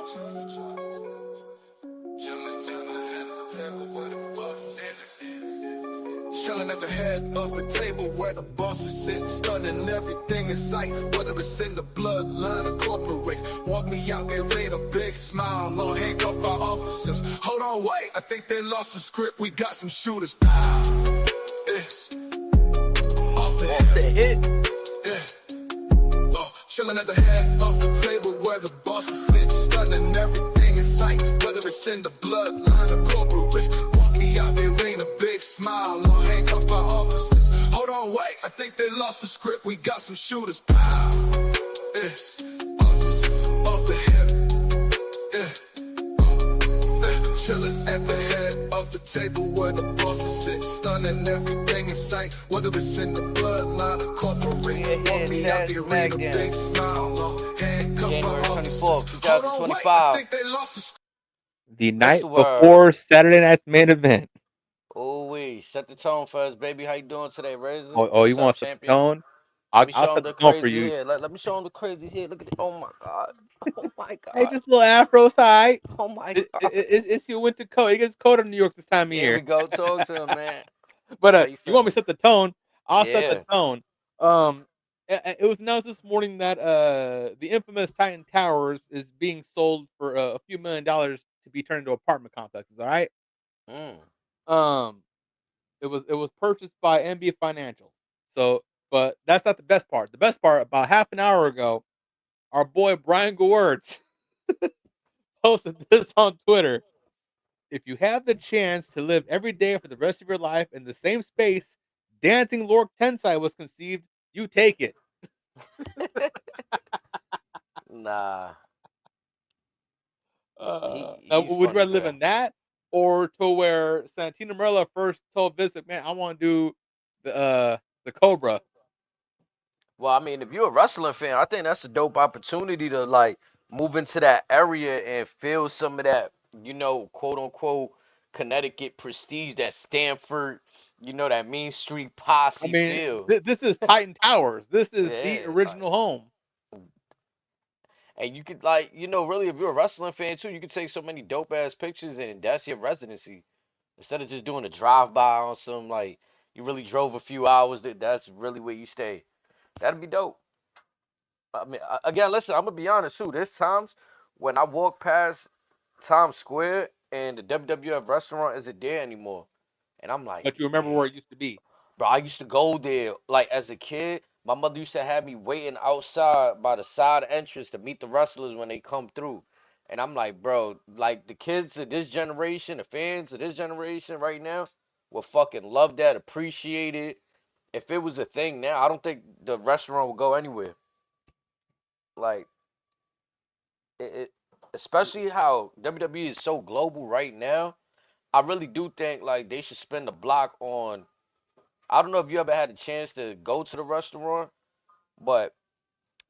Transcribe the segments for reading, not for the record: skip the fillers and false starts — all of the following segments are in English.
Chilling at the head of the table where the bosses sit, stunning everything in sight, whether it's in the bloodline or corporate. Walk me out, they made a big smile, or handcuff our officers. Hold on, wait, I think they lost the script. We got some shooters. Pow. It's off the hip. Yeah. Oh, chilling at the head of the table where the bosses sit, stunning everything in sight, whether it's in the bloodline or corporate. Walk me out, they rain a big smile, or handcuff our officers. Hold on, wait, I think they lost the script. We got some shooters. Pow. It's off the hip. Chilling at the head of the table where the bosses sit, stunning everything in sight, whether it's in the bloodline or corporate. Walk me out, they rain a big smile, or handcuff our officers. 24th, Hold on, wait, I think they lost the script. The night before Saturday night's main event. Oh, we set the tone for us, baby. How you doing today, Razor? Oh, you want some tone? I'll set the tone for you. Hair. Let me show him the crazy hair. Look at it. Oh my god. Oh my god. Hey, this little afro side. Oh my god. It's your winter coat. It gets cold in New York this time of year. Here we go. Talk to him, man. But you want me to set the tone? I'll set the tone. It was announced this morning that the infamous Titan Towers is being sold for a few $1 million to be turned into apartment complexes. All right. It was purchased by NBA Financial. So, but that's not the best part. The best part, about half an hour ago, our boy Brian Gewertz posted this on Twitter. If you have the chance to live every day for the rest of your life in the same space Dancing Lord Tensai was conceived, you take it. Nah. Now, would you rather live in that, or to where Santino Marella first told Vince McMahon, I want to do the Cobra? Well, I mean, if you're a wrestling fan, I think that's a dope opportunity to like move into that area and feel some of that, quote unquote Connecticut prestige, that Stanford, that Mean Street posse feel. This is Titan Towers. This is the original home. And you could really, if you're a wrestling fan too, you could take so many dope ass pictures, and that's your residency. Instead of just doing a drive by on some you really drove a few hours, that's really where you stay. That'd be dope. I mean, again, listen, I'm gonna be honest too. There's times when I walk past Times Square and the WWF restaurant isn't there anymore, and I'm like, but you remember where it used to be, bro? I used to go there as a kid. My mother used to have me waiting outside by the side entrance to meet the wrestlers when they come through. And I'm like, bro, the kids of this generation, the fans of this generation right now will fucking love that, appreciate it. If it was a thing now, I don't think the restaurant would go anywhere. Especially how WWE is so global right now, I really do think they should spend the block on. I don't know if you ever had a chance to go to the restaurant, but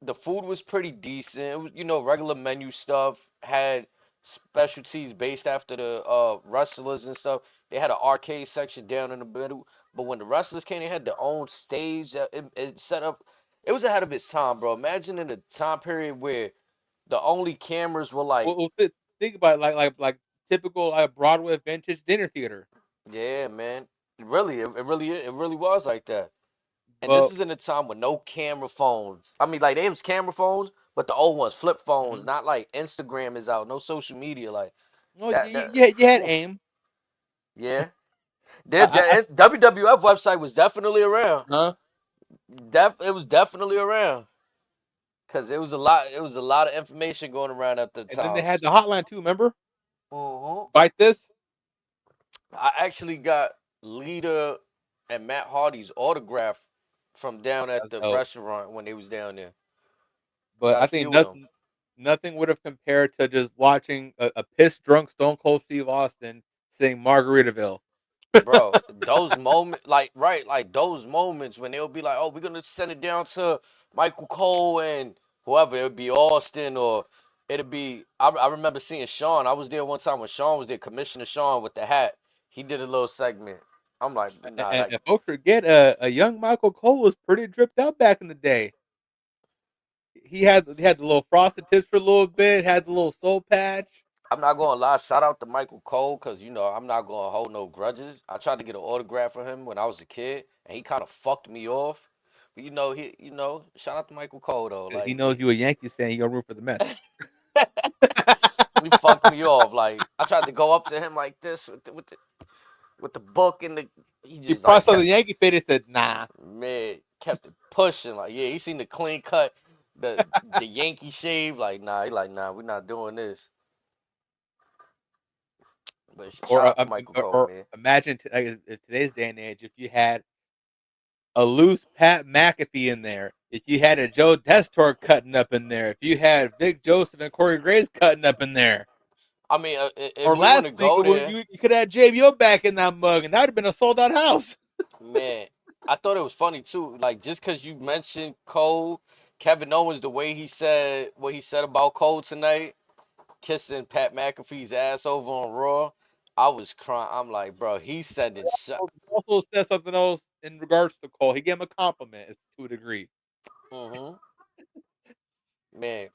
the food was pretty decent. It was, regular menu stuff. Had specialties based after the wrestlers and stuff. They had an arcade section down in the middle. But when the wrestlers came, they had their own stage. It set up. It was ahead of its time, bro. Imagine in a time period where the only cameras were Well, think about it, like typical Broadway vintage dinner theater. Yeah, man. It really was like that. And this is in a time with no camera phones. I mean, they was camera phones, but the old ones, flip phones, not like Instagram is out, no social media, you had AIM. Yeah. The WWF website was definitely around. Huh? It was definitely around. Cause it was a lot of information going around at the time. And then they had the hotline too, remember? Bite this. I actually got Lita and Matt Hardy's autograph from down at the restaurant when they was down there. But I think nothing would have compared to just watching a pissed drunk Stone Cold Steve Austin sing Margaritaville. Bro, those moments, those moments when they'll be like, oh, we're gonna send it down to Michael Cole and whoever. It would be Austin, or it'd be. I remember seeing Sean. I was there one time when Sean was there, Commissioner Sean with the hat. He did a little segment. I'm like, nah. And folks forget, a young Michael Cole was pretty dripped out back in the day. he had the little frosted tips for a little bit, had the little soul patch. I'm not gonna lie. Shout out to Michael Cole, cause I'm not gonna hold no grudges. I tried to get an autograph from him when I was a kid, and he kind of fucked me off. But shout out to Michael Cole though. He Like knows you a Yankees fan. He gonna root for the Mets. he fucked me off. Like I tried to go up to him like this with the book and the he He just probably like saw the kept Yankee fan and said, "Nah." man kept it pushing. Like yeah, he seen the clean cut, the Yankee shave. Like nah, he like nah, we're not doing this. But shout Or out to Michael Cole, man. imagine like, in today's day and age, if you had a loose Pat McAfee in there, if you had a Joe Destor cutting up in there, if you had Vic Joseph and Corey Graves cutting up in there, I mean, if or we want last to week go there, you could have JBO back in that mug, and that would have been a sold out house. man, I thought it was funny too. Like just because you mentioned Cole, Kevin Owens, the way he said what he said about Cole tonight, kissing Pat McAfee's ass over on Raw, I was crying. I'm like, bro, he's sending shot. Also said something else in regards to Cole. He gave him a compliment, to a degree. Hmm. Man,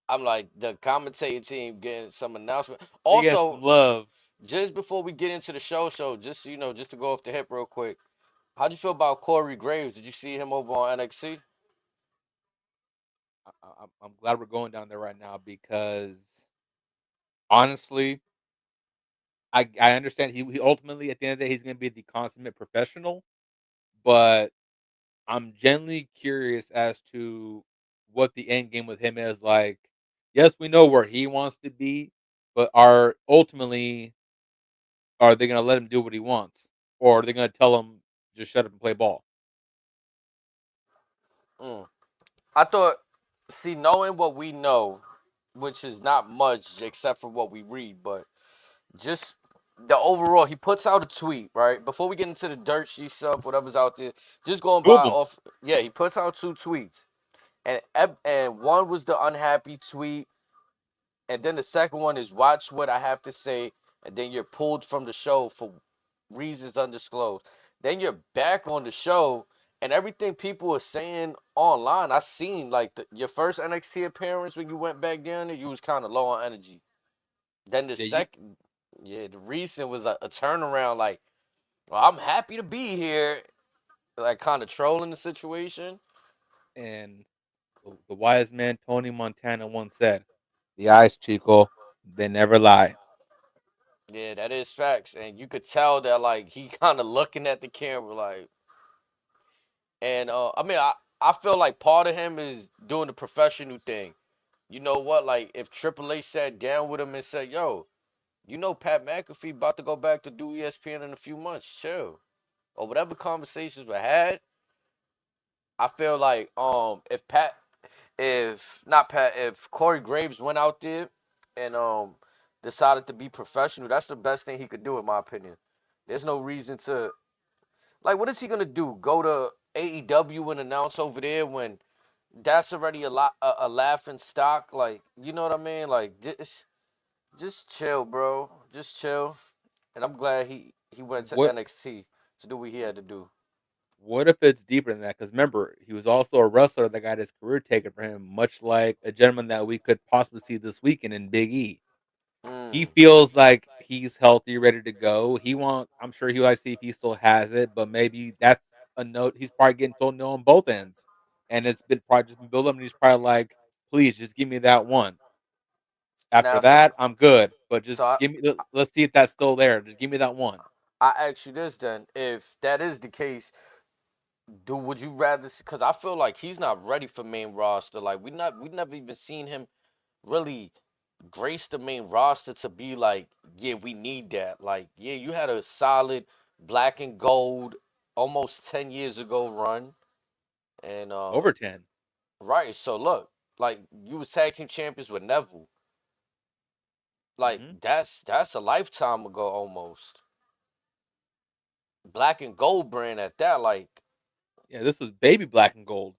I'm like the commentating team getting some announcement. They get some Also, love. just before we get into the show, just just to go off the hip real quick, how'd you feel about Corey Graves? Did you see him over on NXT? I'm glad we're going down there right now because honestly, I understand he ultimately at the end of the day he's going to be the consummate professional, but I'm genuinely curious as to what the end game with him is like. Yes, we know where he wants to be, but are they going to let him do what he wants, or are they going to tell him just shut up and play ball? Mm. I thought, see, knowing what we know, which is not much except for what we read, but just the overall, he puts out a tweet, right? Before we get into the dirt sheet stuff, whatever's out there, just going Two of by them. off, yeah, he puts out two tweets, and one was the unhappy tweet, and then the second one is watch what I have to say, and then you're pulled from the show for reasons undisclosed. Then you're back on the show, and everything people are saying online, I seen like your first NXT appearance when you went back down there, you was kind of low on energy. Then the Yeah, you second, yeah, the recent was a turnaround, like, well, I'm happy to be here, like kind of trolling the situation. and the wise man Tony Montana once said, "The eyes, Chico, they never lie." Yeah, that is facts, and you could tell that like he kind of looking at the camera like. And I mean, I feel like part of him is doing the professional thing. You know what? Like if Triple H sat down with him and said, "Yo, Pat McAfee about to go back to do ESPN in a few months, chill," or whatever conversations were had. I feel like if not Pat, if Corey Graves went out there and decided to be professional, that's the best thing he could do in my opinion. There's no reason to like. What is he gonna do? Go to AEW and announce over there when that's already a laughing stock. Like, you know what I mean? Like, just chill, bro. Just chill. And I'm glad he went to What NXT to do what he had to do. what if it's deeper than that? Because remember, he was also a wrestler that got his career taken from him, much like a gentleman that we could possibly see this weekend in Big E. He Mm. feels like he's healthy, ready to go. I'm sure he likes to see if he still has it, but maybe that's a note. He's probably getting told no on both ends, and it's been probably just been built up. And he's probably like, "Please, just give me that one. After Now, so, that, I'm good. But just so I, give me. Let's see if that's still there. Just give me that one." I ask you this then: if that is the case, would you rather? Because I feel like he's not ready for main roster. Like we never even seen him really grace the main roster to be like, yeah, we need that. Like, yeah, you had a solid black and gold almost 10 years ago run. And Over 10. right, so look, like you was tag team champions with Neville. Like Hmm. that's a lifetime ago almost. Black and gold brand at that, like, Yeah, this was baby black and gold,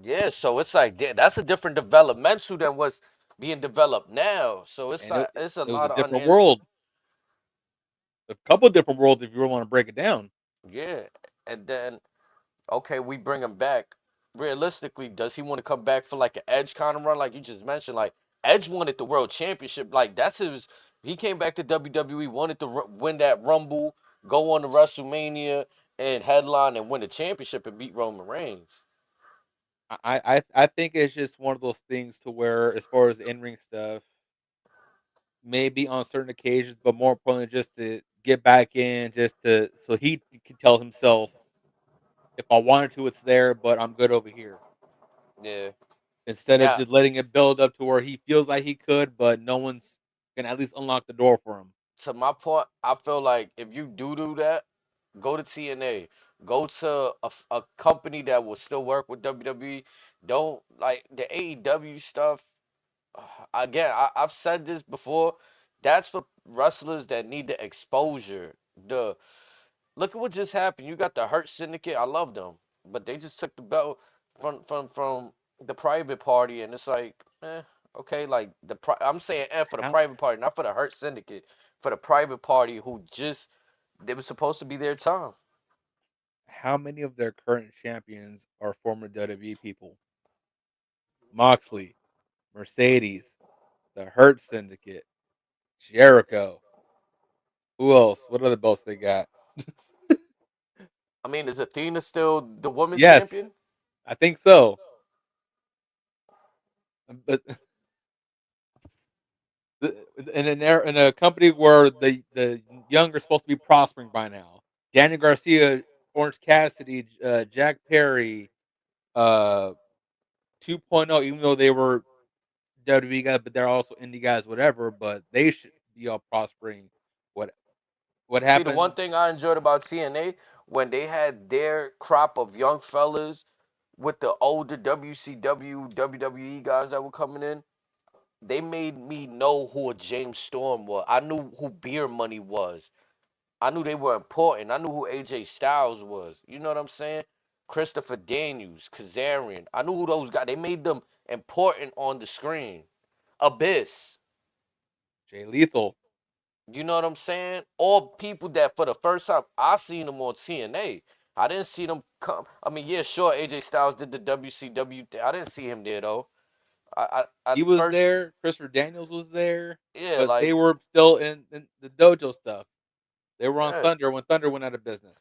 yeah, so it's like that's a different developmental than what's being developed now. So it's and like it's a it was a lot of different unanswered. world, a couple of different worlds if you really want to break it down. Yeah. And then okay, we bring him back. realistically, does he want to come back for like an Edge kind of run, like you just mentioned? Like Edge wanted the World Championship, like that's his. He came back to WWE, wanted to win that Rumble, go on to WrestleMania and headline and win the championship and beat Roman Reigns. I think it's just one of those things to where, as far as in ring stuff, maybe on certain occasions, but more importantly, just to get back in, just to so he can tell himself, if I wanted to, it's there, but I'm good over here. Yeah. Instead of Now, just letting it build up to where he feels like he could, but no one's gonna at least unlock the door for him. to my point, I feel like if you do that, go to TNA, go to a company that will still work with WWE. Don't like the AEW stuff. Again, I've said this before. That's for wrestlers that need the exposure. The Look at what just happened. You got the Hurt Syndicate. I love them, but they just took the belt from the private party, and it's like, okay, like I'm saying, for the How private party, not for the Hurt Syndicate, for the private party who just they were supposed to be their time. how many of their current champions are former WWE people? Moxley, Mercedes, the Hurt Syndicate, Jericho. Who else? What other belts they got? I mean, is Athena still the women's Yes, champion? I think so. But in a company where the young are supposed to be prospering by now. Danny Garcia, Orange Cassidy, Jack Perry, uh, 2.0, even though they were WWE guys, but they're also indie guys, whatever. But they should be all prospering. What what See, the one happened? thing I enjoyed about TNA when they had their crop of young fellas with the older WCW, WWE guys that were coming in, they made me know who a James Storm was. I knew who Beer Money was. I knew they were important. I knew who AJ Styles was. You know what I'm saying? Christopher Daniels, Kazarian. I knew who those guys. They made them important on the screen. Abyss. Jay Lethal. You know what I'm saying? All people that for the first time I seen them on TNA. I didn't see them come. I mean, yeah, sure, AJ Styles did the WCW thing. I didn't see him there though. He At was first, there. Christopher Daniels was there, yeah, but they like, were still in the dojo stuff. They were on yeah, Thunder when Thunder went out of business.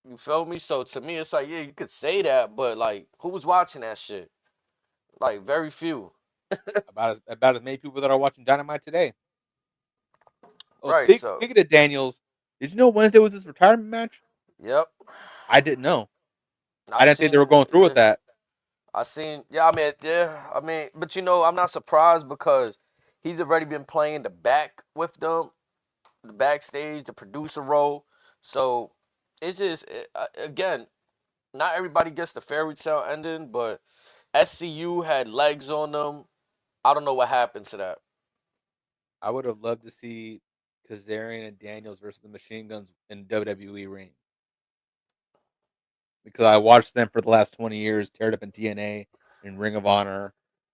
you feel me? So to me, it's like, yeah, you could say that, but like, who was watching that shit? Like, very few. About as many people that are watching Dynamite today. Oh, Right. So, speaking of Daniels, did you know Wednesday was his retirement match? yep, I didn't know. I I've didn't think they were seen, going through with yeah, that. I seen, yeah, I mean, but I'm not surprised because he's already been playing the back with them, the backstage, the producer role. So it's just again, not everybody gets the fairy tale ending, but SCU had legs on them. I don't know what happened to that. I would have loved to see Kazarian and Daniels versus the Machine Guns in WWE ring, because I watched them for the last 20 years, tear it up in TNA, in Ring of Honor,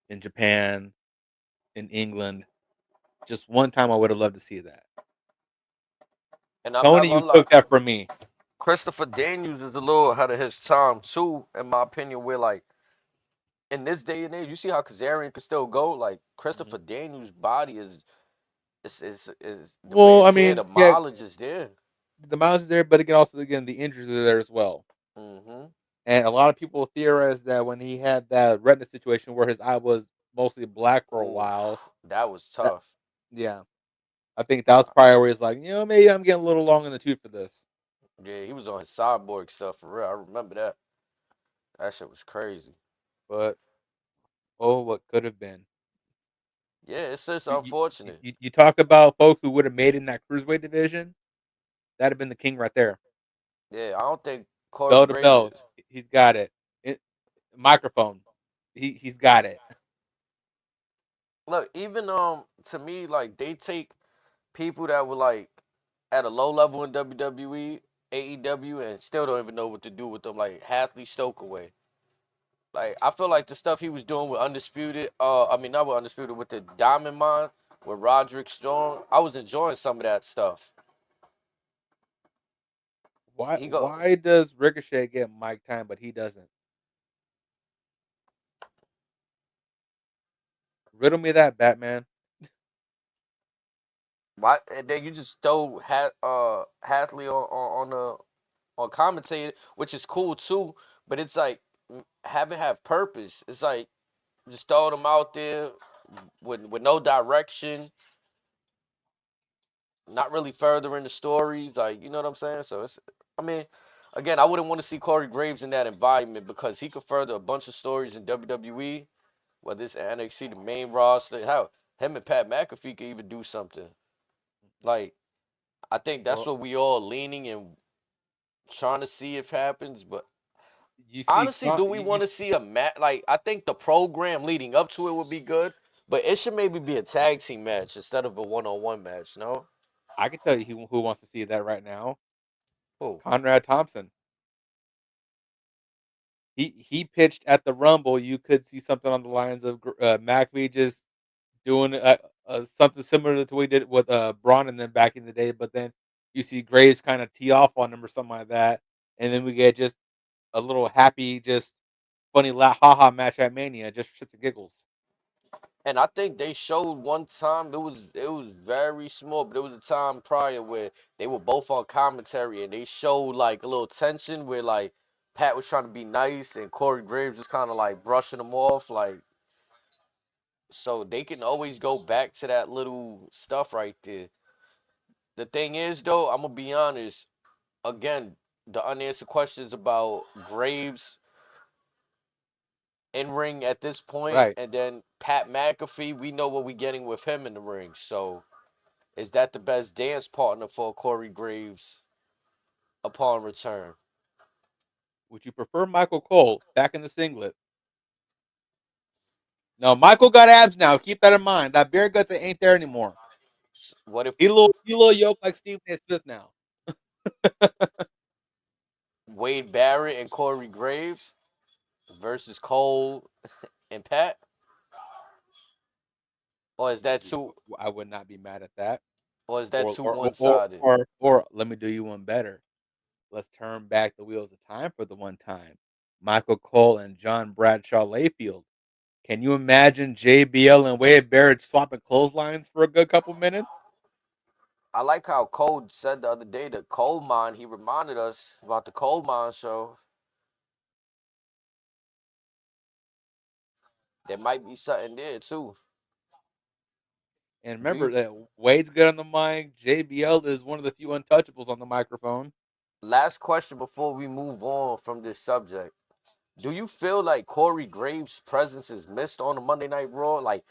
in Japan, in England. Just one time, I would have loved to see that. And I'm not Tony, you gonna lie, took that from me. Christopher Daniels is a little ahead of his time too, in my opinion. Where like in this day and age, you see how Kazarian can still go. Like Mhm. Christopher Daniels' body is the wear Well, and I tear. mean, The yeah, mileage is there. the miles is there, but again, also again, the injuries are there as well. Hmm. And a lot of people theorize that when he had that retina situation where his eye was mostly black for a while, Oof, that was that tough. yeah, I think that was probably where he's like, maybe I'm getting a little long in the tooth for this. Yeah, he was on his cyborg stuff for real. I remember that. That shit was crazy. But oh, what could have been. Yeah, it's just You, you, unfortunate. you talk about folks who would have made it in that cruiserweight division. That'd have been the king right there. Yeah, I don't think Corey Bell to bell, Graves. he's got it. Microphone, he's got it. Look, even to me, like they take people that were like at a low level in WWE, AEW, and still don't even know what to do with them. Like Hadley Stokeway. Like I feel like the stuff he was doing with Undisputed, I mean not with Undisputed, with the Diamond Mine, with Roderick Strong, I was enjoying some of that stuff. Why He go why does Ricochet get mic time but he doesn't? Riddle me that, Batman. Why? And then you just throw Hatley on the on commentator, which is cool too. But it's like have it have purpose. It's like just throw them out there with no direction, not really furthering the stories. Like you know what I'm saying? So it's. I mean, again, I wouldn't want to see Corey Graves in that environment because he could further a bunch of stories in WWE, whether it's NXT, the main roster. How him and Pat McAfee could even do something. Like I think that's Well, what we all leaning and trying to see if happens. But you see, honestly, do we want to see a match? Like I think the program leading up to it would be good, but it should maybe be a tag team match instead of a one-on-one match. No? I can tell you who wants to see that right now. Oh, Conrad Thompson. He pitched at the Rumble. You could see something on the lines of McAfee just doing something similar to what he did with Braun and then back in the day. But then you see Graves kind of tee off on him or something like that, and then we get just a little happy, just funny haha match at Mania, just for shits and giggles. and I think they showed one time it was very small, but it was a time prior where they were both on commentary and they showed like a little tension where like Pat was trying to be nice and Corey Graves was kind of like brushing him off, like so they can always go back to that little stuff right there. The thing is though, I'm gonna be honest, again, the unanswered questions about Graves in ring at this point, Right. and then Pat McAfee, we know what we're getting with him in the ring. So is that the best dance partner for Corey Graves upon return? Would you prefer Michael Cole back in the singlet? No, Michael got abs now. Keep that in mind. That beer guts ain't there anymore. What if He little yoked like Stephen A. Smith now. Wade Barrett and Corey Graves versus Cole and Pat? Or is that too I would not be mad at that. or is that Or too or or or, one-sided? or let me do you one better. Let's turn back the wheels of time for the one time. Michael Cole and John Bradshaw Layfield. Can you imagine JBL and Wade Barrett swapping clotheslines for a good couple minutes? I like how Cole said the other day the coal mine. He reminded us about the coal mine show. There might be something there too. And Do remember you that Wade's good on the mic. JBL is one of the few untouchables on the microphone. Last question before we move on from this subject. Do you feel like Corey Graves' presence is missed on the Monday Night Raw? Like,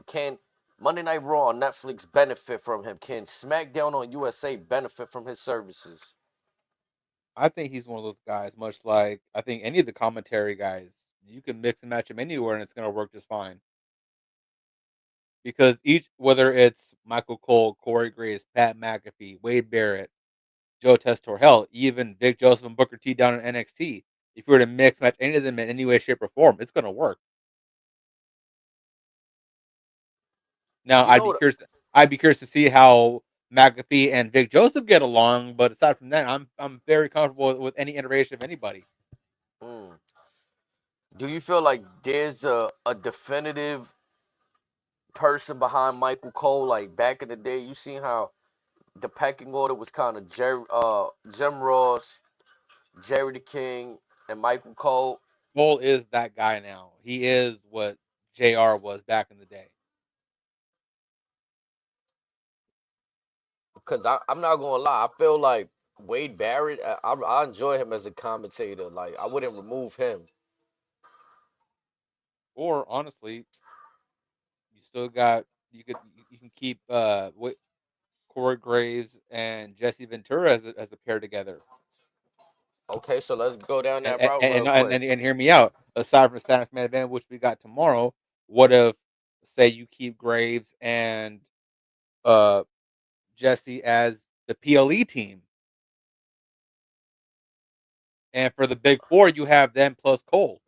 can Monday Night Raw on Netflix benefit from him? Can SmackDown on USA benefit from his services? I think he's one of those guys, much like I think any of the commentary guys. You can mix and match him anywhere, and it's going to work just fine. Because each, whether it's Michael Cole, Corey Graves, Pat McAfee, Wade Barrett, Joe Testor, hell, even Vic Joseph and Booker T down in NXT, if you were to mix match any of them in any way, shape, or form, it's going to work. Now, You know what? I'd be curious to see how McAfee and Vic Joseph get along. But aside from that, I'm very comfortable with any iteration of anybody. Mm. Do you feel like there's a definitive person behind Michael Cole? Like back in the day, you seen how the pecking order was kind of Jim Ross, Jerry the King, and Michael Cole. Cole is that guy now. He is what JR was back in the day. Because I'm not gonna lie, I feel like Wade Barrett. I enjoy him as a commentator. Like I wouldn't remove him. Or honestly, you still got you can keep Corey Graves and Jesse Ventura as a pair together. Okay, so let's go down And that route real and and, quick. and, and hear me out. Aside from Saturday Man event, which we got tomorrow, what if say you keep Graves and uh Jesse as the PLE team, and for the big four you have them plus Cole.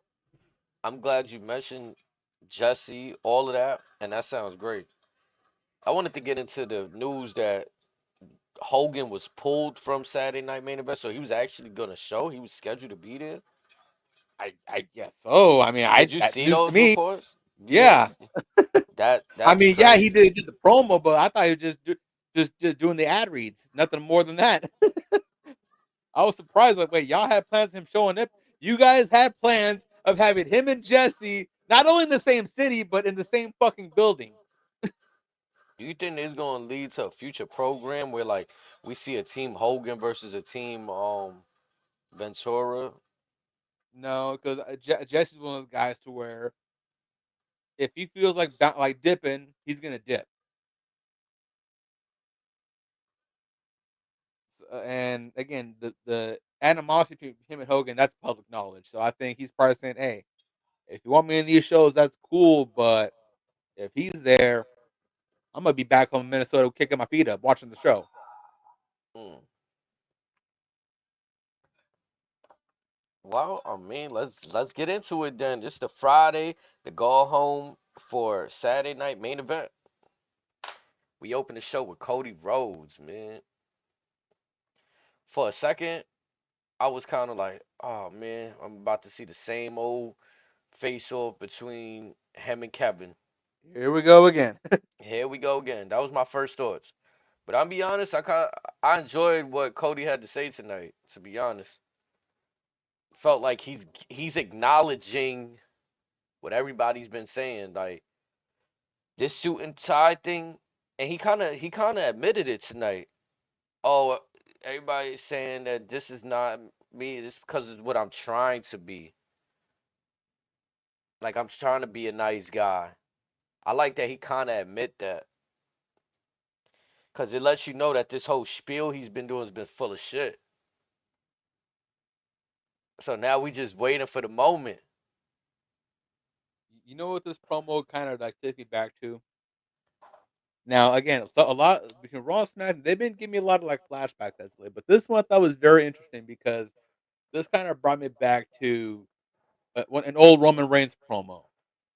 I'm glad you mentioned Jesse, all of that, and that sounds great. I wanted to get into the news that Hogan was pulled from Saturday Night Main Event, so he was actually gonna show. He was scheduled to be there. I guess so. I mean, Did you that see news to those me. reports? Yeah, Yeah, that I that's mean, yeah, he crazy. did the promo, but I thought he was just doing the ad reads, nothing more than that. I was surprised, like, wait, y'all had plans of him showing up? You guys had plans of having him and Jesse not only in the same city, but in the same fucking building. Do you think it's gonna lead to a future program where like we see a team Hogan versus a team Ventura? No, because Jesse's one of those guys to where if he feels like like dipping, he's gonna dip. And again, the animosity between him and Hogan, that's public knowledge. So I think he's probably saying, "Hey, if you want me in these shows, that's cool, but if he's there, I'm gonna be back home in Minnesota, kicking my feet up, watching the show." Mm. Well, I mean, let's get into it then. It's the Friday, the go home for Saturday night main event. We open the show with Cody Rhodes, man. For a second, I was kind of like, oh man, I'm about to see the same old face off between him and Kevin. Here we go again. Here we go again. That was my first thoughts. But I'll be honest, I enjoyed what Cody had to say tonight, to be honest. Felt like he's acknowledging what everybody's been saying, like this suit and tie thing, and he kinda admitted it tonight. Oh, everybody's saying that this is not me, this because it's what I'm trying to be. Like I'm trying to be a nice guy. I like that he kinda admit that. Cause it lets you know that this whole spiel he's been doing has been full of shit. So now we just waiting for the moment. You know what this promo kind of like took me back to? Now, again, so a lot between Raw and SmackDown, they've been giving me a lot of like flashbacks as lately, but this one I thought was very interesting because this kind of brought me back to an old Roman Reigns promo,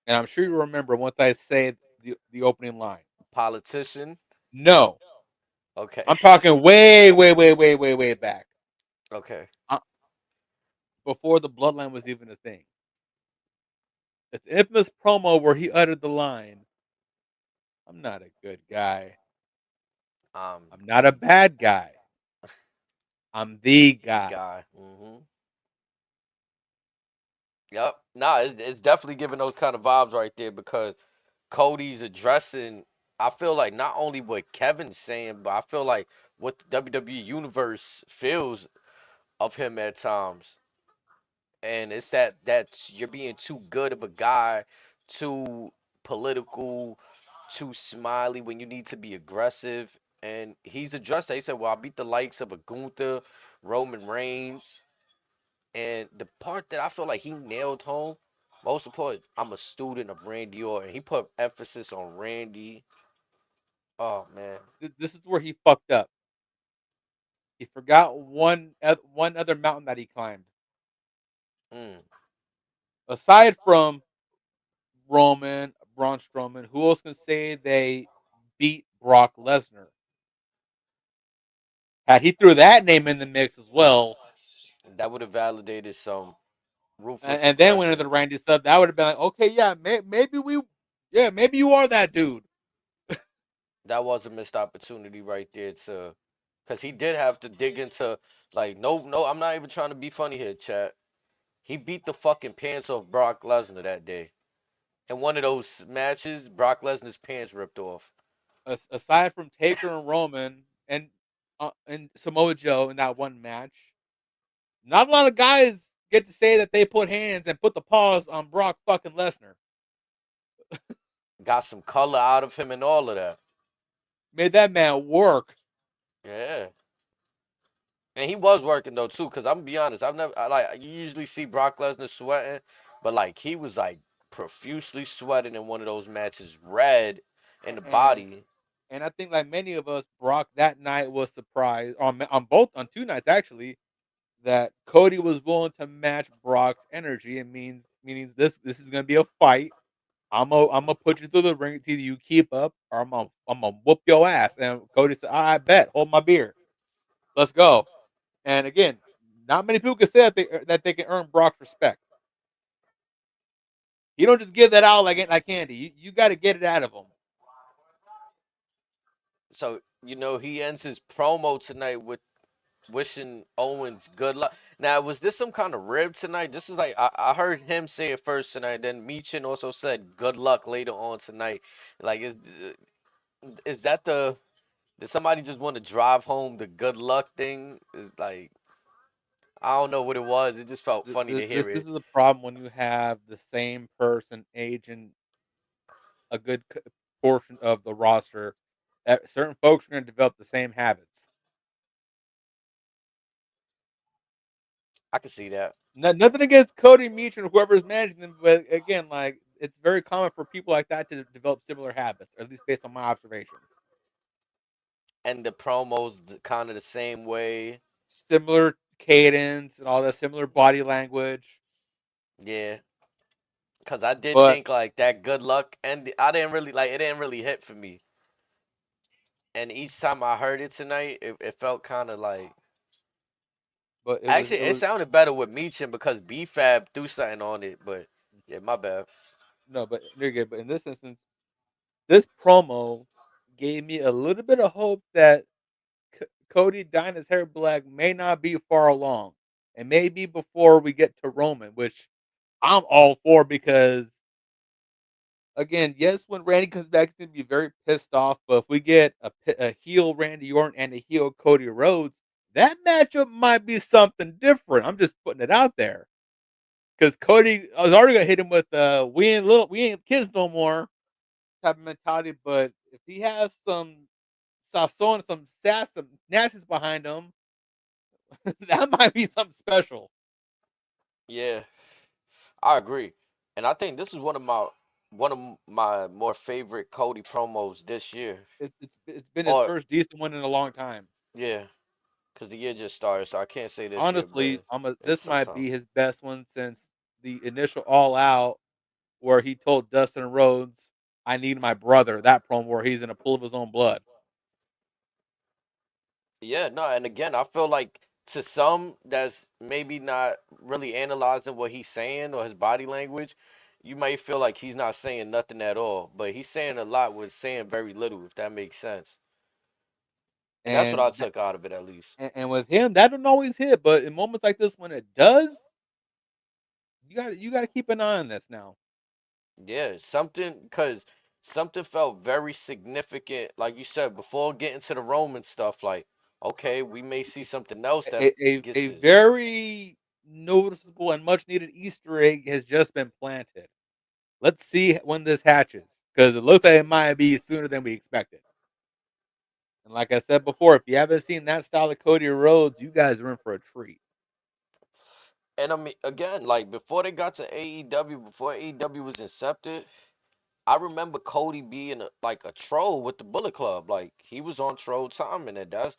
and I'm sure you remember once I say the opening line. Politician. No, Okay. I'm talking way, way, way, way, way, way back Okay. uh, before the Bloodline was even a thing. It's an infamous promo where he uttered the line, "I'm not a good guy. Um, I'm not a bad guy. I'm the the guy." guy. Yep. Nah, it's definitely giving those kind of vibes right there because Cody's addressing. I feel like not only what Kevin's saying, but I feel like what the WWE universe feels of him at times. And it's that you're being too good of a guy, too political, too smiley when you need to be aggressive. And he's addressed that. He said, "Well, I beat the likes of a Gunther, Roman Reigns." And the part that I feel like he nailed home, most important, I'm a student of Randy Orton. He put emphasis on Randy. Oh man. This is where he fucked up. He forgot one other mountain that he climbed. Mm. Aside from Roman, Braun Strowman, who else can say they beat Brock Lesnar? Had he threw that name in the mix as well, That would have validated some ruthless and then went into aggression. the Randy stuff, that would have been like, okay, yeah, yeah, maybe you are that dude. That was a missed opportunity right there to, because he did have to dig into, like, no, no, I'm not even trying to be funny here, chat. He beat the fucking pants off Brock Lesnar that day. In one of those matches, Brock Lesnar's pants ripped off. Aside from Taker and Roman and Samoa Joe in that one match, not a lot of guys get to say that they put hands and put the paws on Brock fucking Lesnar. Got some color out of him and all of that. Made that man work. Yeah. And he was working though too, cause I'm gonna be honest, like you usually see Brock Lesnar sweating, but like he was like profusely sweating in one of those matches, red in the And body. I think like many of us, Brock that night was surprised on 2 nights actually that Cody was willing to match Brock's energy. It means this is gonna be a fight. I'm gonna put you through the ring till you keep up, or I'm gonna whoop your ass. And Cody said, "I bet, hold my beer, let's go." And again, not many people can say that they can earn Brock's respect. You don't just give that out like candy. You got to get it out of him. So, he ends his promo tonight with wishing Owens good luck. Now, was this some kind of rib tonight? This is like I heard him say it first tonight. Then Michin also said good luck later on tonight. Like, is that did somebody just want to drive home the good luck thing? Is like I don't know what it was. It just felt funny to This hear this it. is a problem when you have the same person aging a good portion of the roster. Certain folks are going to develop the same habits. I can see that. Nothing against Cody Meach and whoever's managing them, but again, like it's very common for people like that to develop similar habits, or at least based on my observations. And the promos kind of the same way. Similar cadence and all that, similar body language. Yeah. Cause I did But think like that good luck, and I didn't really like it. Didn't really hit for me. And each time I heard it tonight, it felt kind of like but actually it it was sounded better with Meechin because B-Fab threw something on it. But yeah, my bad. no, but you're good. But in this instance, this promo gave me a little bit of hope that Cody dyeing his hair black may not be far along, and maybe before we get to Roman, which I'm all for because again, yes, when Randy comes back, he's gonna be very pissed off. But if we get a heel Randy Orton and a heel Cody Rhodes, that matchup might be something different. I'm just putting it out there because Cody, I was already gonna hit him with we ain't kids no more type of mentality. But if he has some soft and some sass, some nasties behind him, that might be something special. Yeah, I agree. And I think this is one of my more favorite Cody promos this year. It's been his Or first decent one in a long time. yeah, because the year just started, so I can't say this year, Honestly, but maybe this might sometime. be his best one since the initial All Out where he told Dustin Rhodes, "I need my brother." That promo where he's in a pool of his own blood. Yeah, no, and again, I feel like to some that's maybe not really analyzing what he's saying or his body language, you might feel like he's not saying nothing at all, but he's saying a lot with saying very little, if that makes sense. And that's what I And took out of it at least. and with him, that don't always hit, but in moments like this when it does, you got to keep an eye on this now. Yeah, because something felt very significant, like you said, before getting to the Roman stuff, like, okay, we may see something else that gets A this. very noticeable and much needed Easter egg has just been planted. Let's see when this hatches because it looks like it might be sooner than we expected. And like I said before, if you haven't seen that style of Cody Rhodes, you guys are in for a treat. And I mean, again, like before they got to AEW, before AEW was incepted, I remember Cody being like a troll with the Bullet Club. Like he was on troll time, and that's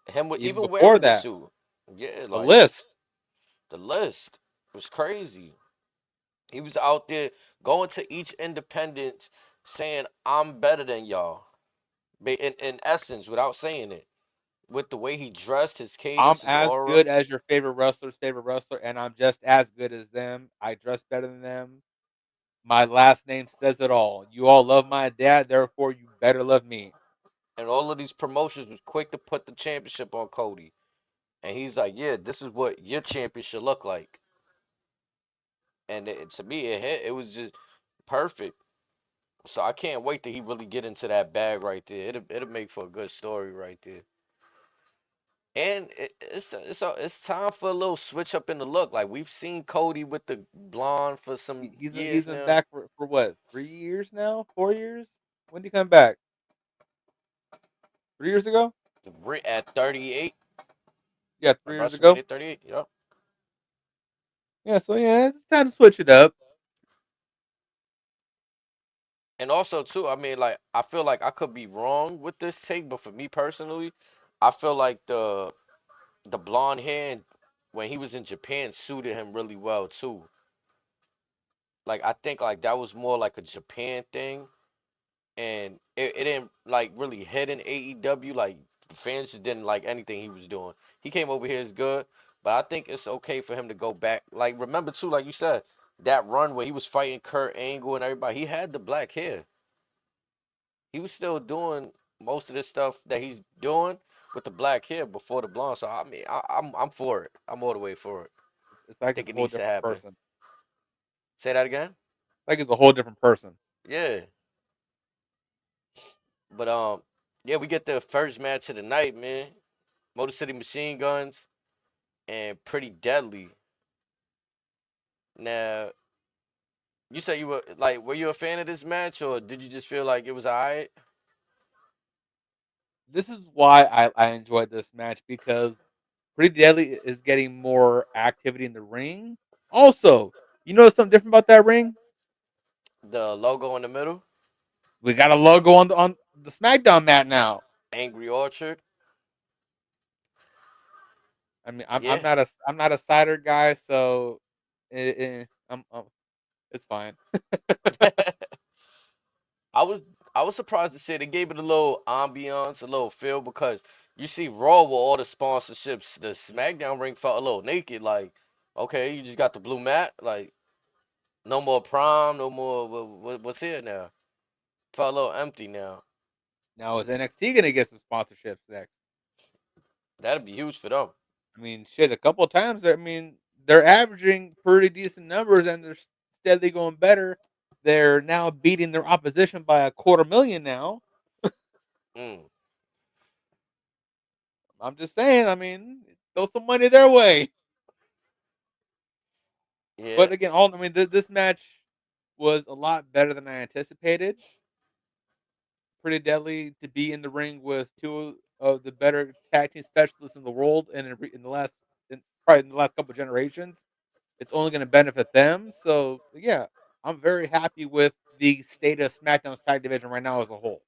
him with Even even before wearing the that, suit. Yeah, the like list. the list was crazy. He was out there going to each independent saying, "I'm better than y'all." In essence, without saying it, with the way he dressed, his I'm cadence, his as aura, good as your favorite wrestler, and I'm just as good as them. I dress better than them. My last name says it all. You all love my dad, therefore you better love me. and all of these promotions was quick to put the championship on Cody. And he's like, "Yeah, this is what your champion should look like." And to me, it hit. It was just perfect. So I can't wait till he really get into that bag right there. It'll make for a good story right there. And it's time for a little switch up in the look. Like we've seen Cody with the blonde for some He's years been now. back for what, 3 years now, 4 years? When did he come back? 3 years ago? At 38, Yeah, 3 years ago. WrestleMania 38. Yep. Yeah, so yeah, it's time to switch it up. And also too, I mean, like I feel like I could be wrong with this take, but for me personally, I feel like the blonde hair when he was in Japan suited him really well too. Like I think like that was more like a Japan thing, and it didn't like really hit in AEW. Like fans just didn't like anything he was doing. He came over here as good, but I think it's okay for him to go back. Like remember too, like you said. that run where he was fighting Kurt Angle and everybody, he had the black hair. He was still doing most of the stuff that he's doing with the black hair before the blonde. So I mean, I'm for it. I'm all the way for it. It's I like think it's a it whole needs to different happen. person. Say that again. Like it's a whole different person. Yeah, but yeah, we get the first match of the night, man. Motor City Machine Guns and Pretty Deadly. Now, you say you were like, were you a fan of this match, or did you just feel like it was alright? This is why I enjoyed this match because Pretty Deadly is getting more activity in the ring. Also, you know something different about that ring? The logo in the middle, We got a logo on the SmackDown mat now. Angry Orchard. I mean, Yeah. I'm not a cider guy, so it's fine. I was I was surprised to see they gave it a little ambiance, a little feel because you see Raw with all the sponsorships, the SmackDown ring felt a little naked. Like, okay, you just got the blue mat, like no more prom, no more what's here now. Felt a little empty now. Now is NXT gonna get some sponsorships next? That'd be huge for them. I mean, shit, a couple of times. I mean, they're averaging pretty decent numbers, and they're steadily going better. They're now beating their opposition by a quarter million now. Mm, I'm just saying. I mean, throw some money their way. yeah. But again, all I mean, this match was a lot better than I anticipated. Pretty Deadly to be in the ring with two of the better tag team specialists in the world, and in the last, probably in the last couple of generations, it's only going to benefit them. So yeah, I'm very happy with the state of SmackDown's tag division right now as a whole.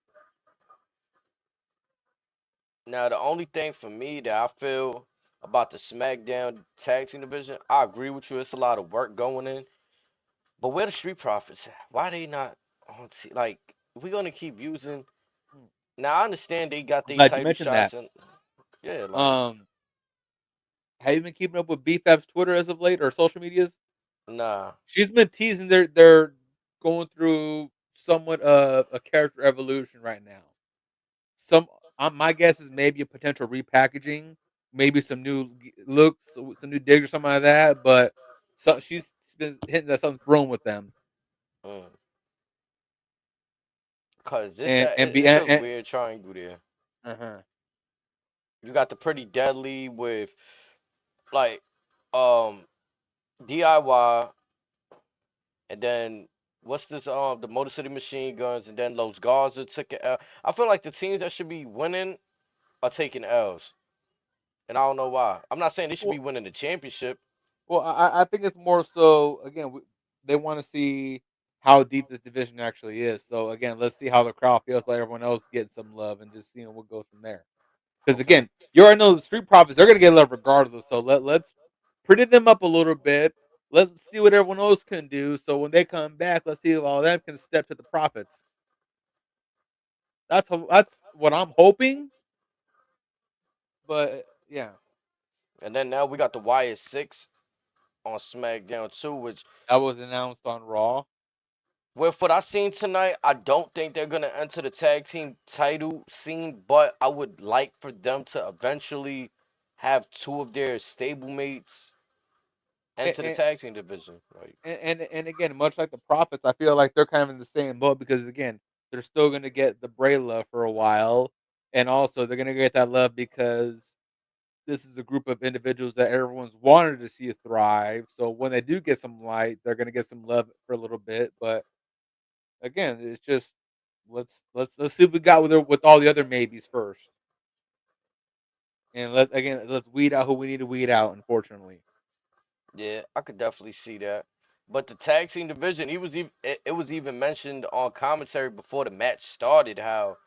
Now the only thing for me that I feel about the SmackDown tag team division, I agree with you. It's a lot of work going in. But where the Street Profits at? Why they not on like we're gonna keep using now I understand they got I'm their glad you title mentioned that. shots and yeah, like Um, have you been keeping up with BFF's Twitter as of late or social medias? nah. She's been teasing they're going through somewhat of a character evolution right now. Some my guess is maybe a potential repackaging, maybe some new looks, some new digs or something like that. But so she's been hitting that something's brewing with them, Mm. Cause and be it's a weird triangle there. uh-huh. You got the Pretty Deadly with like um DIY and then what's this the Motor City Machine Guns and then Los Garza took it L. I feel like the teams that should be winning are taking L's. And I don't know why. I'm not saying they should be Well, winning the championship. well, I think it's more so again they want to see how deep this division actually is. So again, let's see how the crowd feels about everyone else getting some love, and just seeing what goes from there. Because Okay. again, you already know the Street Profits, they're gonna get love regardless. So let's pretty them up a little bit. Let's see what everyone else can do. So when they come back, let's see if all of them can step to the Profits. That's what I'm hoping. But yeah, And then now we got the Wyatt Six on SmackDown too, which that was announced on Raw. with what I seen tonight, I don't think they're gonna enter the tag team title scene, but I would like for them to eventually have two of their stablemates And, enter the and tag team division. Like, and again, much like the Profits, I feel like they're kind of in the same boat because again, they're still gonna get the Bray love for a while, and also they're gonna get that love because this is a group of individuals that everyone's wanted to see thrive. So when they do get some light, they're gonna get some love for a little bit. But again, it's just let's see what we got with all the other maybes first, and let's weed out who we need to weed out. Unfortunately, yeah, I could definitely see that. But the tag team division, he was even it was even mentioned on commentary before the match started how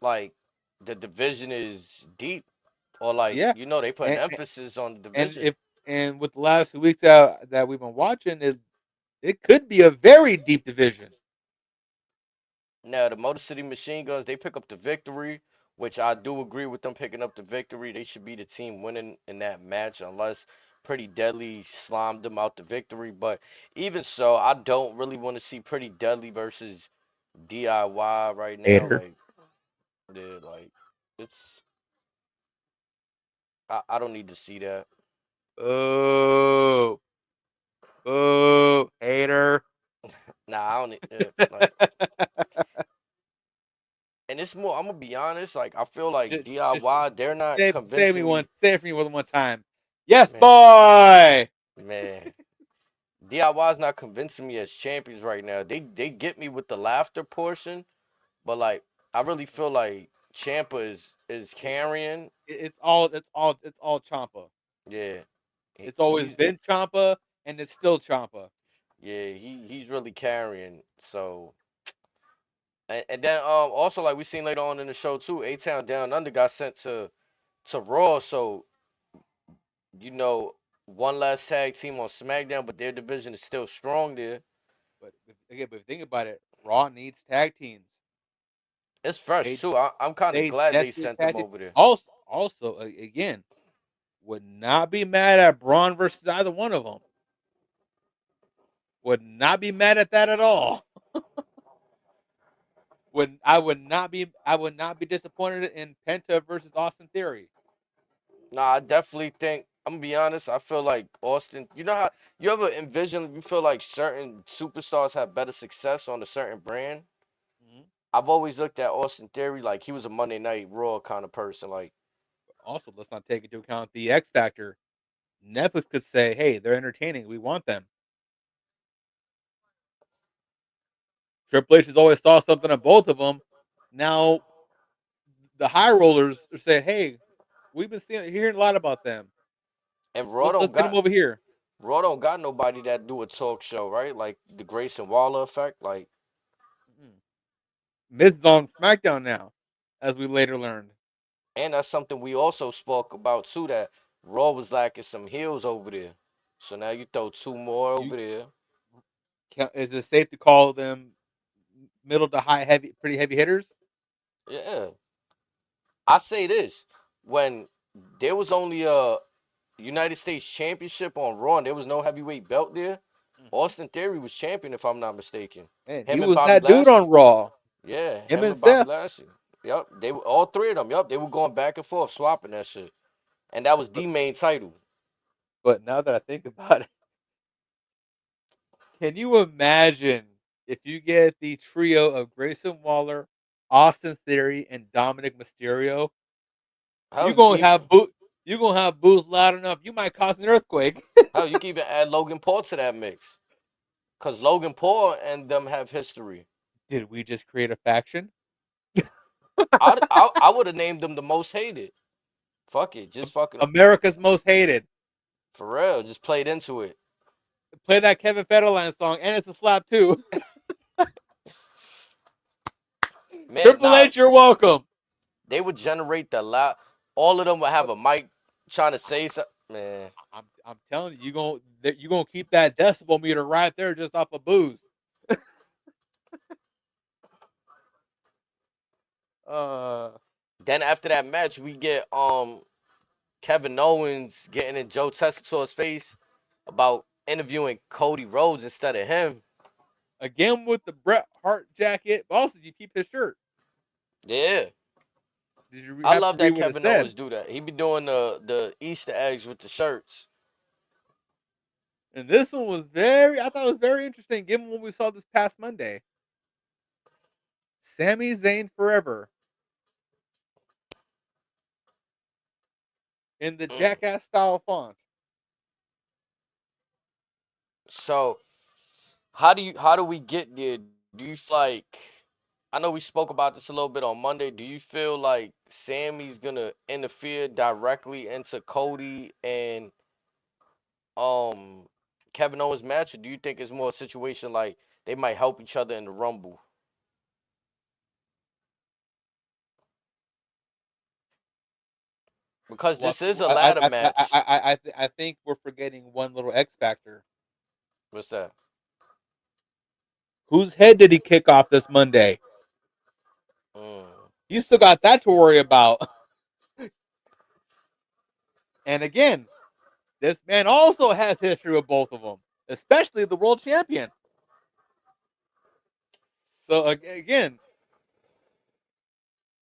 like the division is deep or like yeah, they put an and emphasis on the and division. if and with the last 2 weeks that we've been watching, it could be a very deep division. Now, the Motor City Machine Guns, they pick up the victory, which I do agree with them picking up the victory. They should be the team winning in that match, unless Pretty Deadly slimed them out the victory. But even so, I don't really want to see Pretty Deadly versus DIY right now. Hater. Like, like it's I don't need to see that. Oh, oh, hater. Nah, I don't like. And it's more. I'm gonna be honest. Like, I feel like Just DIY, they're not say convincing me. it for me one time. Yes, Man, boy. man. DIY is not convincing me as champions right now. They get me with the laughter portion, but like I really feel like Champa is It, carrying. it's all Champa. Yeah, It's always he's been Champa, and it's still Champa. yeah he's really carrying. So and then also like we seen later on in the show too, A Town Down Under got sent to Raw. So you know one last tag team on SmackDown, but their division is still strong there. But think about it. Raw needs tag teams. It's fresh They too. I'm kind of they glad they desperate sent them tag team. over there. Also, again, would not be mad at Braun versus either one of them. Would not be mad at that at all. I would not be disappointed in Penta versus Austin Theory. Nah, I definitely think I'm gonna be honest. I feel like Austin. You know how you ever envision? You feel like certain superstars have better success on a certain brand. Mm-hmm. I've always looked at Austin Theory like he was a Monday Night Raw kind of person. Like, Also, let's not take into account the X factor. Netflix could say, "Hey, they're entertaining. We want them." Triple H has always saw something in both of them. Now the high rollers say, "Hey, we've been hearing a lot about them. and Let's get them over here." Raw don't got nobody that do a talk show, right? Like the Grayson Waller effect. Like, Mm-mm. Miz is on SmackDown now, as we later learned. and that's something we also spoke about too. That Raw was lacking some heels over there. So now you throw two more You over there. is it safe to call them middle to high heavy, pretty heavy hitters? Yeah, I say this when there was only a United States Championship on Raw and there was no heavyweight belt there. Mm-hmm. Austin Theory was champion, if I'm not mistaken. Man, he Him and was Bobby that dude on Lashley. Raw. Yeah, Him him and and Bobby Seth. Lashley. Yep, they were all three of them. Yep, they were going back and forth, swapping that shit, and that was But, the main title. but now that I think about it, can you imagine if you get the trio of Grayson Waller, Austin Theory, and Dominic Mysterio? Hell, You you can gonna even, have boot. You gonna have boots loud enough. You might cause an earthquake. hell, you can even add Logan Paul to that mix, cause Logan Paul and them have history. Did we just create a faction? I would have named them the most hated. Fuck it, just fucking America's most hated. for real, just played into it. Play that Kevin Federline song, and it's a slap too. Man, Triple nah, H, you're welcome. they would generate the loud. All of them would have a mic trying to say something. Man, I'm telling you, you gonna keep that decibel meter right there just off of booze. Uh, then after that match, we get Kevin Owens getting in Joe Tessitore's face about interviewing Cody Rhodes instead of him. again with the Bret Hart jacket. But also, you keep his shirt. Yeah, Did you I happen love to read that what it Kevin said? Owens do that. He be doing the Easter eggs with the shirts. And this one was very, I thought it was very interesting, given what we saw this past Monday. Sami Zayn forever in the Mm. Jackass style font. So how do we get there? Do you feel like I know we spoke about this a little bit on Monday. Do you feel like Sammy's gonna interfere directly into Cody and um Kevin Owens match, or do you think it's more a situation like they might help each other in the Rumble? Because Well, this is a ladder match. I think we're forgetting one little X factor. What's that? Whose head did he kick off this Monday? Mm. You still got that to worry about. And again, This man also has history with both of them, especially the world champion. So again,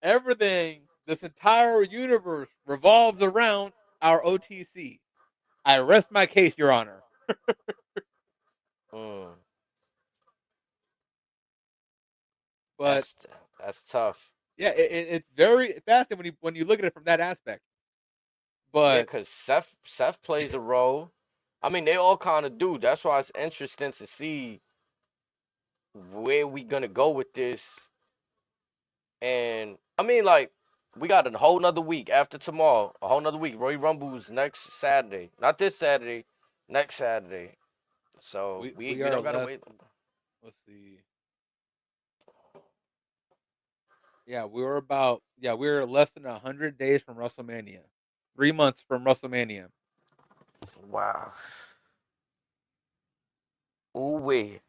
everything, this entire universe revolves around our OTC. I rest my case, Your Honor. Mm, But that's that's tough. yeah, it's very fascinating when you look at it from that aspect. Yeah, But cause Seth plays a role. I mean, they all kind of do. That's why it's interesting to see where we gonna go with this. And I mean, like, we got a whole nother week after tomorrow. A whole nother week. Royal Rumble's next Saturday. Not this Saturday. Next Saturday. So we we we are don't gotta less. wait. Let's see. Yeah, we're less than 100 days from WrestleMania. 3 months from WrestleMania. Wow. Ooh wee.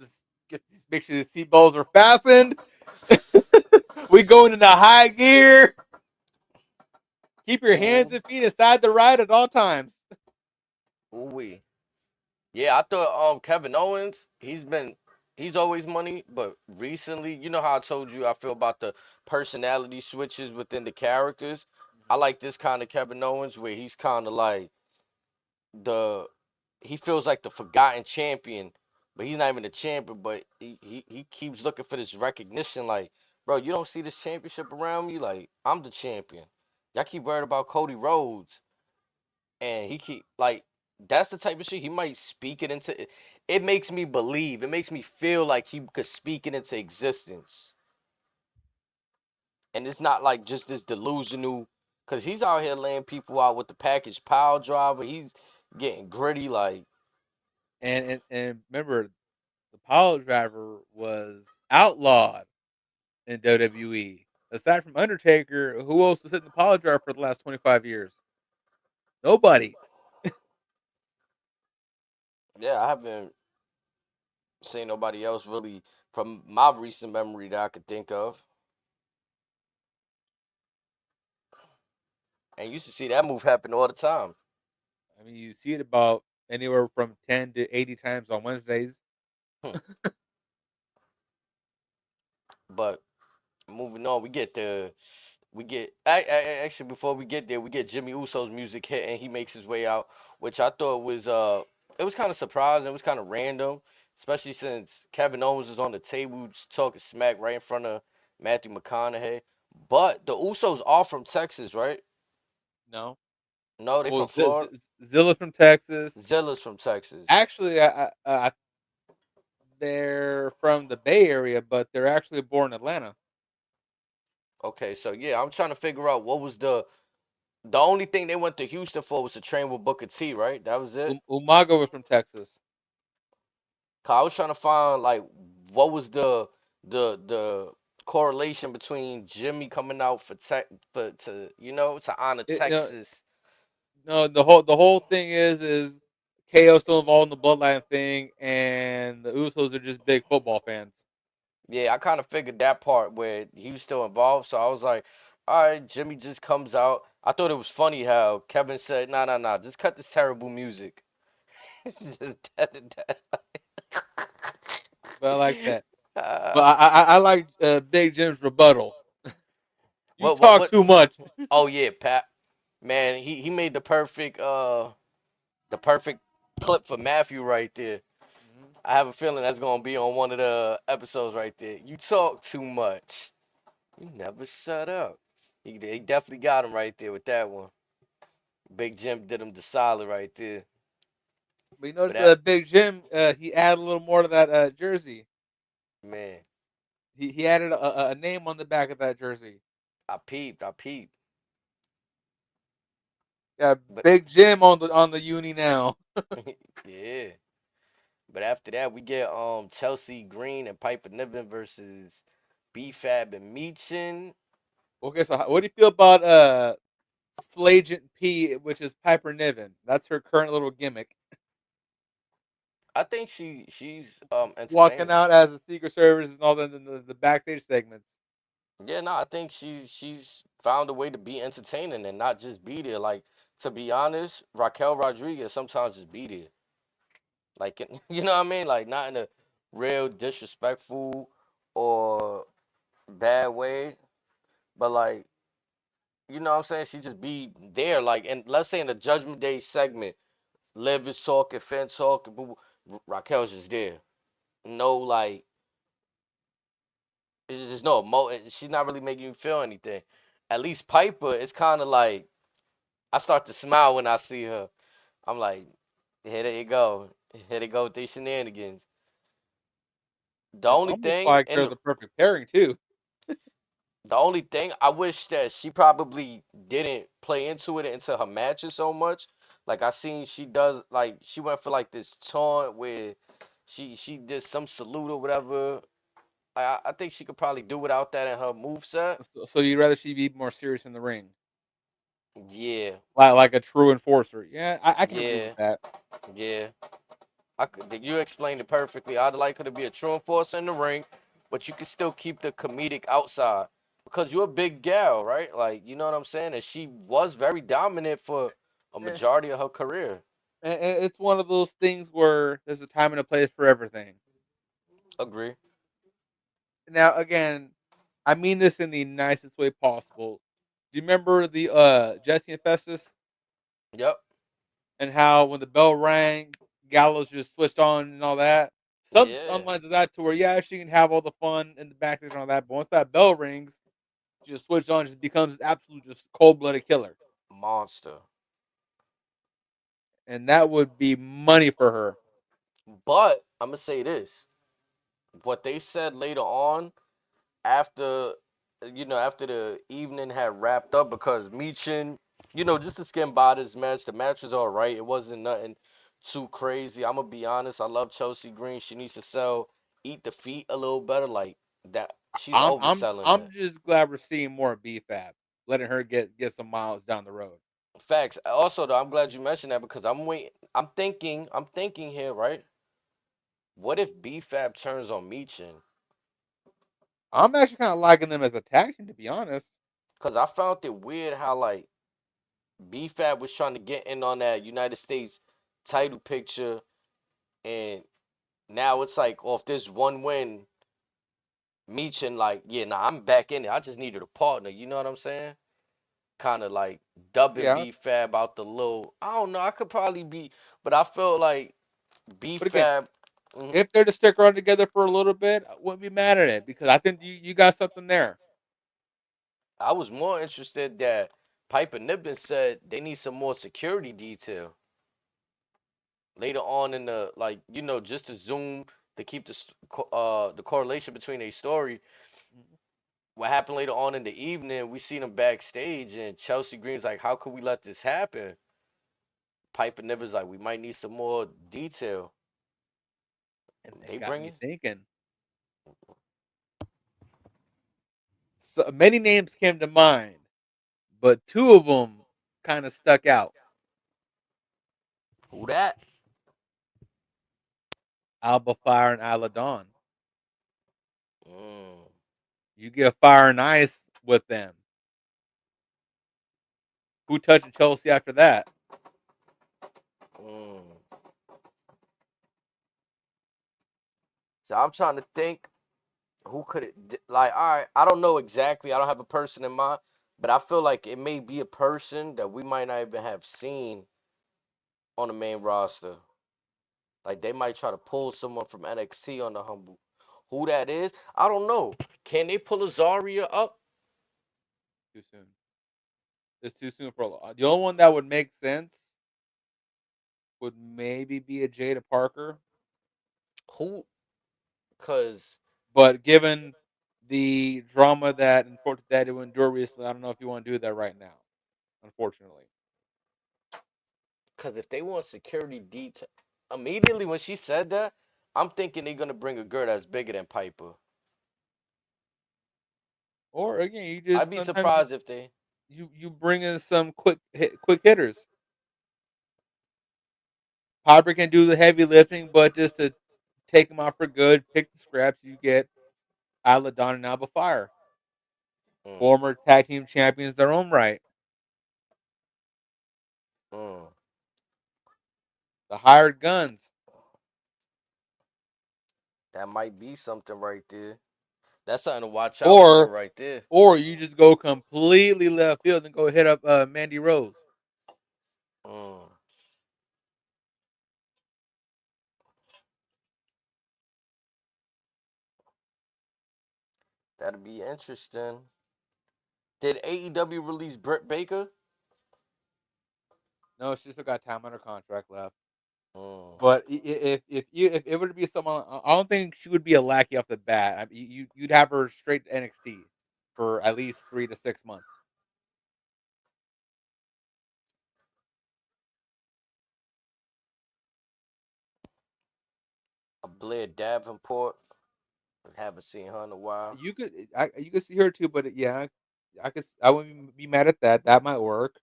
Just make sure the seatbelts are fastened. We going into high gear. Keep your hands Ooh and feet inside the ride at all times. ooh wee. Yeah, I thought Kevin Owens, he's always money, but recently, you know how I told you I feel about the personality switches within the characters. I like this kind of Kevin Owens where he's kind of like the he feels like the forgotten champion, but he's not even a champion, but he keeps looking for this recognition like, bro, you don't see this championship around me? Like, I'm the champion. Y'all keep worried about Cody Rhodes and he keep like that's the type of shit he might speak it into it makes me believe it makes me feel like he could speak it into existence and it's not like just this delusional because he's out here laying people out with the package pile driver he's getting gritty like And remember, the pile driver was outlawed in WWE. Aside from Undertaker, who else was hitting the pile driver for the last 25 years? Nobody. yeah I haven't seen nobody else really from my recent memory that I could think of and you used to see that move happen all the time. I mean, you see it about anywhere from 10 to 80 times on Wednesdays. Hmm. But moving on we get actually before we get there, we get Jimmy Uso's music hit and he makes his way out, which I thought was it was kind of surprising, it was kind of random, especially since Kevin Owens is on the table just talking smack right in front of Matthew McConaughey. But the Usos are from Texas, right? No. No, they Well, from Florida. Zilla's from Texas. Zilla's from Texas. Actually, they're from the Bay Area, but they're actually born in Atlanta. Okay, so yeah, I'm trying to figure out what was the only thing they went to Houston for was to train with Booker T, right? That was it. Umaga was from Texas. 'Cause I was trying to find like what was the correlation between Jimmy coming out for tech for to to honor It, you know, Texas. no, the whole thing is KO still involved in the bloodline thing, and the Usos are just big football fans. Yeah, I kind of figured that part where he was still involved. So I was like, all right, Jimmy just comes out. I thought it was funny how Kevin said, "Nah, nah, nah, just cut this terrible music." Just that. But I like that. But Uh, I like Big Jim's rebuttal. You talk what? too much. Oh yeah, Pat. Man, he made the perfect clip for Matthew right there. Mhm. I have a feeling that's gonna be on one of the episodes right there. You talk too much. You never shut up. He definitely got him right there with that one. Big Jim did him the solid right there. But you But notice that Big Jim, he added a little more to that jersey. man, He added a name on the back of that jersey. I peeped. Yeah, But Big Jim on the uni now. yeah. But after that we get Chelsea Green and Piper Niven versus B-Fab and Meechin. Okay, so what do you feel about Slagent P, which is Piper Niven? That's her current little gimmick. I think she's Walking entertaining. out as a Secret Service and all the backstage segments. Yeah, no, I think she's found a way to be entertaining and not just be there. Like to be honest, Raquel Rodriguez sometimes just be there. Like, you know what I mean? Like, not in a real disrespectful or bad way, but like, you know what I'm saying? She just be there. Like, and let's say in the Judgment Day segment, Liv is talking, Finn talking, Raquel's just there. No, like, there's no she's not really making you feel anything. At least Piper, it's kind of like, I start to smile when I see her. I'm like, here they go. Here they go with these shenanigans. The It's only almost thing like they're the perfect pairing too. the only thing I wish that she probably didn't play into it into her matches so much. Like I seen she does, like she went for like this taunt where she did some salute or whatever. I think she could probably do without that in her move set. So you'd rather she be more serious in the ring, Yeah, like a true enforcer. Yeah, I can agree with yeah, that. yeah. You explained it perfectly. I'd like her to be a true enforcer in the ring, but you can still keep the comedic outside because you're a big gal, right? Like, you know what I'm saying? And she was very dominant for a Eh, majority of her career. it's one of those things where there's a time and a place for everything. Agree. Now, again, I mean this in the nicest way possible. Do you remember the Jesse and Festus Yep. and how when the bell rang, Gallows just switched on and all that? Some Yeah. lines of that to where yeah, she can have all the fun in the backstage and all that, but once that bell rings, she just switches on, just becomes absolute just cold blooded killer, Monster. and that would be money for her. But I'm gonna say this. What they said later on after after the evening had wrapped up because Michin, just to skim by this match, the match was all right. It wasn't nothing too crazy. I'm gonna be honest. I love Chelsea Green. She needs to eat the feet a little better. Like that, she's overselling I'm it. just glad we're seeing more BFAB, letting her get some miles down the road. Facts. Also, though, I'm glad you mentioned that because I'm waiting. I'm thinking here, right? What if BFAB turns on Michin? I'm actually kind of liking them as a tag team, to be honest. Because I found it weird how like BFAB was trying to get in on that United States title picture, and now it's like off this one win, Meechin like, yeah, nah, I'm back in it. I just needed a partner. You know what I'm saying? Kind of like dubbing Yeah, BFAB out the little. I don't know. I could probably be, but I felt like but again, BFAB. mhm, if they're to stick around together for a little bit, I wouldn't be mad at it because I think you got something there. I was more interested that Piper Niven said they need some more security detail later on in the like, just to zoom to keep the correlation between a story. What happened later on in the evening, we seen them backstage, and Chelsea Green's like, "How could we let this happen?" Piper Niven's like, "We might need some more detail." And They that got me bringing thinking. So many names came to mind, but two of them kind of stuck out. who that? Alba Fire and Isla Dawn. Mm, You get Fire and Ice with them. Who touched Chelsea after that? mm. So I'm trying to think who could like. All right, I don't know exactly. I don't have a person in mind, but I feel like it may be a person that we might not even have seen on the main roster. Like they might try to pull someone from NXT on the humble. Who that is, I don't know. Can they pull Azaria up? Too soon. It's too soon for a lot. The only one that would make sense would maybe be a Jada Parker, Who? Cause, but given the drama that unfortunately that it endured recently, I don't know if you want to do that right now. Unfortunately, cause if they want security detail, immediately when she said that, I'm thinking they're gonna bring a girl that's bigger than Piper. or again, you I'd just be sometimes surprised if they. you bring in some quick hitters. Piper can do the heavy lifting, but just to take them out for good, pick the scraps, you get Isla Dawn and Alba Fire, Mm, former tag team champions, their own right. Mm. The hired guns. That might be something right there. That's something to watch out for Or right there. or you just go completely left field and go hit up Mandy Rose. Mm. That'd be interesting. Did AEW release Britt Baker? No, she still got time on her contract left. Mm. But if it were to be someone, I don't think she would be a lackey off the bat. I mean, you'd have her straight to NXT for at least 3 to 6 months. A Blair Davenport. Haven't seen her in a while. You could see her too, but yeah, I wouldn't be mad at that. That might work.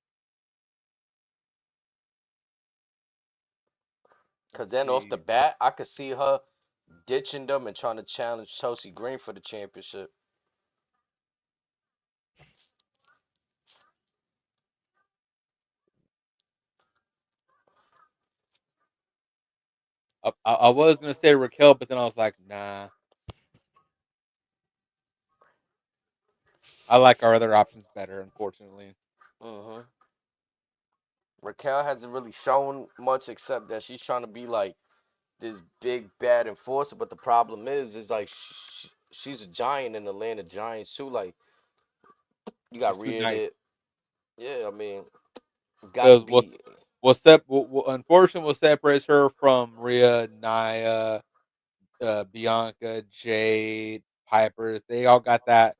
Cause Let's then off the see. bat, I could see her ditching them and trying to challenge Chelsea Green for the championship. I was gonna say Raquel, but then I was like, nah. I like our other options better, unfortunately. Hmm. Raquel hasn't really shown much except that she's trying to be like this big bad enforcer. But the problem is like she's a giant in the land of giants too. Like you She's got too Rhea nice. there. Yeah, I mean, gotta Because be. unfortunately what separates her from Rhea, Nia, Bianca, Jade, Piper is they all got that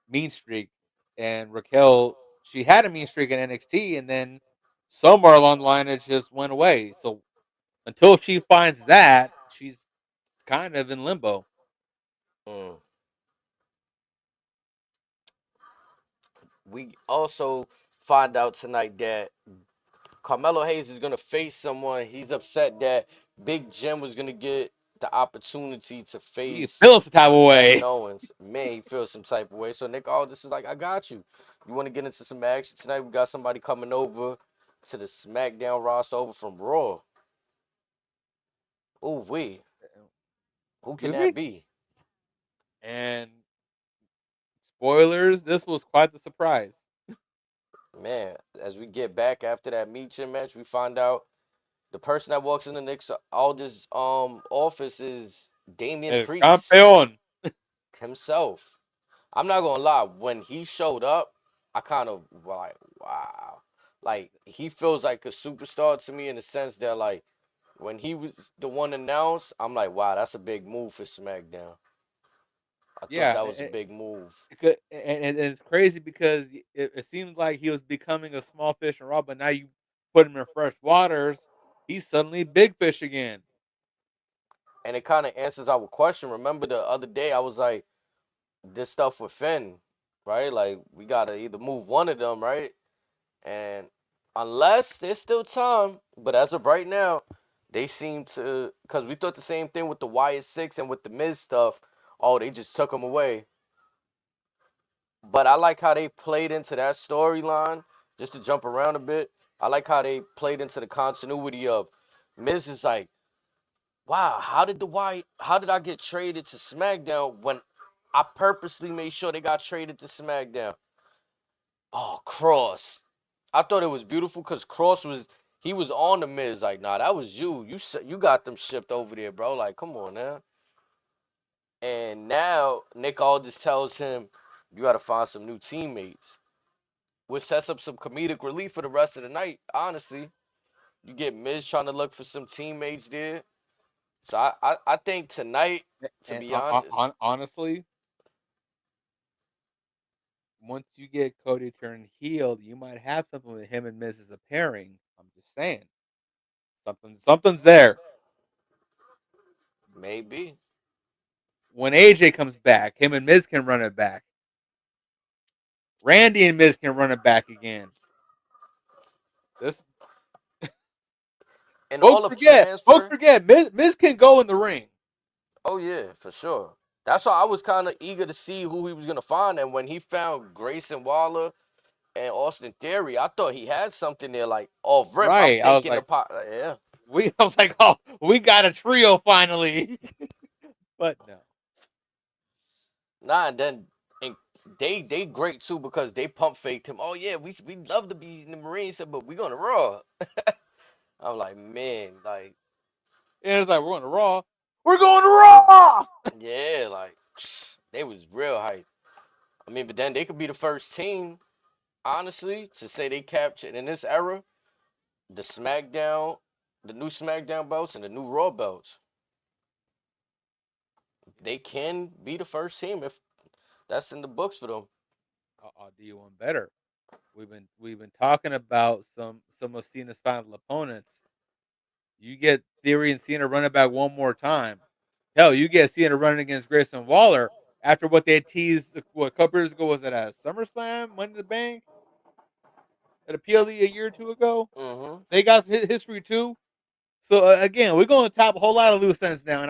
mean streak, and Raquel she had a mean streak in NXT, and then somewhere along the line it just went away. So until she finds that, she's kind of in limbo. Mm. We also find out tonight that Carmelo Hayes is gonna face someone. He's upset that Big Jim was gonna get the opportunity to He face feels the type of Kevin way. Owens. Man, he feels some type of way. So Nick Aldis is like, I got you. You want to get into some action tonight? We got somebody coming over to the SmackDown roster over from Raw. Oh, who can Excuse that me. be? And spoilers, this was quite the surprise. Man, as we get back after that meet match, we find out the person that walks in the Nick's Aldis office is Damian El Priest campeón. himself. I'm not gonna lie, when he showed up, I kind of like, wow. Like he feels like a superstar to me in the sense that like when he was the one announced, I'm like, wow, that's a big move for SmackDown. I thought Yeah, that was a big move. and it's crazy because it seems like he was becoming a small fish in Raw, but now you put him in fresh waters, he's suddenly big fish again. And it kind of answers our question. Remember the other day I was like, this stuff with Finn, right? Like we gotta either move one of them, right? And unless there's still time, but as of right now, they seem to, because we thought the same thing with the Wyatt Six and with the Miz stuff. Oh, they just took them away. But I like how they played into that storyline. Just to jump around a bit, I like how they played into the continuity of Miz is like, wow, how did I get traded to SmackDown when I purposely made sure they got traded to SmackDown? Oh, Cross. I thought it was beautiful because Cross was he was on the Miz like, nah, that was you. You got them shipped over there, bro. Like, come on now. And now Nick Aldis tells him you got to find some new teammates, which sets up some comedic relief for the rest of the night. Honestly, you get Miz trying to look for some teammates there. So I think tonight, to And be honest, honestly, once you get Cody turned heel, you might have something with him and Miz as a pairing. I'm just saying, something's there. maybe. When AJ comes back, him and Miz can run it back. Randy and Miz can run it back again. This And all of Folks transfer. forget. Miz can go in the ring. Oh yeah, for sure. That's why I was kind of eager to see who he was gonna find, and when he found Grayson Waller, and Austin Theory. I thought he had something there, like off rip. I'm Right. I was thinking like, about yeah. I was like, oh, we got a trio finally. But no. Nah, and then and they great too because they pump faked him. Oh yeah, we love to be in the Marines, but we gonna Raw. I'm like, man, like And it's like, we're going to Raw. We're going to Raw! yeah, like they was real hype. I mean, but then they could be the first team, honestly, to say they captured in this era the SmackDown, the new SmackDown belts and the new Raw belts. They can be the first team if that's in the books for them. I'll do you one better. We've been talking about some of Cena's final opponents. You get Theory and Cena running back one more time. Hell, you get Cena running against Grayson Waller after what they teased. What, a couple years ago, was it at SummerSlam, Money in the Bank, at a PLE a year or two ago? Hmm. They got history too. So again, we're going to top a whole lot of loose ends now.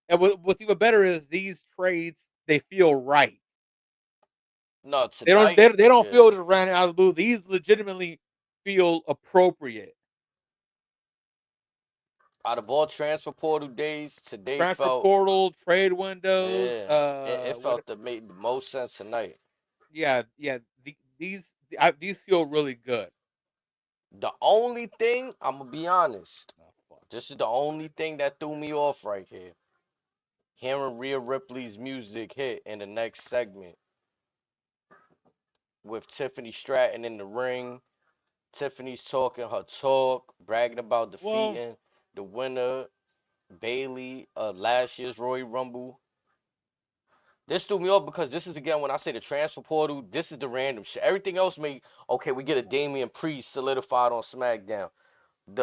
And what's even better is these trades, they feel right. No, They don't tonight, they don't yeah. feel just ran out of the blue. These legitimately feel appropriate. Out of all transfer portal days, today Transfer felt portal, trade windows, yeah, it what? felt that made the most sense tonight. Yeah, yeah. These feel really good. The only thing, I'm gonna be honest, Oh, fuck. this is the only thing that threw me off right here. Hearing Rhea Ripley's music hit in the next segment with Tiffany Stratton in the ring. Tiffany's talking her talk, bragging about Well, defeating the winner, Bailey, last year's Royal Rumble. This threw me off because this is again when I say the transfer portal, this is the random shit. Everything else may okay, we get a Damian Priest solidified on SmackDown.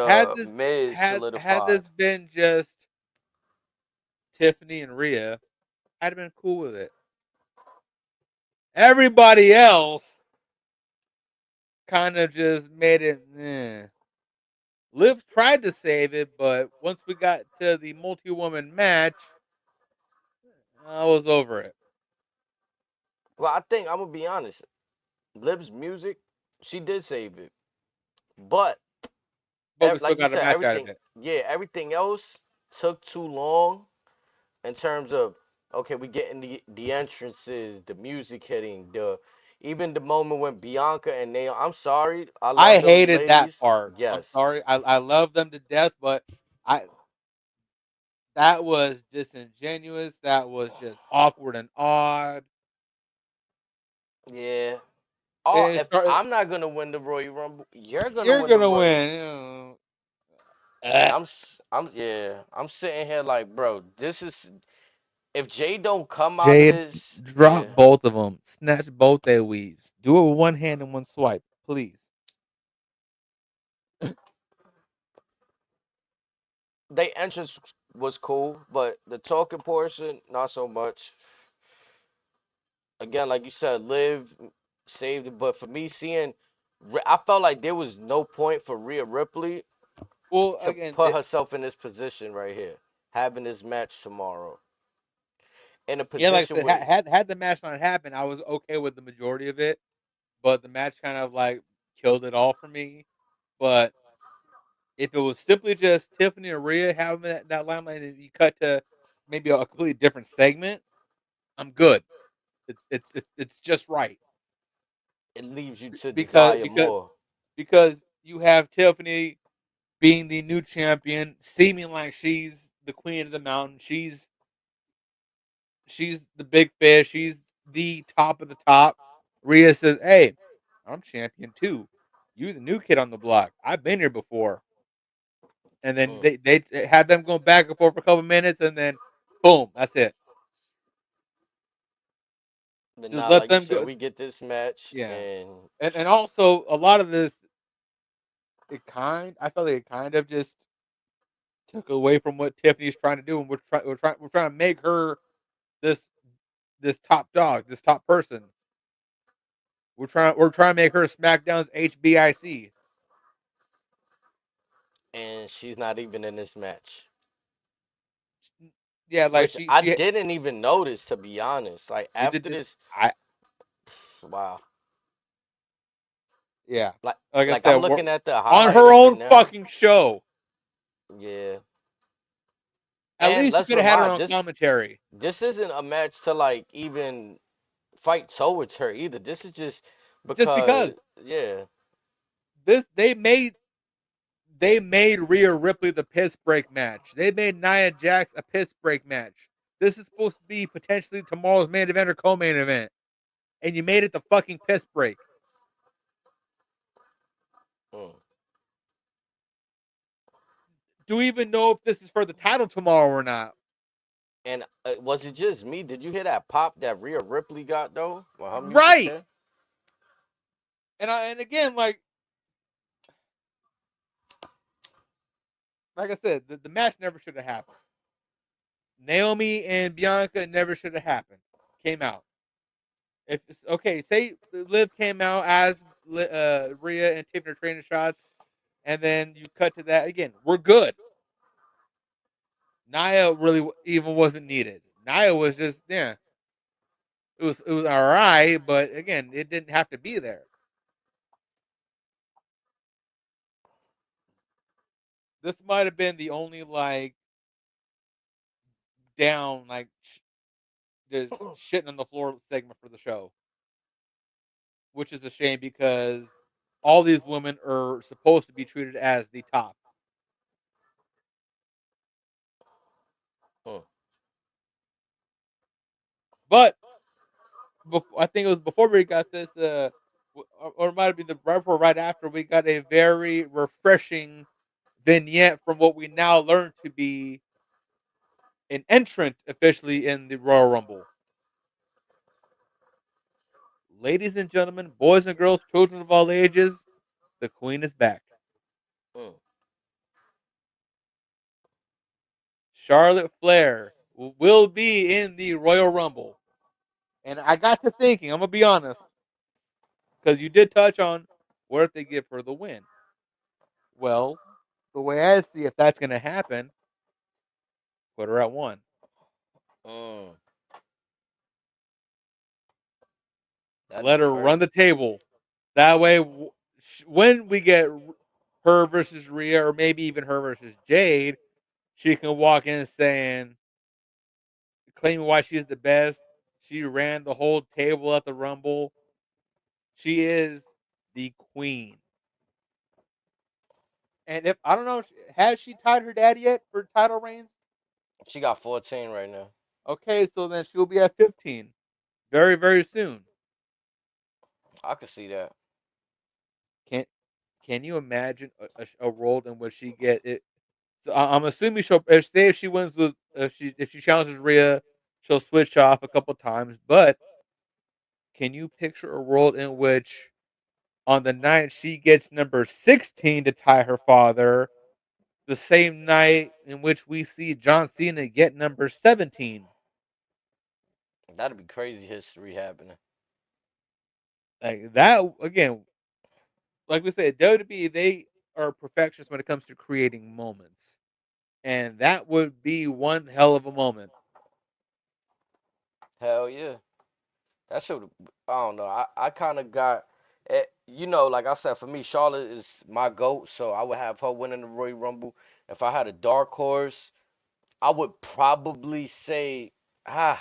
had The this Miz had solidified. this been just Tiffany and Rhea, I'd have been cool with it. Everybody else kind of just made it. Liv tried to save it, but once we got to the multi-woman match, I was over it. Well, I think I'm gonna be honest. Liv's music, she did save it. But But we still like you got a said, match out of everything it. yeah, everything else took too long in terms of okay, we getting the entrances, the music hitting, the even the moment when Bianca and Naomi. I'm sorry, I I love those hated that ladies. part. I'm Yes, sorry. I love them to death, but I that was disingenuous. That was just awkward and odd. yeah. Oh, And it if started. I'm not gonna win the Royal Rumble, you're gonna You're win the gonna Royal. win. And I'm yeah, I'm sitting here like, bro, this is if Jay don't come out of Jade, this, drop yeah, both of them. Snatch both their weaves. Do it with one hand and one swipe, please. they entrance was cool, but the talking portion not so much. Again, like you said, Liv saved it, but for me, seeing, I felt like there was no point for Rhea Ripley Well, to again, put herself in this position right here, having this match tomorrow, in a yeah, like I position said, with, had the match not happened, I was okay with the majority of it. But the match kind of like killed it all for me. But if it was simply just Tiffany and Rhea having that limelight, and you cut to maybe a completely different segment, I'm good. It's just right it leaves you to because desire more. because you have Tiffany being the new champion, seeming like she's the queen of the mountain. She's the big fish. She's the top of the top. Rhea says, "Hey, I'm champion too. You the new kid on the block. I've been here before." And then Mm. they had them go back and forth for a couple minutes, and then boom, that's it. But Just now, let like you them said, go. we get this match, Yeah, and and also a lot of this, I felt like it kind of just took away from what Tiffany's trying to do, and we're trying to make her this this top dog, this top person. We're trying to make her SmackDown's HBIC. she's not even in this match, Yeah, like which I she didn't even notice to be honest. Like neither after did this, I. wow. Yeah. Like Like I like I'm said, we're looking at the on highlight her of it own now. fucking show. Yeah. At And least you let's could have had her remind on commentary. this isn't a match to like even fight towards her either. This is just Just because because yeah. this they made Rhea Ripley the piss break match. They made Nia Jax a piss break match. This is supposed to be potentially tomorrow's main event or co-main event, and you made it the fucking piss break. Mm. Do we even know if this is for the title tomorrow or not? And was it just me? Did you hear that pop that Rhea Ripley got though? For her music Right. pin? And again, like I said, the match never should have happened. Naomi and Bianca never should have happened. Came out. If it's, okay, say Liv came out as Rhea and taking her training shots, and then you cut to that again. We're good. Nia really even wasn't needed. Nia was just it was all right, but again, it didn't have to be there. This might have been the only down just shitting on the floor segment for the show, which is a shame because all these women are supposed to be treated as the top. Mm. But I think it was before we got this, or it might have been the right before, right after, we got a very refreshing vignette from what we now learn to be an entrant officially in the Royal Rumble. Ladies and gentlemen, boys and girls, children of all ages, the Queen is back. Mm. Charlotte Flair will be in the Royal Rumble. And I got to thinking, I'm going to be honest, because you did touch on what if they give her the win. Well, the way I see if that's going to happen, put her at 1. Mm. That'd be Let her run crazy. the table. That way, when we get her versus Rhea, or maybe even her versus Jade, she can walk in saying, claiming why she's the best. She ran the whole table at the Rumble. She is the queen. And if I don't know, has she tied her dad yet for title reigns? She got 14 right now. Okay, so then she'll be at 15 very, very soon. I could see that. Can Can you imagine a world in which she get it? So I'm assuming she'll if she wins the if she challenges Rhea, she'll switch off a couple times. But can you picture a world in which on the night she gets number 16 to tie her father, the same night in which we see John Cena get number 17? That'd be crazy history happening. Like that again, like we said, WWE, they are perfectionists when it comes to creating moments. And that would be one hell of a moment. Hell yeah. That should I don't know. I kind of got like I said, for me, Charlotte is my GOAT, so I would have her winning the Royal Rumble. If I had a dark horse, I would probably say I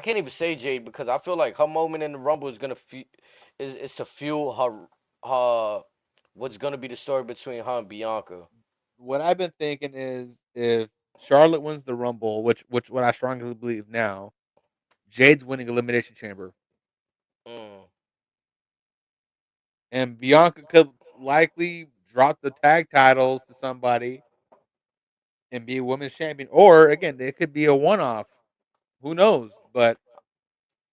can't even say Jade because I feel like her moment in the Rumble is gonna is to fuel her what's gonna be the story between her and Bianca. What I've been thinking is if Charlotte wins the Rumble, which what I strongly believe now, Jade's winning Elimination Chamber. Mm. And Bianca could likely drop the tag titles to somebody and be a women's champion. Or again, it could be a one off. Who knows? But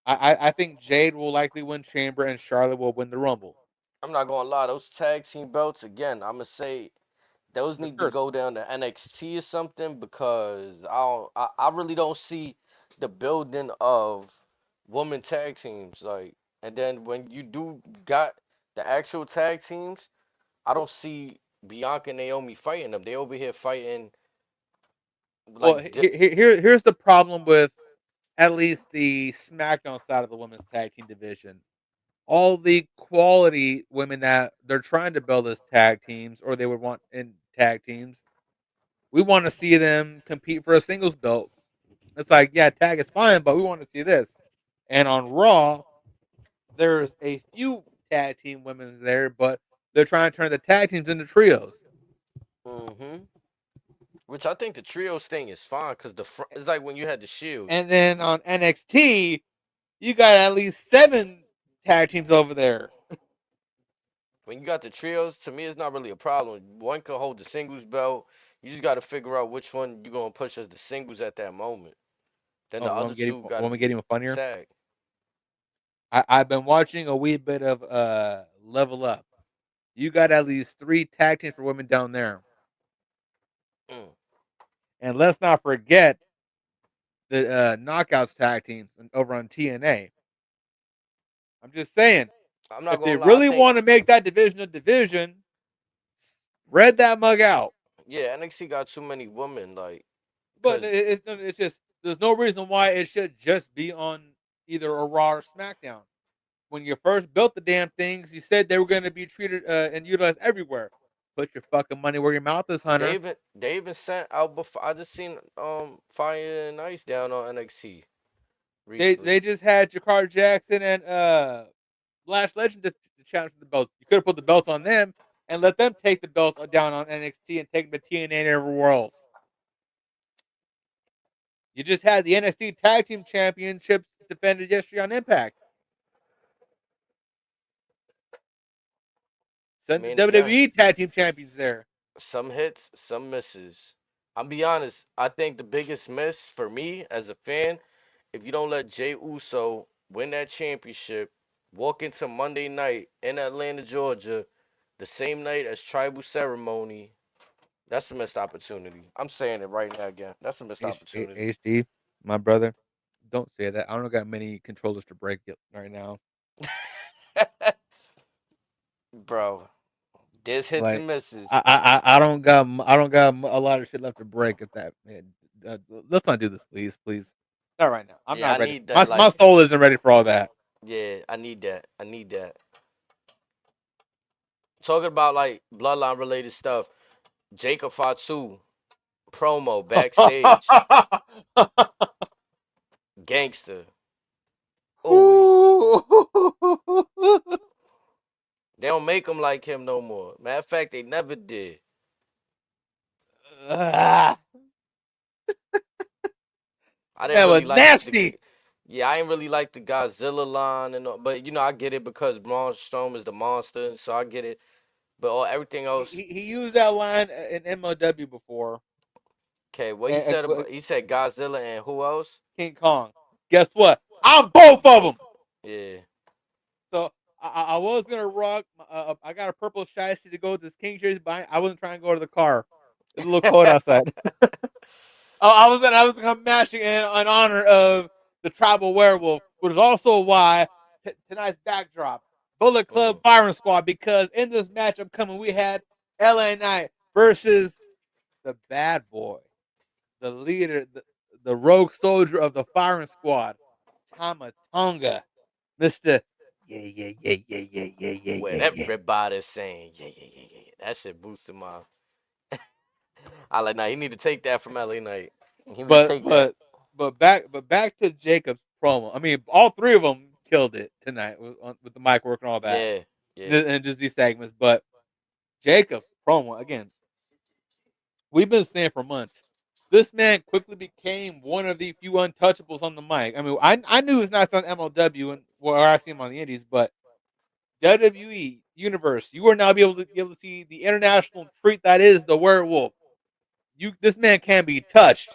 I think Jade will likely win Chamber and Charlotte will win the Rumble. I'm not gonna lie, those tag team belts again. I'm gonna say those They're need to cursed. go down to NXT or something because I really don't see the building of woman tag teams like and then when you do got the actual tag teams, I don't see Bianca and Naomi fighting them. They over here fighting Well, like here's the problem with at least the SmackDown side of the women's tag team division. all the quality women that they're trying to build as tag teams, or they would want in tag teams. We want to see them compete for a singles belt. It's like, yeah, tag is fine, but we want to see this. And on Raw, there's a few tag team women's there, but they're trying to turn the tag teams into trios. Mm-hmm. Which I think the trios thing is fine because it's like when you had the Shield. And then on NXT, you got at least 7 tag teams over there. When you got the trios, to me, it's not really a problem. One could hold the singles belt. You just got to figure out which one you're gonna push as the singles at that moment. Then Oh, the other two got to want me be getting funnier? tag. I've been watching a wee bit of Level Up. You got at least 3 tag teams for women down there. Mm. And let's not forget the Knockouts tag teams over on TNA. I'm just saying, I'm not if they gonna lie. I really think want to make that division a division, spread that mug out. yeah, NXT got too many women. Like, But cause it's just there's no reason why it should just be on either a Raw or SmackDown. When you first built the damn things, you said they were going to be treated and utilized everywhere. Put your fucking money where your mouth is, Hunter. They even sent out before. I just seen Fire and Ice down on NXT They recently. just had Jakar Jackson and Lash Legend to challenge the belts. You could have put the belts on them and let them take the belts down on NXT and take them to TNA and everywhere else. You just had the NXT Tag Team Championships defended yesterday on Impact. I Send the mean, again, WWE Tag Team Champions there. some hits, some misses. I'll be honest. I think the biggest miss for me as a fan, if you don't let Jey Uso win that championship, walk into Monday night in Atlanta, Georgia, the same night as Tribal Ceremony, that's a missed opportunity. I'm saying it right now again. That's a missed opportunity. HD, my brother, don't say that. I don't got many controllers to break it right now. Bro, there's hits Like and misses. I don't got a lot of shit left to break at that. Man. Let's not do this, please. Not right now. I'm Yeah, not I ready. need that. My Like, soul isn't ready for all that. yeah, I need that. I need that. Talking about like bloodline related stuff. Jacob Fatu promo backstage. Gangster. Ooh, they don't make him like him no more. Matter of fact, they never did. Ah, I didn't man was really like the. nasty. Yeah, I ain't really like the Godzilla line and all, but I get it because Braun Strowman is the monster, so I get it. But all everything else, He used that line in MOW before. okay. What he And, said about he said Godzilla and who else? King Kong. Guess what? I'm both of them. Yeah. So I was gonna rock. I got a purple shiesty to go with this King jersey, but I wasn't trying to go to the car. It's a little cold outside. Oh, I was gonna match it in honor of the tribal werewolf, which is also why tonight's backdrop Bullet Club Mm. Firing Squad, because in this matchup coming we had LA Knight versus the bad boy, the leader, the rogue soldier of the firing squad, Tama Tonga, Mister. Yeah, yeah, yeah, yeah, yeah, yeah, yeah, What yeah, yeah. everybody's saying. Yeah, yeah, yeah, yeah, yeah. That shit boosted my. I like, nah, he need to take that from LA Knight. He need to But take that. but but back to Jacob's promo. I mean, all 3 of them killed it tonight with the mic work and all that, Yeah, yeah. and just these segments. But Jacob's promo again. We've been saying for months. This man quickly became one of the few untouchables on the mic. I mean, I knew he's not on MLW and where I see him on the Indies, but WWE Universe, you are now be able to see the international treat that is the werewolf. This man can be touched.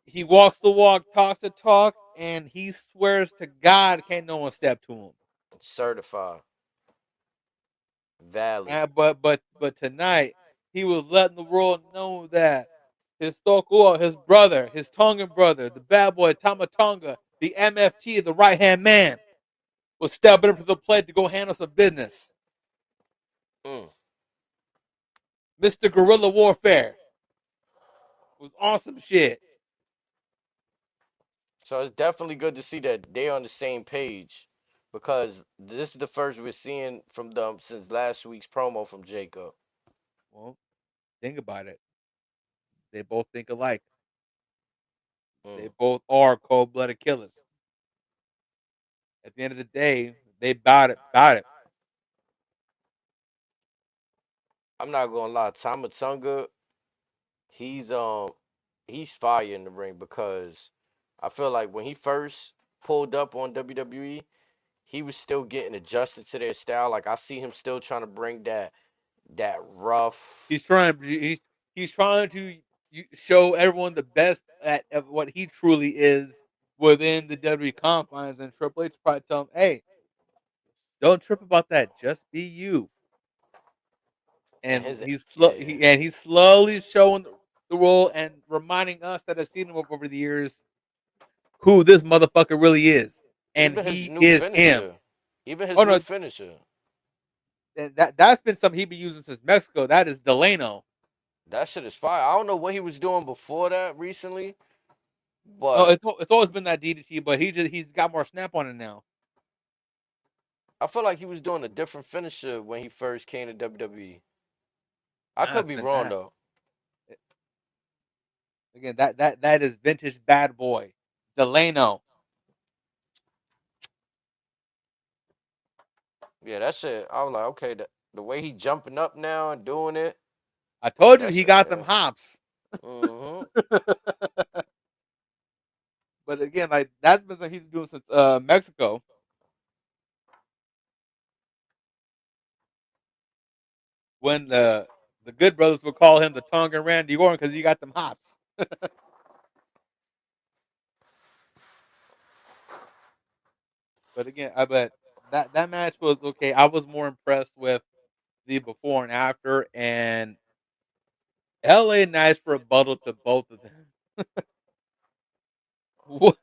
He walks the walk, talks the talk, and he swears to God can't no one step to him. Certified. Valid. But tonight he was letting the world know that his Tokua, his brother, his Tongan brother, the bad boy Tama Tonga, the MFT, the right hand man, was stepping up to the plate to go handle some business. Mm. Mr. Guerrilla Warfare was on some shit. So it's definitely good to see that they're on the same page because this is the first we're seeing from them since last week's promo from Jacob. Well, think about it. They both think alike. They Mm. both are cold-blooded killers. At the end of the day, they bout it. Bout it. I'm not gonna lie, Tama Tonga, he's um he's fire in the ring because I feel like when he first pulled up on WWE, he was still getting adjusted to their style. Like I see him still trying to bring that rough. He's trying. He's trying to show everyone the best at what he truly is within the WWE confines. And Triple H probably tell him, "Hey, don't trip about that. Just be you." And And his yeah. he's slowly showing the role and reminding us that have seen him over the years who this motherfucker really is, and Even his he new is him. finisher. Even his Oh new no, finisher. that's been something he been using since Mexico. That is Delano. That shit is fire. I don't know what he was doing before that recently, Oh, but it's always been that DDT, but he's got more snap on it now. I feel like he was doing a different finisher when he first came to WWE. I Nah, could it's be been wrong that. though. Again, that is vintage bad boy Delano. Yeah, that shit. I was like, okay, the way he jumping up now and doing it, I told you that he shit, got them yeah. hops. Mm-hmm. But again, like that's been something he's been doing since Mexico. When the Good Brothers would call him the Tongan Randy Orton because he got them hops. But again, I bet that match was okay. I was more impressed with the before and after, and LA Knight's rebuttal to both of them. What?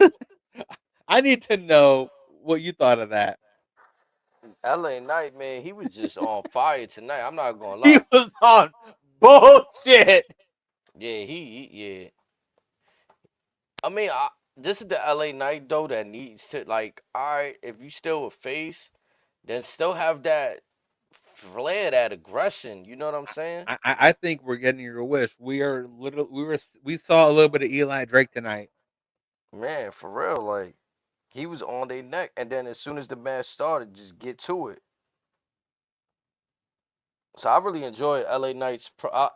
I need to know what you thought of that. LA Knight, man, he was just on fire tonight. I'm not gonna He lie. was on bullshit. Yeah, yeah. I mean, this is the LA Knight though that needs to like, all right, if you still a face, then still have that flair, that aggression. You know what I'm saying? I think we're getting your wish. We saw a little bit of Eli Drake tonight. Man, for real, like he was on their neck, and then as soon as the match started, just get to it. So I really enjoyed LA Knight's.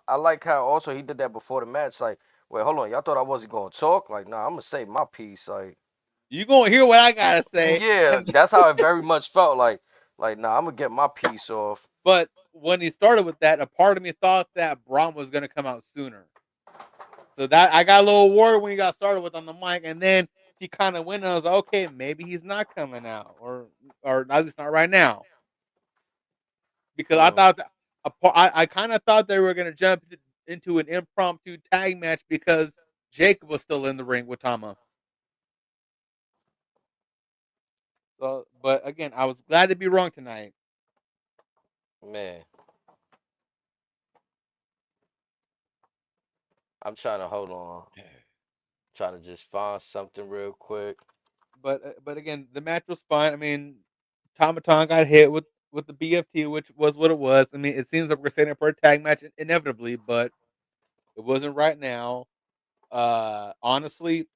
I like how also he did that before the match. Like, wait, hold on, y'all thought I wasn't gonna talk? Like, nah, I'm gonna say my piece. Like, You gonna hear what I gotta say, yeah, and that's how it very much felt. Like, nah, I'm gonna get my piece off. but when he started with that, a part of me thought that Braun was gonna come out sooner. So that I got a little worried when he got started with on the mic, and then he kind of went. And I was like, okay, maybe he's not coming out, or at least not right now, because I Mm, thought that I kind of thought they were gonna jump into an impromptu tag match because Jacob was still in the ring with Tama. So, but again, I was glad to be wrong tonight. man, I'm trying to hold on, trying to just find something real quick. But again, the match was fun. I mean, Tomaton got hit with the BFT, which was what it was. I mean, it seems like we're setting up for a tag match inevitably, but it wasn't right now. Honestly,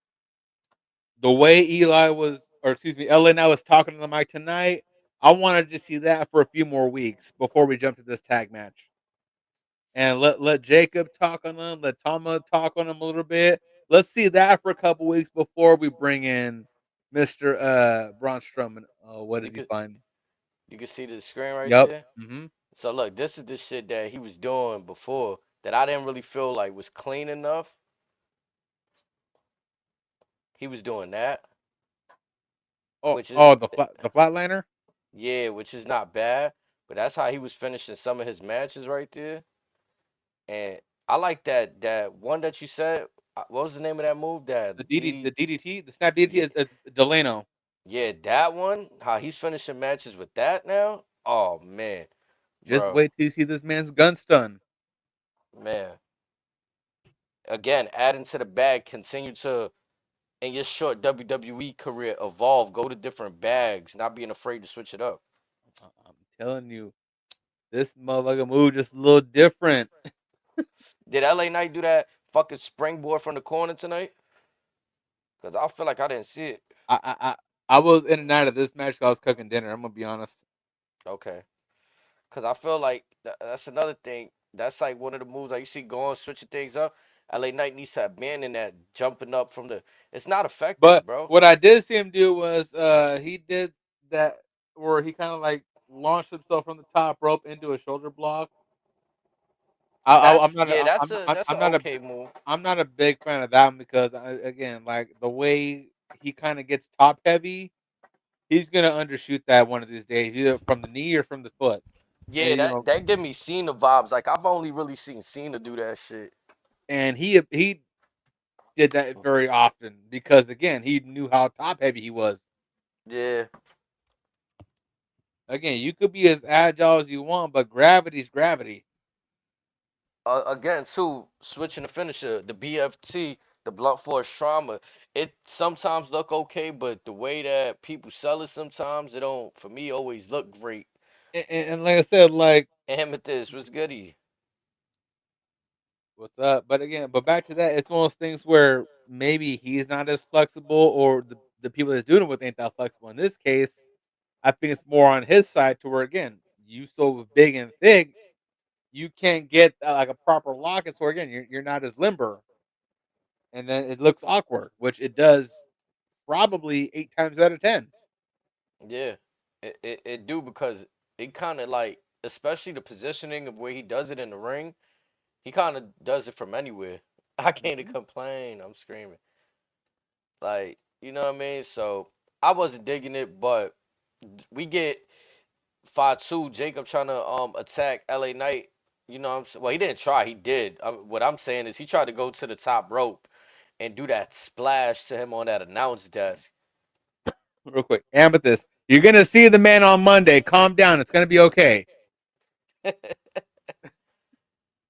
the way Eli was, or excuse me, LA now was talking to the mic tonight, I wanted to see that for a few more weeks before we jump to this tag match. And let Jacob talk on them, let Tama talk on them a little bit. Let's see that for a couple weeks before we bring in Mr. Braun Strowman. What You does he could find? you could see the screen right Yep. there. Hmm. So look, this is the shit that he was doing before that I didn't really feel like was clean enough. He was doing that, which is The flatliner. yeah, which is not bad, but that's how he was finishing some of his matches right there. And I like that one that you said. What was the name of that move? That The DD. DDT, the snap DDT Yeah, is Delano. yeah, that one. How he's finishing matches with that now? Oh man, Just bro, wait till you see this man's gun stun. man. Again, adding to the bag, continue to. in your short WWE career, evolve, go to different bags, not being afraid to switch it up. I'm telling you, this motherfucker move just a little different. Did LA Knight do that fucking springboard from the corner tonight? Because I feel like I didn't see it. I I I, I was in and out of this match 'cause I was cooking dinner. I'm gonna be honest. Okay. Because I feel like that's another thing. That's like one of the moves I you see going, switching things up. LA Knight needs to abandon that jumping up from the. It's not effective, But bro. what I did see him do was he did that where he kind of like launched himself from the top rope into a shoulder block. I'm That's not yeah. a, That's I'm an not a okay move. I'm not a big fan of that one because again, like the way he kind of gets top heavy, he's gonna undershoot that one of these days, either from the knee or from the foot. And Yeah, that give me Cena vibes. Like I've only really seen Cena do that shit. and he did that very often because again, he knew how top heavy he was. Yeah. Again, you could be as agile as you want, but gravity's gravity. Again, too, switching the finisher, the BFT, the blunt force trauma. It sometimes look okay, but the way that people sell it sometimes, it don't. For me, always look great. And like I said, like Amethyst was goody. what's up? But again, but back to that, it's one of those things where maybe he's not as flexible, or the people that's doing it with ain't that flexible. In this case, I think it's more on his side to where again, you so big and thick, you can't get like a proper lock, and so again, you're not as limber, and then it looks awkward, which it does probably 8 times out of 10. Yeah, it do because it kind of like, especially the positioning of where he does it in the ring. He kind of does it from anywhere. I can't even Mhm. complain. I'm screaming. Like, you know what I mean? So I wasn't digging it, but we get Fatu Jacob trying to attack LA Knight. You know what I'm saying? Well, he didn't try. He did. What I'm saying is he tried to go to the top rope and do that splash to him on that announce desk. Real quick, Amethyst, you're gonna see the man on Monday. Calm down. It's gonna be okay.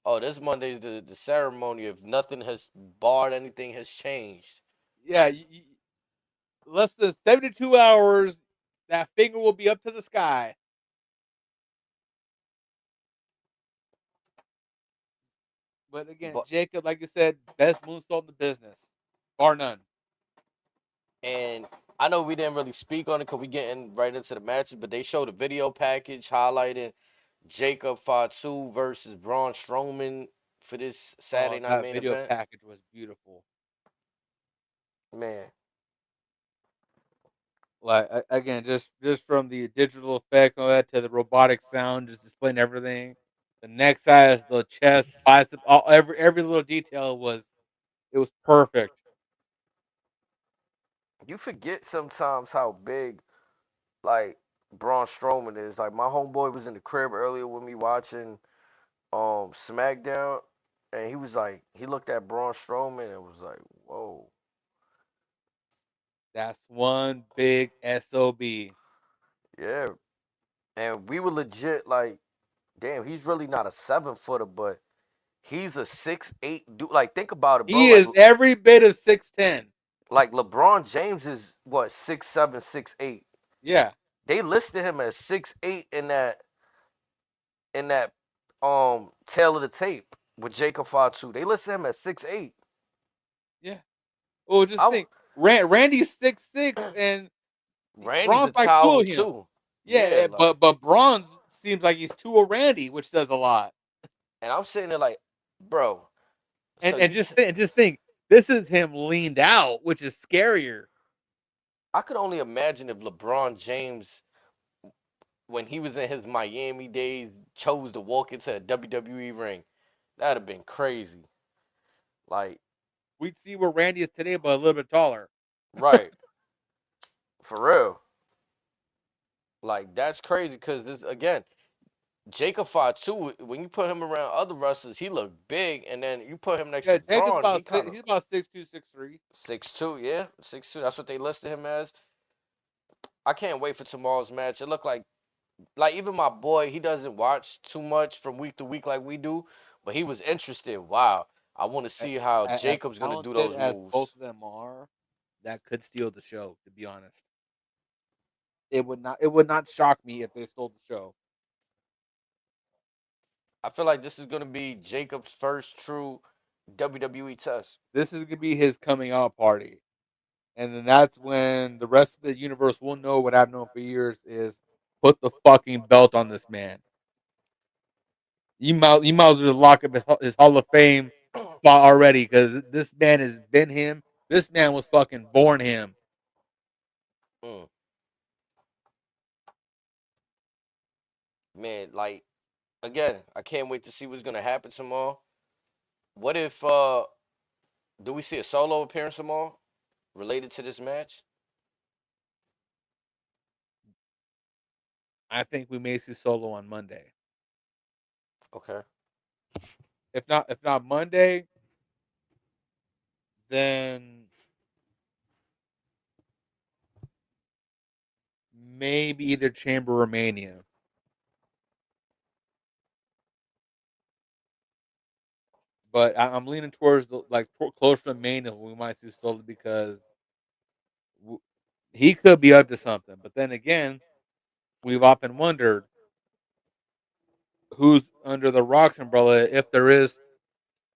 Oh, this Monday's the ceremony. If nothing has barred, anything has changed. Yeah, less than 72 hours, that finger will be up to the sky. But again, But Jacob, like you said, best moonsault in the business, bar none. and I know we didn't really speak on it because we getting right into the matches, but they showed a video package highlighting Jacob Fatu versus Braun Strowman for this Oh, Saturday night that main video event. package was beautiful. Man, Like again, just from the digital effects, all that to the robotic sound, just displaying everything. The neck size, the chest, bicep, every little detail was it was perfect. you forget sometimes how big like Braun Strowman is. Like my homeboy was in the crib earlier with me watching SmackDown, and he was like, he looked at Braun Strowman and was like, whoa, That's one big sob. yeah. And we were legit like, damn, he's really not a 7 footer, but he's a 6'8" dude. Like think about it, bro. He is every bit of 6'10". Like LeBron James is what 6'7", 6'8". Yeah, They listed him as 6'8" in that tail of the tape with Jacob Fatu. They listed him as 6'8". yeah. Well, just I think, Randy's 6'6", and Randy's Braun's a like two of tower him. too. Yeah, Yeah, like, but Braun seems like he's two of Randy, which says a lot. and I'm sitting there like, bro. So And just think, this is him leaned out, which is scarier. I could only imagine if LeBron James, when he was in his Miami days, chose to walk into a WWE ring. That'd have been crazy. Like, We'd see where Randy is today, but a little bit taller. right, for real. Like that's crazy because this again, Jacob Fatu, when you put him around other wrestlers, he looked big, and then you put him next Yeah, to Jacob's Braun, he about kind of he's about 6'2", 6'3". 6'2", yeah, 6'2". That's what they listed him as. I can't wait for tomorrow's match. It looked like even my boy, he doesn't watch too much from week to week like we do, but he was interested. Wow, I want to see how As Jacob's gonna do talented those as both moves. of them are, that could steal the show. To be honest, it would not shock me if they stole the show. I feel like this is gonna be Jacob's first true WWE test. This is gonna be his coming out party, and then that's when the rest of the universe will know what I've known for years is put the fucking belt on this man. You might as well lock up his Hall of Fame spot already because this man has been him. This man was fucking born him. Mm, man, like again, I can't wait to see what's gonna happen tomorrow. What if do we see a solo appearance tomorrow related to this match? I think we may see Solo on Monday. Okay. If not Monday, then maybe either Chamber or Mania. But I'm leaning towards closer to Mania. We might see Solo because w- he could be up to something. But then again, we've often wondered who's under the Rock's umbrella if there is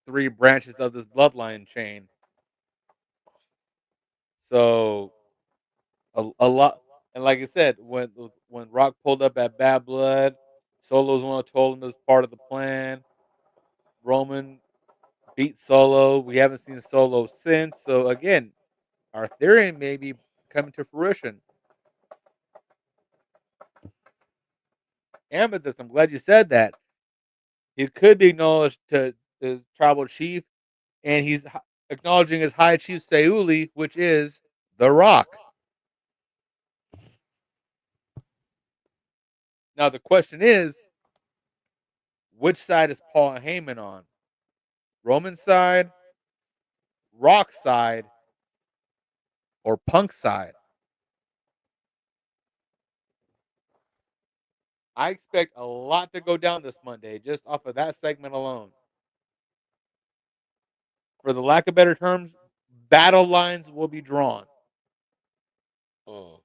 three branches of this bloodline chain. So a lot, and like I said, when Rock pulled up at Bad Blood, Solo's one who told him as part of the plan. Roman beat Solo. We haven't seen Solo since. So again, our theory may be coming to fruition. Amethyst, I'm glad you said that. He could be acknowledged to his tribal chief, and he's acknowledging his high chief Seuli, which is The Rock. Now the question is, which side is Paul Heyman on? Roman's side, Rock's side, or Punk's side? I expect a lot to go down this Monday just off of that segment alone. For the lack of better terms, battle lines will be drawn. Mm.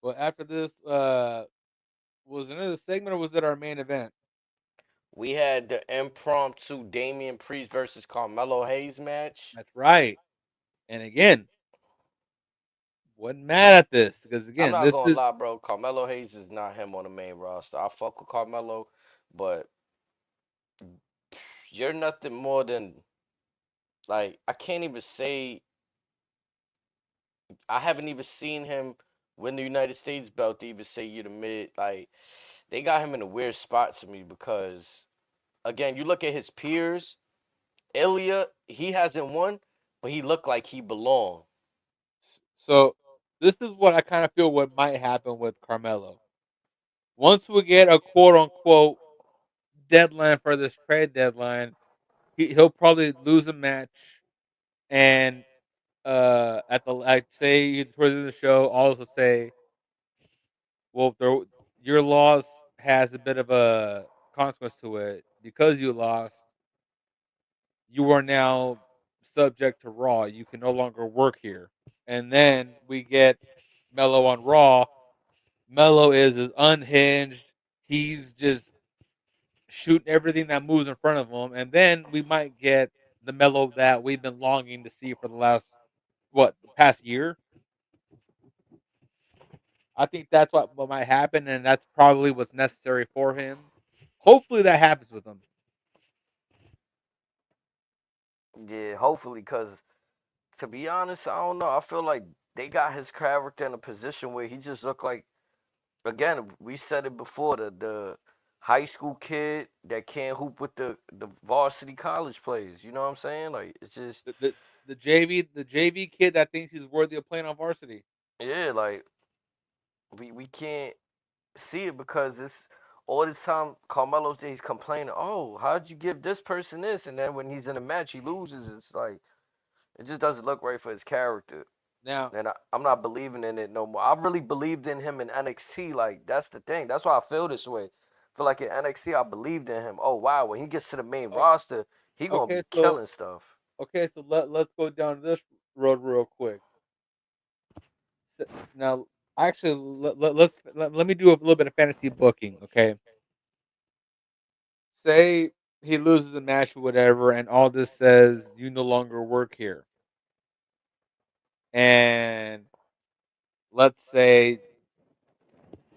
But after this, was another segment or was it our main event? We had the impromptu Damian Priest versus Carmelo Hayes match. That's right. And again, wasn't mad at this because I'm again, not this gonna is lie, bro. Carmelo Hayes is not him on the main roster. I fuck with Carmelo, but you're nothing more than like I can't even say I haven't even seen him win the United States belt to even say you're the mid. Like they got him in a weird spot to me because again, you look at his peers. Ilya, he hasn't won, but he looked like he belonged. so. This is what I kind of feel what might happen with Carmelo. Once we get a quote unquote deadline for this trade deadline, he'll probably lose a match, and at the I'd say towards the end of the show, also say, well, your loss has a bit of a consequence to it because you lost. You are now subject to Raw. You can no longer work here. And then we get Mello on Raw. Mello is unhinged. He's just shooting everything that moves in front of him. And then we might get the Mello that we've been longing to see for the last the past year. I think that's what might happen, and that's probably what's necessary for him. Hopefully that happens with him. Yeah, hopefully, because to be honest, I don't know. I feel like they got his character in a position where he just looked like, again, we said it before, the high school kid that can't hoop with the varsity college players. You know what I'm saying? Like it's just The, the, the JV kid that thinks he's worthy of playing on varsity. yeah, like we can't see it because it's all this time Carmelo's there, he's complaining, oh, how'd you give this person this? And then when he's in a match he loses, it's like it just doesn't look right for his character. Now, And I'm not believing in it no more. I really believed in him in NXT. Like that's the thing. That's why I feel this way. Feel like in NXT, I believed in him. Oh wow, when he gets to the main O- roster, he gonna Okay, be killing stuff. so let's go down this road real quick. Now, actually, let me do a little bit of fantasy booking. Okay, say he loses the match or whatever, and all this says you no longer work here, and let's say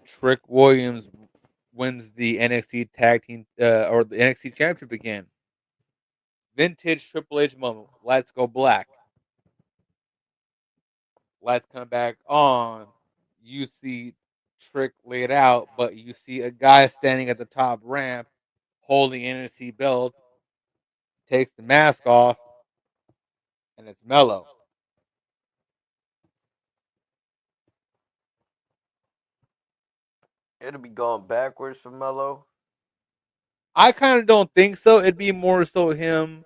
Trick Williams wins the NXT tag team or the NXT championship again. Vintage Triple H moment. Let's go black. Let's come back on. You see Trick laid out, but you see a guy standing at the top ramp holding NXT belt, takes the mask off, and it's Mello. It'll be going backwards for Melo. I kind of don't think so. It'd be more so him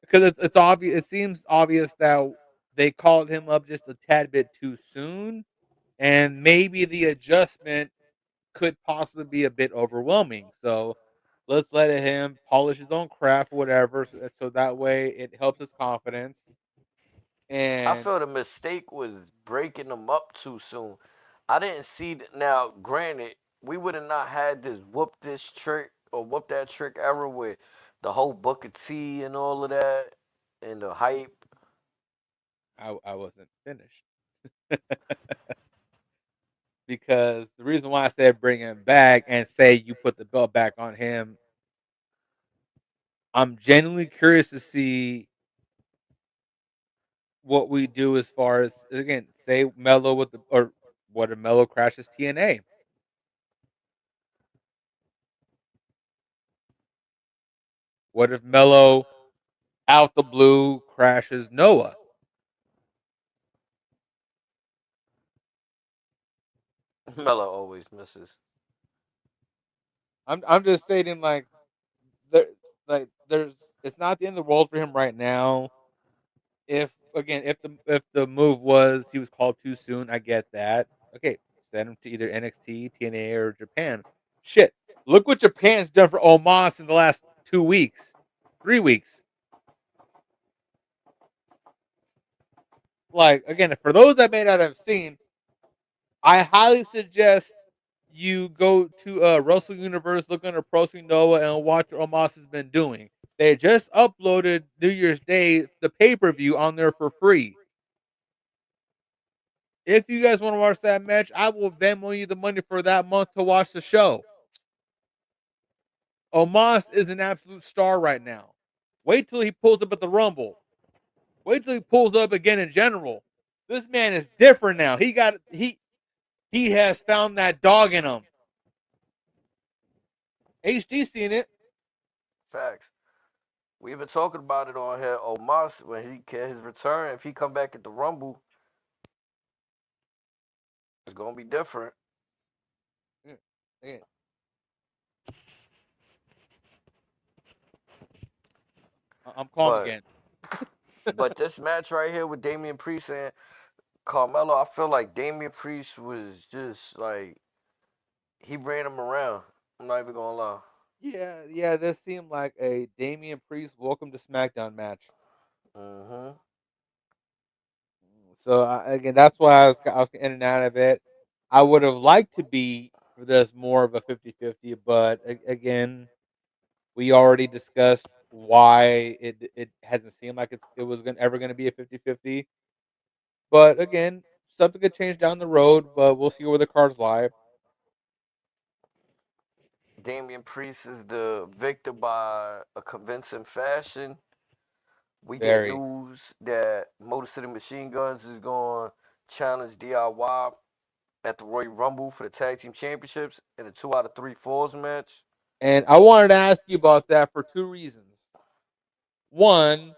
because it's obvious. It seems obvious that they called him up just a tad bit too soon, and maybe the adjustment could possibly be a bit overwhelming. So let's let him polish his own craft, or whatever, so that way it helps his confidence. I And feel the mistake was breaking them up too soon. I didn't see now. Granted, we would have not had this whoop this trick or whoop that trick ever with the whole Booker T and all of that and the hype. I wasn't finished because the reason why I said bring him back and say you put the belt back on him, I'm genuinely curious to see what we do as far as again say Mello with the or what if Mello crashes TNA? What if Mello out the blue crashes Noah? Melo always misses. I'm just saying there there's it's not the end of the world for him right now. If again if the move was he was called too soon, I get that. Okay, send him to either NXT, TNA, or Japan. Shit, look what Japan's done for Omos in the last 2 weeks, 3 weeks. Like again, for those that may not have seen, I highly suggest you go to Wrestle Universe, look under Pro Wrestling Noah, and watch what Omos has been doing. They just uploaded New Year's Day the pay per view on there for free. If you guys want to watch that match, I will Venmo you the money for that month to watch the show. Omos is an absolute star right now. Wait till he pulls up at the Rumble. Wait till he pulls up again in general. This man is different now. He has found that dog in him. HD seen it. Facts. We've been talking about it on here. Omos when he get his return, if he come back at the Rumble, it's gonna be different. Yeah, yeah. I'm calm But again. but this match right here with Damian Priest and Carmelo, I feel like Damian Priest was just like he ran him around. I'm not even gonna lie. Yeah. This seemed like a Damian Priest welcome to SmackDown match. Mhm. So again, that's why I was in and out of it. I would have liked to be for this more of a 50-50, but again, we already discussed why it hasn't seemed like it was ever going to be a 50-50. But again, something could change down the road, but we'll see where the cards lie. Damian Priest is the victor by a convincing fashion. We get Very. news that Motor City Machine Guns is going to challenge DIY at the Royal Rumble for the Tag Team Championships in a 2 out of 3 falls match. And I wanted to ask you about that for two reasons. One,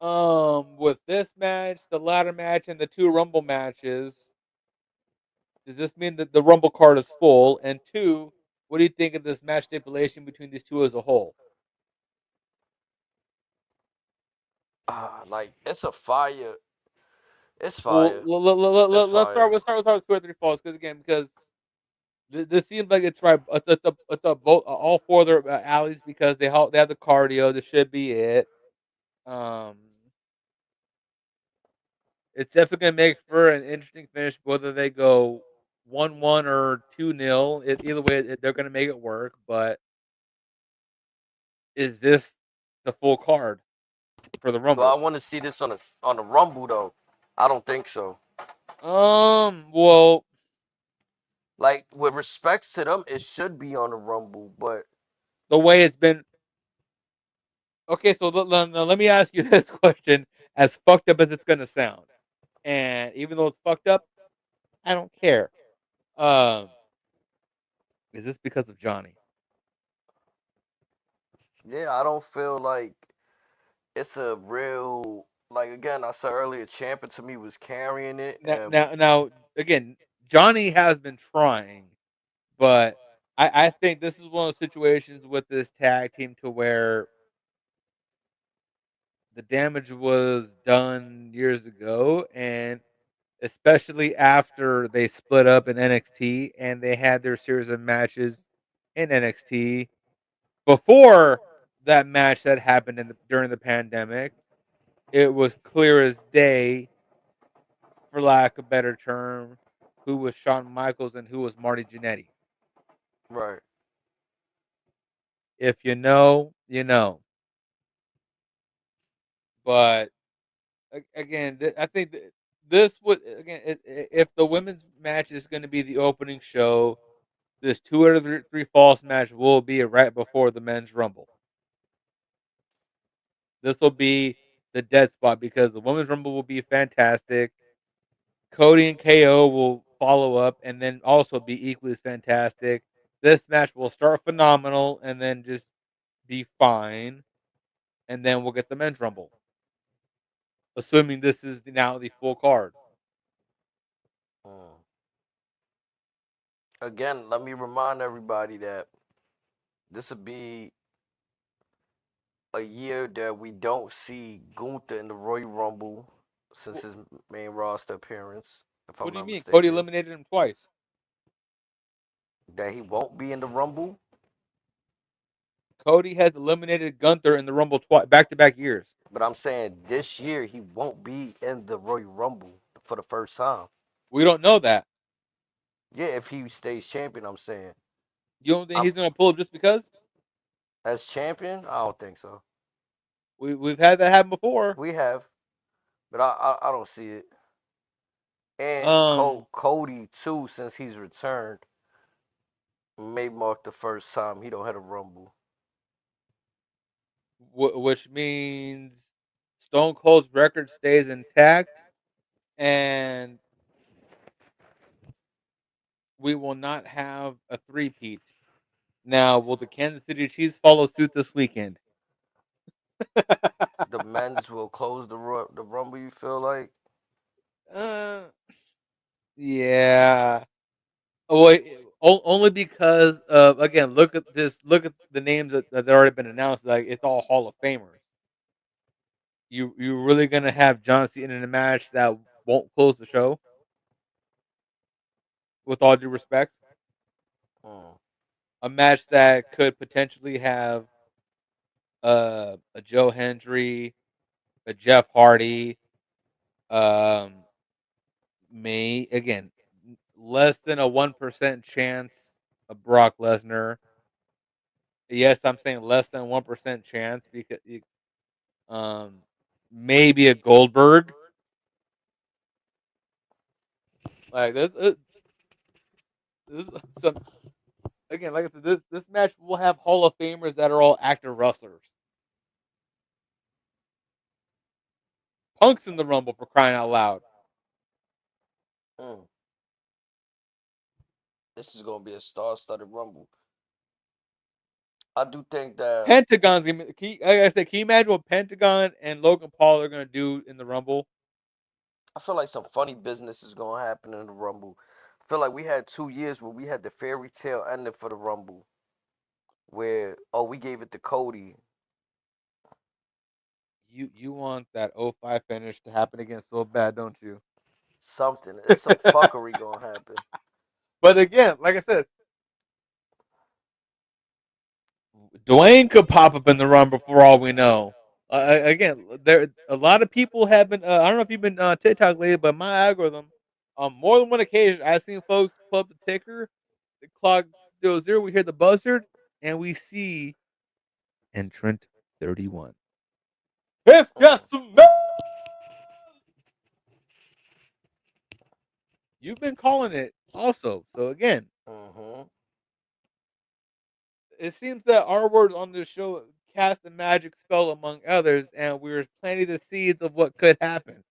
with this match, the ladder match, and the two Rumble matches, does this mean that the Rumble card is full? And two, what do you think of this match stipulation between these two as a whole? Like it's a fire. It's Well, fire. It's let's fire. start with 2 or 3 falls because again, because This seems like it's right. Both all four of their alleys because they have the cardio. This should be it. Um, it's definitely gonna make for an interesting finish, whether they go 1-1 or 2-0. Either way, they're gonna make it work. But is this the full card for the Well, I Rumble? want to see this on the Rumble though. I don't think so. Well, Like with respects to them, it should be on the Rumble, but the way it's been. Okay, so let me ask you this question: as fucked up as it's gonna sound, and even though it's fucked up, I don't care. Um, is this because of Johnny? yeah, I don't feel like it's a real like again. I said earlier, Champa to me was carrying it, and Now, again, Johnny has been trying, but I think this is one of those situations with this tag team to where the damage was done years ago, and especially after they split up in NXT and they had their series of matches in NXT before that match that happened during the pandemic. It was clear as day, for lack of a better term, who was Shawn Michaels and who was Marty Jannetty. right. If you know, you know. But again, I think this would again if the women's match is going to be the opening show, this 2 out of 3 falls match will be right before the men's rumble. This will be the dead spot because the women's rumble will be fantastic. Cody and KO will follow up and then also be equally as fantastic. This match will start phenomenal and then just be fine, and then we'll get the men's rumble, assuming this is now the full card. Mm. Again, let me remind everybody that this would be a year that we don't see Gunther in the Royal Rumble since his main roster appearance, if I'm What do you not mean? Cody mistaken. eliminated him twice. That he won't be in the Rumble, Cody has eliminated Gunther in the Rumble twice, back to back years. but I'm saying this year he won't be in the Royal Rumble for the first time. We don't know that. Yeah, if he stays champion, I'm saying. You don't think I'm he's going to pull up just because? as champion, I don't think so. We've had that happen before. We have, but I don't see it. And Um, Cody too, since he's returned, may mark the first time he don't have a Rumble. which means Stone Cold's record stays intact, and we will not have a three-peat. Now, will the Kansas City Chiefs follow suit this weekend? The men's will close the Rumble. You feel like? uh, yeah. Oh, only because of again, look at this. Look at the names that already been announced. Like it's all Hall of Famers. You really gonna have John Cena in a match that won't close the show? With all due respect, Mm. a match that could potentially have a Joe Hendry, a Jeff Hardy, um, may again less than a 1% chance of Brock Lesnar. Yes, I'm saying less than 1% chance because um maybe a Goldberg. Like this some again, like I said, this match will have Hall of Famers that are all active wrestlers. Punk's in the Rumble for crying out loud. Mm. This is gonna be a star-studded Rumble. I do think that Pentagon's gonna like I said, can you imagine what Pentagon and Logan Paul are gonna do in the Rumble? I feel like some funny business is gonna happen in the Rumble. I feel like we had 2 years where we had the fairy tale ending for the Rumble, where we gave it to Cody. You want that '05 finish to happen again so bad, don't you? Something. It's some fuckery gonna happen. But again, like I said, Dwayne could pop up in the run before all we know. Again, there a lot of people have been. I don't know if you've been on TikTok lately, but my algorithm, on more than one occasion, I've seen folks pull up the ticker, the clock goes 0. We hear the buzzard, and we see entrant 31. If just a man. You've been calling it also. So again, Mm-hmm. it seems that our words on this show cast a magic spell among others, and we're planting the seeds of what could happen.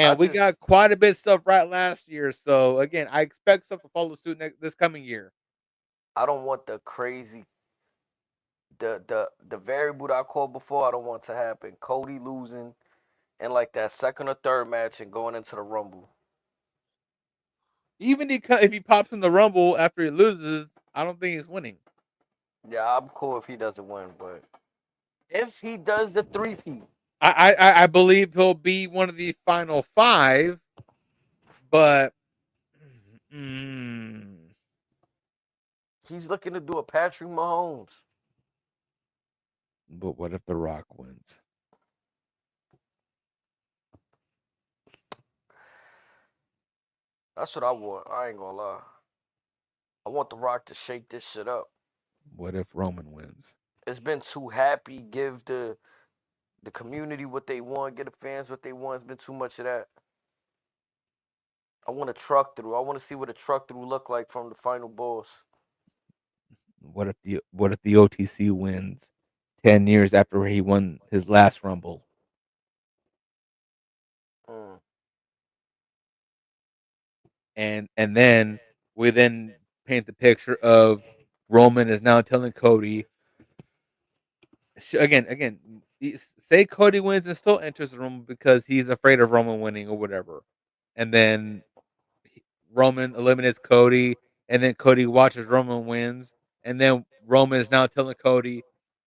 I And we just got quite a bit of stuff right last year. So again, I expect stuff to follow suit this coming year. I don't want the crazy the variable that I called before. I don't want to happen. Cody losing in like that second or third match and going into the Rumble. Even if he pops in the Rumble after he loses, I don't think he's winning. Yeah, I'm cool if he doesn't win, but if he does the three-peat, I believe he'll be one of the final five, but mm, he's looking to do a Patrick Mahomes. but what if The Rock wins? That's what I want. I ain't gonna lie. I want The Rock to shake this shit up. What if Roman wins? It's been too happy. Give the community what they want. Give the fans what they want. It's been too much of that. I want a truck through. I want to see what a truck through look like from the final boss. What if the OTC wins 10 years after he won his last Rumble? Mm. And then we then paint the picture of Roman is now telling Cody again say Cody wins and still enters the Rumble because he's afraid of Roman winning or whatever, and then Roman eliminates Cody, and then Cody watches Roman wins, and then Roman is now telling Cody,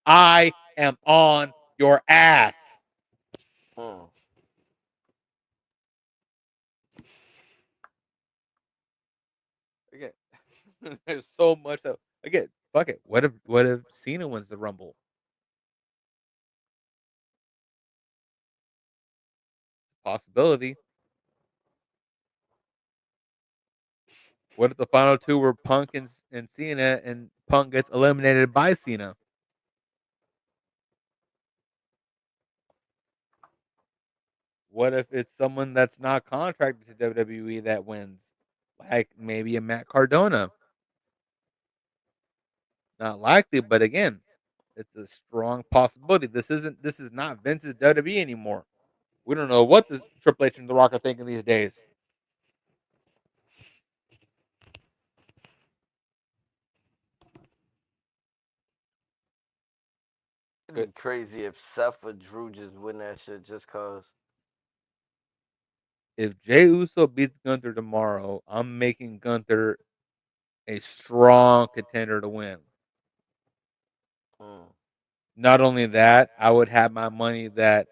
"I am on your ass." Mm. Again, there's so much. Again, fuck it. What if Cena wins the Rumble? Possibility. What if the final two were Punk and Cena, and Punk gets eliminated by Cena? What if it's someone that's not contracted to WWE that wins, like maybe a Matt Cardona? Not likely, but again, it's a strong possibility. This is not Vince's WWE anymore. We don't know what the Triple H and The Rock are thinking these days. It'd Could be crazy if Seth or Drew just win that shit just cause. if Jey Uso beats Gunther tomorrow, I'm making Gunther a strong contender to win. Mm. Not only that, I would have my money that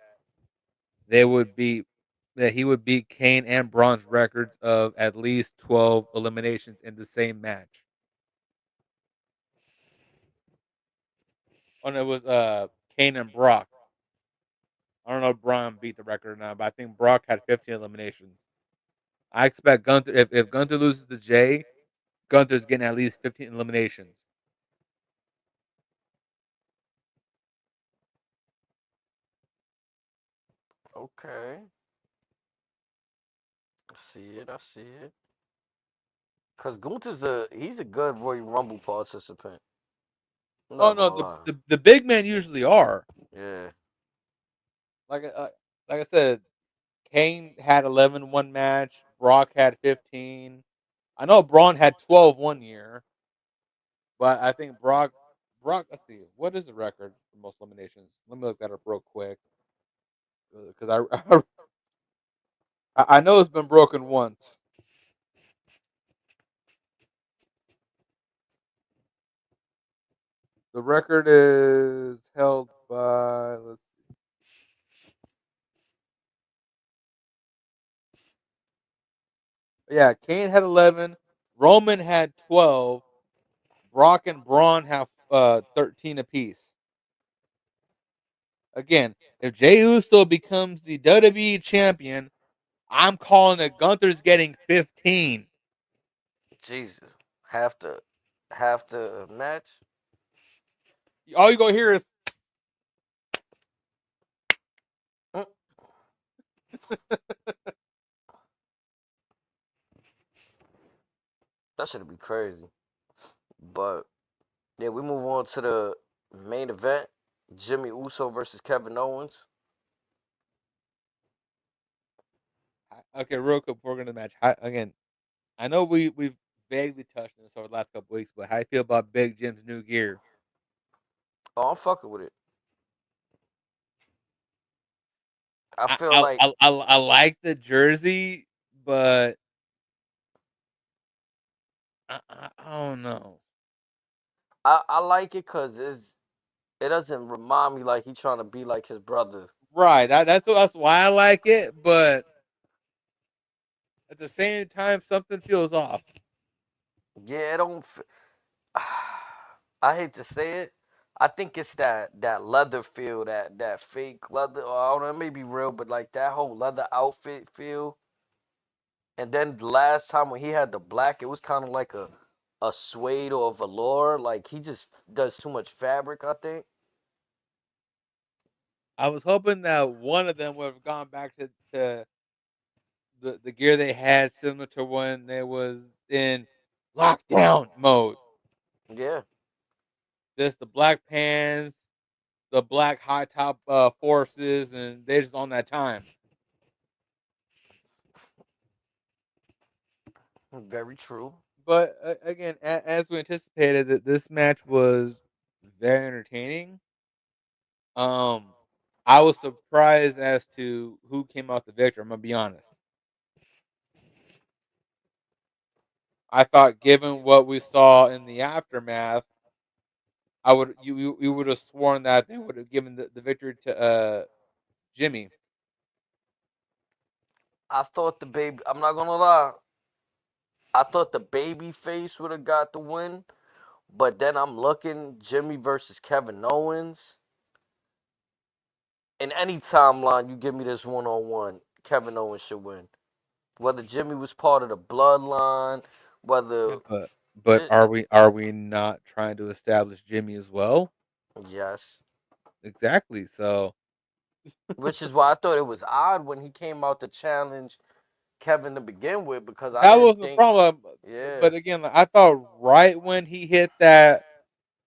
they would beat that he would beat Kane and Braun's records of at least 12 eliminations in the same match. Oh, no, it was Kane and Brock. I don't know if Braun beat the record or not, but I think Brock had 15 eliminations. I expect Gunther if Gunther loses to Jay, Gunther's getting at least 15 eliminations. Okay. I see it. I see it. Cause Gunther's he's a good Royal Rumble participant. I'm Oh not no, gonna the, lie. the the big men usually are. Yeah. Like like I said, Kane had 11 one match. Brock had 15. I know Braun had 12 one year, but I think Brock. Let's see, what is the record for most eliminations? Let me look that up real quick because I know it's been broken once. The record is held by let's see. Yeah, Kane had 11, Roman had 12, Brock and Braun have 13 apiece. Again, if Jey Uso becomes the WWE champion, I'm calling it Gunther's getting 15. Jesus. Have to match. All you gonna hear is Mm, that should be crazy. But yeah, we move on to the main event. Jimmy Uso versus Kevin Owens. okay. Real quick before we're gonna match. Again, I know we've vaguely touched on this over the last couple weeks, but how you feel about Big Jim's new gear? Oh, I'm fucking with it. I I feel I like I like the jersey, but I don't know. I like it because it doesn't remind me like he trying to be like his brother. Right. That's why I like it, but at the same time, something feels off. Yeah, it don't. I hate to say it. I think it's that leather feel, that fake leather. Or I don't know, it may be real, but like that whole leather outfit feel. And then the last time when he had the black, it was kind of like a suede or a velour. Like he just does too much fabric, I think. I was hoping that one of them would have gone back to the gear they had, similar to when they was in lockdown mode. Yeah, Just the black pants, the black high top forces, and they just on that time. very true. But again, as we anticipated, that this match was very entertaining. Um, I was surprised as to who came out the victor. I'm gonna be honest. I thought, given what we saw in the aftermath, I would you would have sworn that they would have given the victory to Jimmy. I thought the baby. I'm not gonna lie. I thought the baby face would have got the win, but then I'm looking Jimmy versus Kevin Owens. In any timeline, you give me this one on one, Kevin Owens should win. Whether Jimmy was part of the bloodline, Yeah, whether but it, are we not trying to establish Jimmy as well? yes. Exactly. So Which is why I thought it was odd when he came out to challenge Kevin to begin with because I that didn't wasn't the think, problem. yeah, But again, like, I thought right when he hit that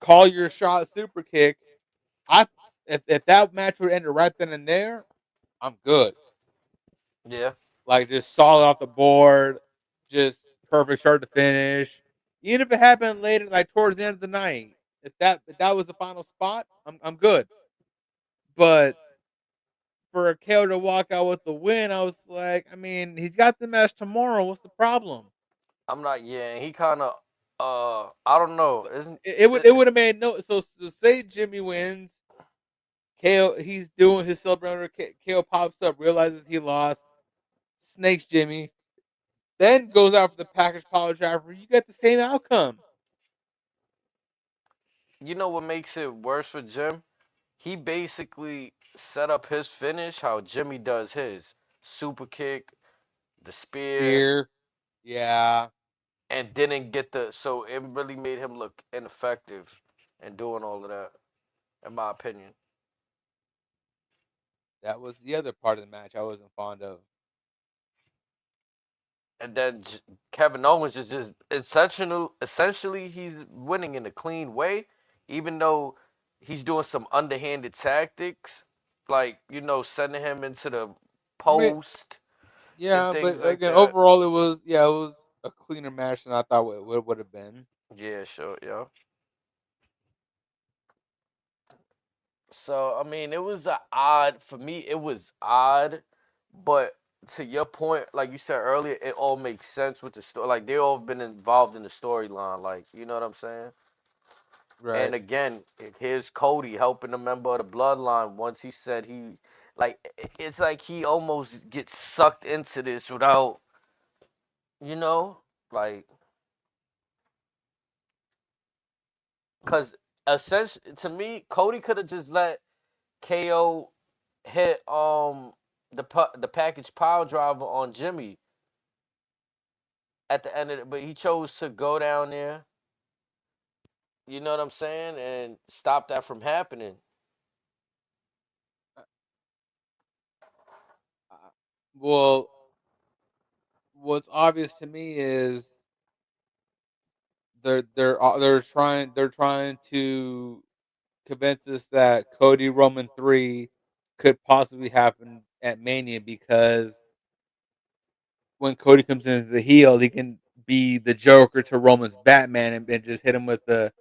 call your shot super kick, I if that match would ended right then and there, I'm good. yeah. Like just solid off the board, just perfect start to finish. Even if it happened later, like towards the end of the night, if that was the final spot, I'm good. But for KO to walk out with the win, I was like, I mean, he's got the match tomorrow. What's the problem? I'm not, yeah, and he kind of, I don't know, So isn't it it, would have made no. So say Jimmy wins, KO he's doing his celebrator. KO pops up, realizes he lost, snakes Jimmy, then goes out for the package power driver. You get the same outcome. you know what makes it worse for Jim? He basically set up his finish how Jimmy does his super kick, the spear, Spear, yeah, and didn't get the, so it really made him look ineffective in doing all of that, in my opinion. that was the other part of the match I wasn't fond of. And then Kevin Owens is just essentially he's winning in a clean way, even though he's doing some underhanded tactics, like sending him into the I mean, post and yeah, but things like again, that. overall, it was a cleaner match than I thought it would have been. Yeah, sure, yeah. So I mean, it was a odd for me. It was odd, but to your point, like you said earlier, it all makes sense with the story. Like they all been involved in the storyline. Like you know what I'm saying? And Right. again, here's Cody helping a member of the bloodline. Once he said like, it's like he almost gets sucked into this without, you know, like, cause essentially to me, Cody could have just let KO hit the package pile driver on Jimmy at the end of it, but he chose to go down there. You know what I'm saying, and stop that from happening. Uh, well, what's obvious to me is they're trying to convince us that Cody Roman 3 could possibly happen at Mania because when Cody comes in as the heel, he can be the Joker to Roman's Batman and just hit him with the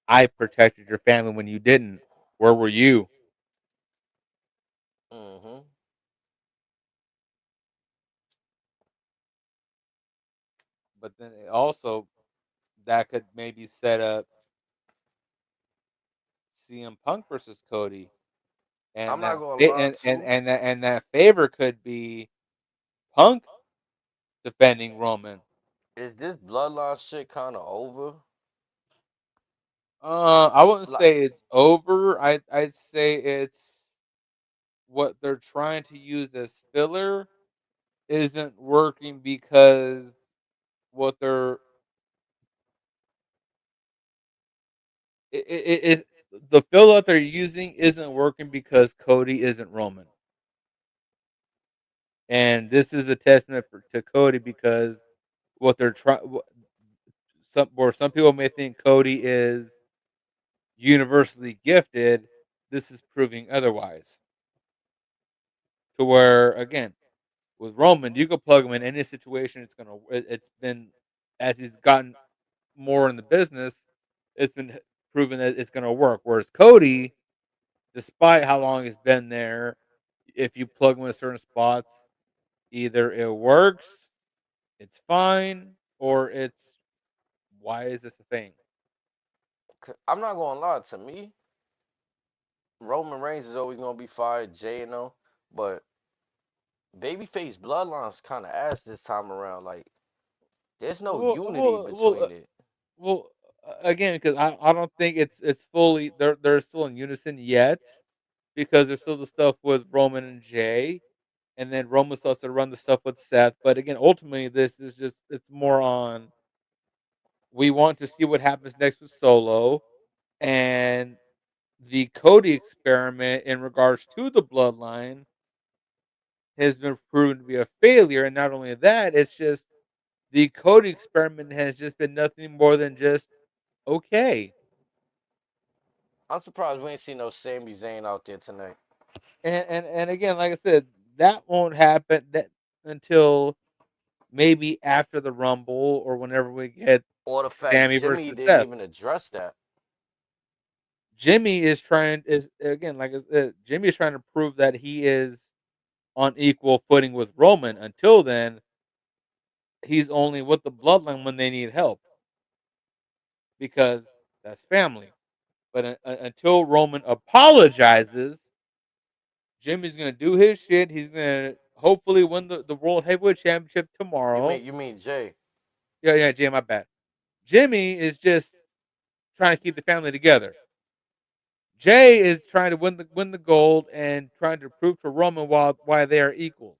"I protected your family when you didn't. Where were you?" Hmm. But then also that could maybe set up CM Punk versus Cody, I'm and not that gonna fa- lie too. and that favor could be Punk defending Roman. Is this bloodline shit kind of over? I wouldn't Like, say it's over. I'd say it's what they're trying to use as filler isn't working because what they're it the filler that they're using isn't working because Cody isn't Roman, and this is a testament to Cody because what they're trying some people may think Cody is universally gifted. This is proving otherwise. To where again, with Roman, you can plug him in any situation. It's been as he's gotten more in the business, it's been proven that it's gonna work. Whereas Cody, despite how long he's been there, if you plug him in certain spots, either it works, it's fine, or it's why is this a thing? I'm not gonna lie. To me, Roman Reigns is always gonna be fired, Jay and O. But babyface bloodline's kind of ass this time around. Like, there's no Well, unity well, well, between it. well. Again, because I don't think it's fully they're still in unison yet because there's still the stuff with Roman and Jay, and then Roman still has to run the stuff with Seth. But again, ultimately, this is just it's more on we want to see what happens next with Solo and the Cody experiment in regards to the bloodline has been proven to be a failure. And not only that, it's just the Cody experiment has just been nothing more than just okay. I'm surprised we ain't seen no Sami Zayn out there tonight. And again, like I said, that won't happen that until maybe after the Rumble or whenever we get Or the fact Sammy Jimmy versus didn't Seth. even address that. Jimmy is trying is again like I said, Jimmy is trying to prove that he is on equal footing with Roman. Until then, he's only with the bloodline when they need help because that's family. But until Roman apologizes, Jimmy's gonna do his shit. He's gonna hopefully win the World Heavyweight Championship You tomorrow. mean you mean Jay? Yeah, yeah, Jim, my bad. Jimmy is just trying to keep the family together. Jay is trying to win the gold and trying to prove to Roman why they are equals.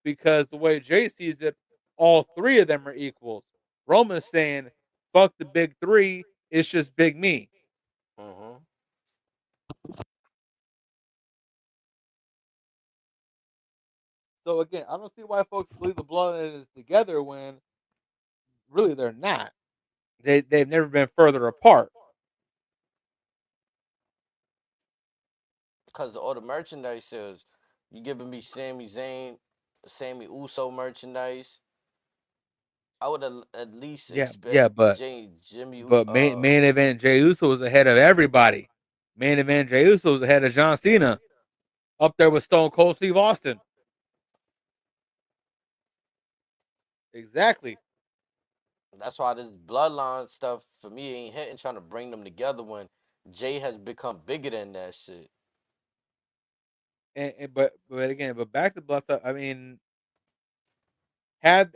Because the way Jay sees it, all three of them are equals. Roman's saying, "Fuck the big three. It's just big me." Hmm. So again, I don't see why folks believe the bloodline is together when really they're not. They've never been further apart. Because all the merchandise sales, you giving me Sami Zayn, Sammy Uso merchandise. I would at least Yeah, expect yeah, but Jimmy. main event Jey Uso was ahead of everybody. Main event Jey Uso was ahead of John Cena, up there with Stone Cold Steve Austin. Exactly. That's why this bloodline stuff for me ain't hitting. Trying to bring them together when Jay has become bigger than that shit. But again, but back to blood stuff. I mean, had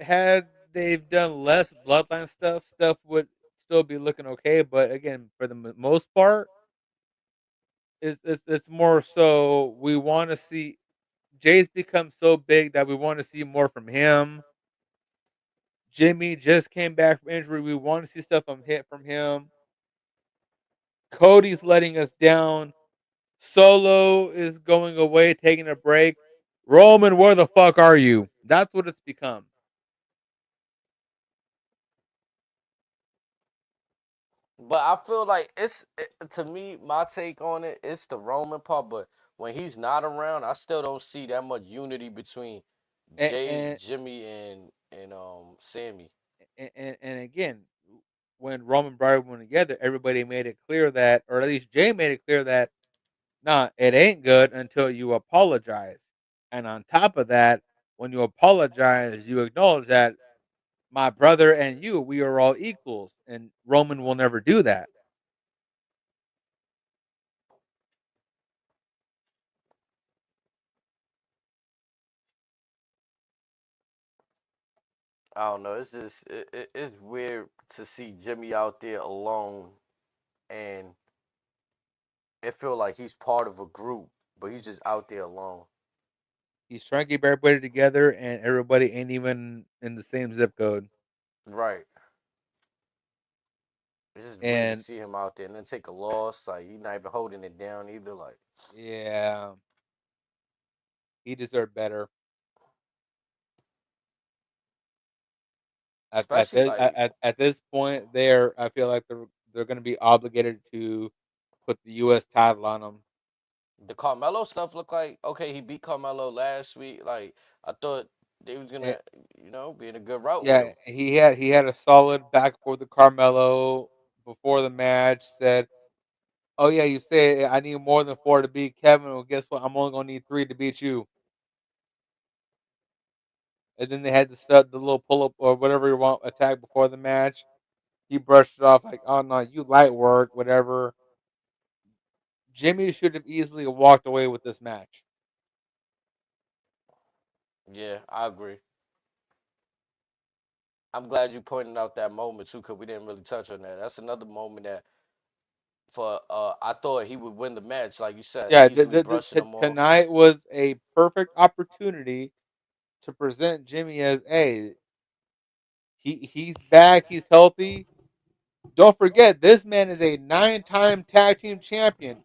they've done less bloodline stuff would still be looking okay. But again, for the most part, It's more so we want to see Jay's become so big that we want to see more from him. Jimmy just came back from injury. We want to see stuff from him. Cody's letting us down. Solo is going away, taking a break. Roman, where the fuck are you? That's what it's become. But I feel like to me, my take on it, it's the Roman part. But when he's not around, I still don't see that much unity between And Jay, and Jimmy, and Sammy. and again, when Roman and Bryan went together, everybody made it clear that, or at least Jay made it clear that, nah, it ain't good until you apologize. And on top of that, when you apologize, you acknowledge that my brother and you, we are all equals, and Roman will never do that. I don't know. It's just it's weird to see Jimmy out there alone, and it feel like he's part of a group, but he's just out there alone. He's trying to keep everybody together, and everybody ain't even in the same zip code. Right. It's just weird to And see him out there and then take a loss. Like he's not even holding it down either. Like yeah, he deserved better. At especially this like at this point, I feel like they're going to be obligated to put the U.S. title on him. the Carmelo stuff looked like okay. He beat Carmelo last week. Like I thought they was And, gonna be in a good route with yeah, him. he had a solid back for the Carmelo before the match. Said, "Oh yeah, you say I need more than 4 to beat Kevin. Well, guess what? I'm only gonna need 3 to beat you." And then they had the little pull up or whatever you want attack before the match. He brushed it off like, "Oh no, you light work, whatever." Jimmy should have easily walked away with this match. Yeah, I agree. I'm glad you pointed out that moment too, cause we didn't really touch on that. That's another moment that for I thought he would win the match, like you said, Yeah, easily brushing them off. tonight was a perfect opportunity to present Jimmy as, hey, he's back, he's healthy. Don't forget, this man is a 9-time tag team champion.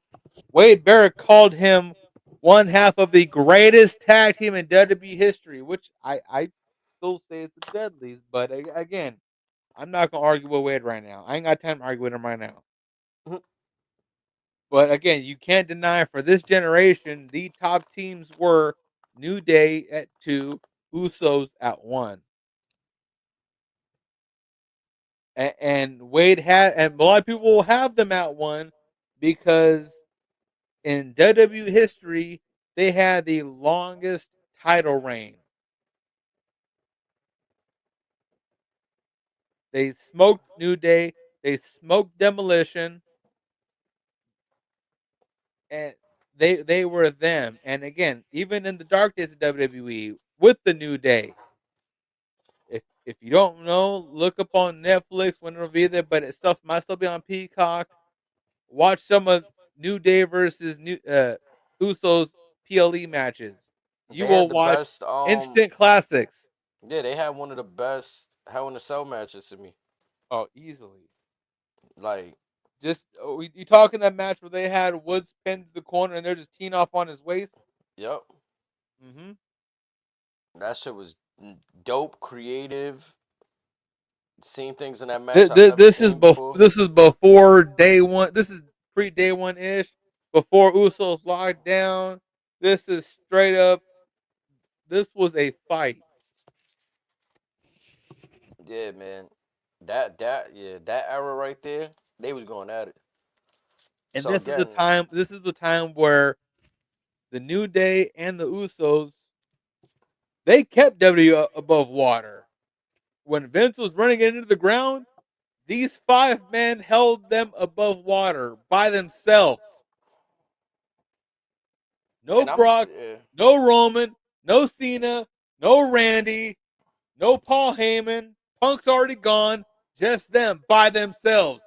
Wade Barrett called him one half of the greatest tag team in WWE history, which I still say is the Dudleys. But again, I'm not gonna argue with Wade right now. I ain't got time to argue with him right now. But again, you can't deny for this generation, the top teams were New Day at 2, Usos at 1. And Wade had, and a lot of people will have them at 1 because in WWE history, they had the longest title reign. They smoked New Day, they smoked Demolition, and they were them. And again, even in the dark days of WWE with the New Day, if you don't know, look up on Netflix when it'll be there, but it stuff might still be on Peacock. Watch some of New Day versus New Usos PLE matches. You They will had the watch best instant classics. yeah, they had one of the best Hell in a Cell matches to me. Oh, easily. Like, Just you talking that match where they had Woods pinned to the corner and they're just teeing off on his waist. yep, Mm-hmm. that shit was dope, creative. Seen things in that match This, I've never this is seen before. this is before day one. This is pre day one ish. Before Usos locked down. This is straight up. This was a fight, Yeah, man. That era right there, they was going at it. and So this is the again, time. This is the time where the New Day and the Usos they kept W above water. When Vince was running it into the ground, these 5 men held them above water by themselves. No and I'm Brock, no Roman, no Cena, no Randy, no Paul Heyman. Punk's already gone. Just them by themselves.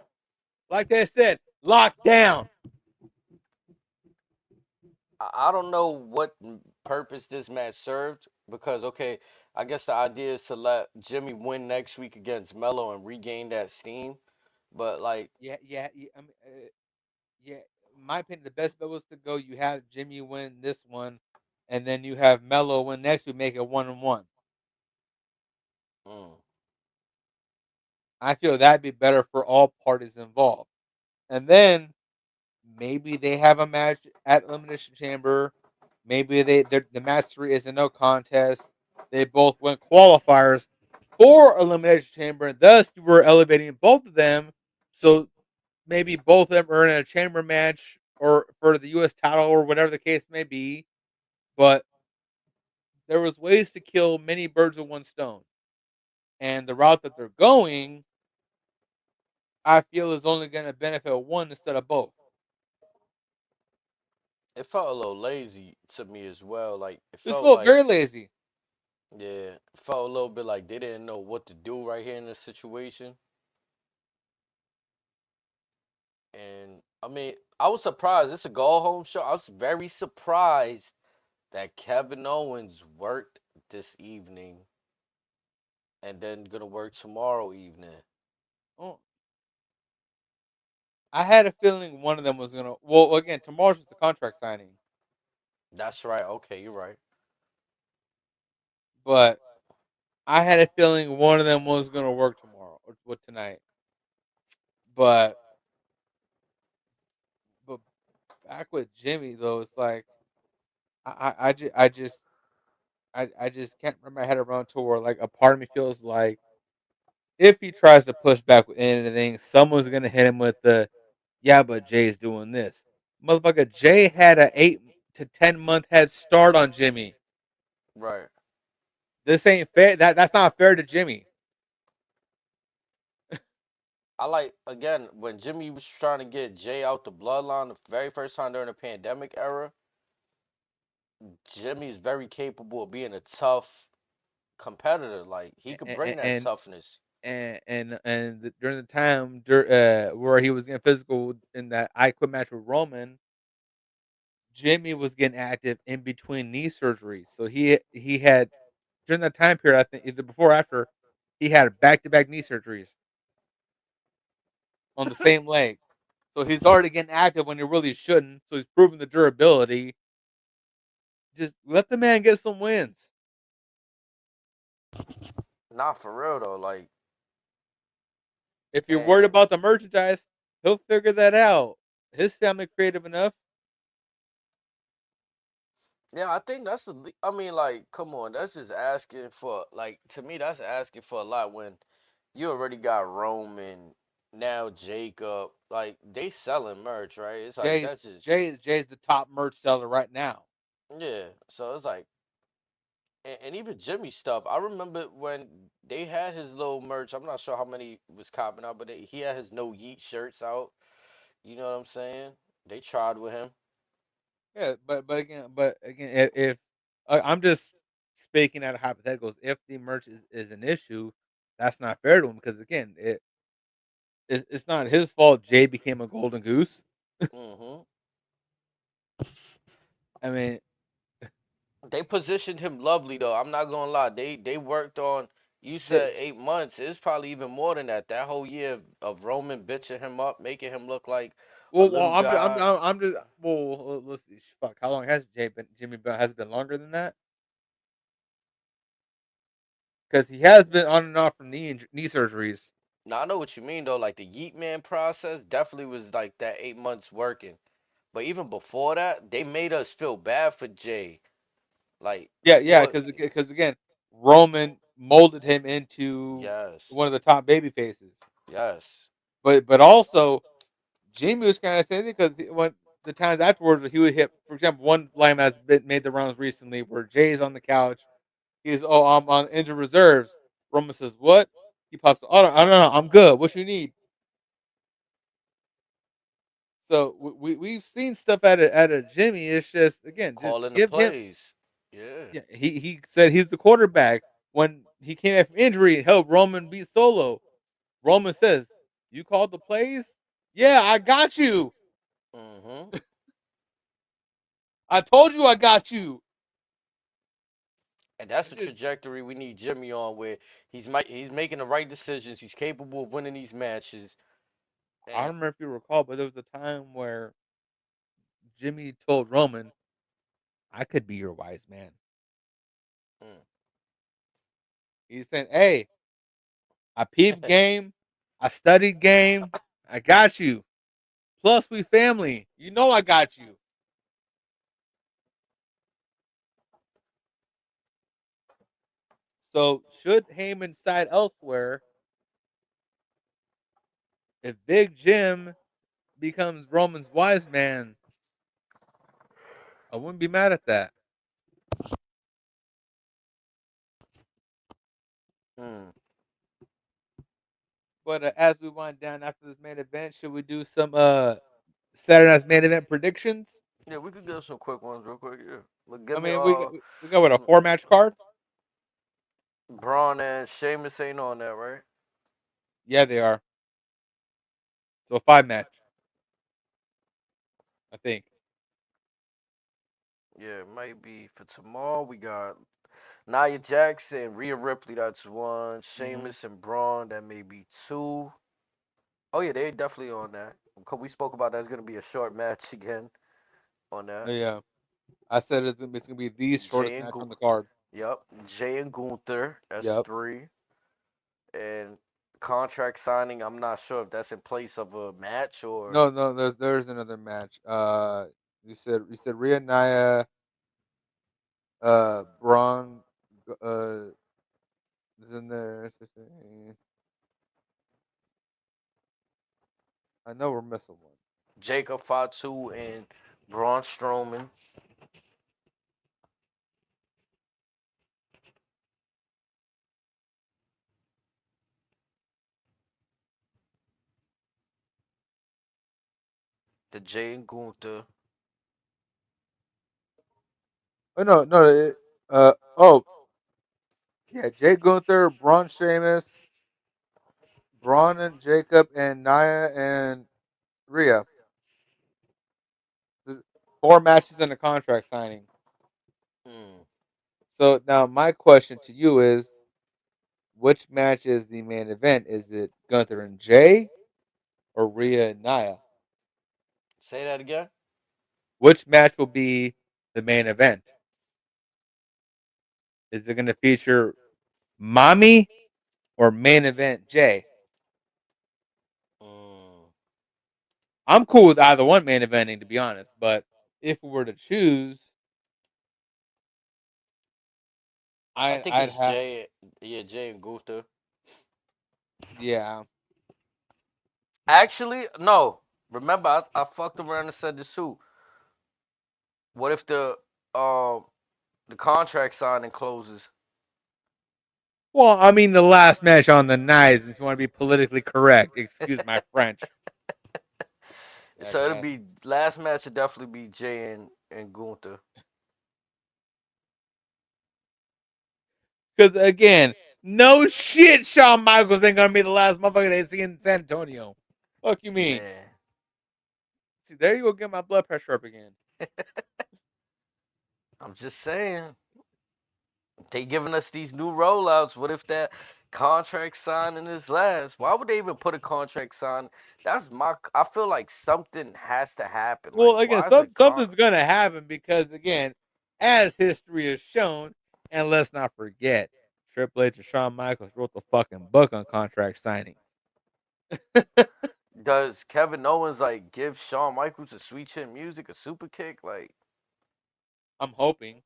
Like I said, locked down. I don't know what purpose this match served because okay, I guess the idea is to let Jimmy win next week against Melo and regain that steam. But like, Yeah, yeah, yeah. I mean, yeah. In my opinion, the best bet was to go. You have Jimmy win this one, and then you have Melo win next. We make it 1-1. mm, I feel that'd be better for all parties involved. And then maybe they have a match at Elimination Chamber. Maybe the match 3 is a no contest. They both win qualifiers for Elimination Chamber, and thus we're elevating both of them. So maybe both of them are in a chamber match or for the U.S. title or whatever the case may be. But there was ways to kill many birds with one stone, and the route that they're going, I feel, is only going to benefit one instead of both. it felt a little lazy to me as well. Like it This felt felt like very lazy. yeah, it felt a little bit like they didn't know what to do right here in this situation. And I mean, I was surprised. It's a go home show. I was very surprised that Kevin Owens worked this evening and then gonna work tomorrow evening. Oh, I had a feeling one of them was gonna. Well, again, tomorrow's just the contract signing, That's right. Okay, you're right. but I had a feeling one of them was gonna work tomorrow or tonight. But but back with Jimmy though, it's like I just can't wrap my head around to where like a part of me feels like if he tries to push back with anything, someone's gonna hit him with the yeah, but Jay's doing this. Motherfucker, Jay had a 8 to 10 month head start on Jimmy. Right. This ain't fair. That's not fair to Jimmy. I like again when Jimmy was trying to get Jay out the bloodline the very first time during the pandemic era. Jimmy's very capable of being a tough competitor. Like he could bring that And toughness. during the time where he was getting physical in that I Quit match with Roman, Jimmy was getting active in between knee surgeries. So he had during that time period, I think either before or after, he had back to back knee surgeries on the same leg. So he's already getting active when he really shouldn't. So he's proving the durability. Just let the man get some wins. Not for real though. Like If you're and worried about the merchandise, he'll figure that out. His family creative enough. yeah, I think that's I mean, like, come on, that's just asking for like to me that's asking for a lot when you already got Roman, now Jacob, like they selling merch, right? It's like that's just Jay's the top merch seller right now. yeah. So it's like and even Jimmy stuff. I remember when they had his little merch. I'm not sure how many was copping out, but he had his no yeet shirts out. You know what I'm saying? They tried with him. Yeah, but again, if I'm just speaking out of hypotheticals, if the merch is an issue, that's not fair to him because again, it's not his fault. Jay became a golden goose. Hmm. I mean, They positioned him lovely though. I'm not gonna lie. They worked on. You Jay, said 8 months. It's probably even more than that. That whole year of Roman bitching him up, making him look like a well, little guy. I'm just well. Let's see. Fuck. How long has Jimmy been? Has it been longer than that? Because he has been on and off from knee surgeries. Now I know what you mean though. Like the Yeet Man process definitely was like that 8 months working. But even before that, they made us feel bad for Jay. Like Yeah. for Because again, Roman molded him into yes, one of the top baby faces. yes. But also Jamie was kind of saying because when the times afterwards he would hit, for example, one line that's been made the rounds recently where Jay's on the couch. He's I'm on injured reserves. Roman says what? He pops. Oh, I don't know. I'm good. What you need? So we've seen stuff out of Jimmy. It's just again, just Calling the give him. plays. Yeah. Yeah, he said he's the quarterback. When he came back from injury and helped Roman beat Solo, Roman says, "You called the plays? Yeah, I got you." Hmm. I told you I got you. And that's I the just trajectory we need Jimmy on, where he's making the right decisions. He's capable of winning these matches. I And don't remember if you recall, but there was a time where Jimmy told Roman, "I could be your wise man." mm. He said, "Hey, I peeped game, I studied game, I got you. Plus, we family. You know I got you." So, should Heyman side elsewhere, if Big Jim becomes Roman's wise man, I wouldn't be mad at that. Mm. But as we wind down after this main event, should we do some Saturday night's main event predictions? Yeah, we could get some quick ones real quick. Yeah, but I give me mean, we got what, a 4 match card? Braun and Sheamus ain't on that, right? Yeah, they are. So 5 match, I think. Yeah, it might be for tomorrow. We got Nia Jackson, Rhea Ripley. That's one. Mm-hmm. Sheamus and Braun. That may be two. Oh yeah, they definitely on that. 'Cause we spoke about that's gonna be a short match again on that. Yeah, I said it's gonna be the shortest Jay and match Gu- on the card. Yep, Jay and Gunther. That's Yep. three. And contract signing. I'm not sure if that's in place of a match or No, no, there's another match. You said Rhea Nia, Braun, is in there. I know we're missing one. Jacob Fatu and Braun Strowman. The Jay and Gunther. Oh no, no. Oh yeah, Jay Gunther, Braun Sheamus, Braun and Jacob, and Nia and Rhea. 4 matches and a contract signing. Hmm. So now my question to you is, which match is the main event? Is it Gunther and Jay or Rhea and Nia? Say that again. Which match will be the main event? Is it going to feature Mommy or main event Jay? Hmm. I'm cool with either one main eventing, to be honest. But if we were to choose, I think I'd it's have, Jay. Yeah, Jay and Gunther. yeah. Actually, no. Remember, I fucked around and said this too. What if um the contract signing closes? Well, I mean, the last match on the night, if you want to be politically correct, excuse my French. Yeah, So it'll man. be last match. Would definitely be Jay and Gunther. Because again, no shit, Shawn Michaels ain't gonna be the last motherfucker they see in San Antonio. Fuck you mean? Man, See, there you go, get my blood pressure up again. I'm just saying. They giving us these new rollouts. What if that contract signing is last? Why would they even put a contract sign? That's my. I feel like something has to happen. Like, Well, again, why is it something's gonna happen because again, as history has shown, and let's not forget, Triple H and Shawn Michaels wrote the fucking book on contract signing. Does Kevin Owens like give Shawn Michaels a sweet chin music, a super kick, like I'm hoping.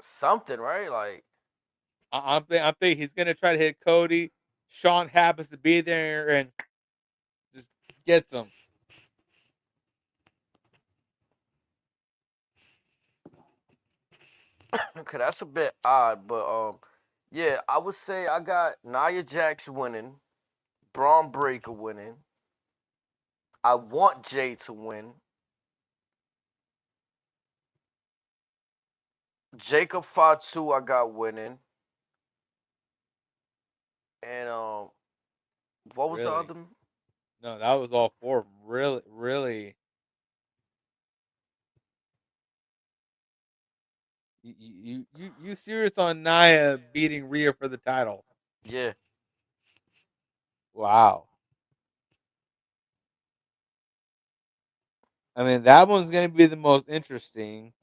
something, right? Like, I'm thinking he's gonna try to hit Cody. Shawn happens to be there and just gets him. okay, that's a bit odd, but yeah, I would say I got Nia Jax winning, Braun Breaker winning. I want Jay to win. Jacob Fatu I got winning, and what was the Really? other? No, that was all 4 of them. Really, really. You serious on Nia beating Rhea for the title? Yeah. Wow. I mean, that one's gonna be the most interesting.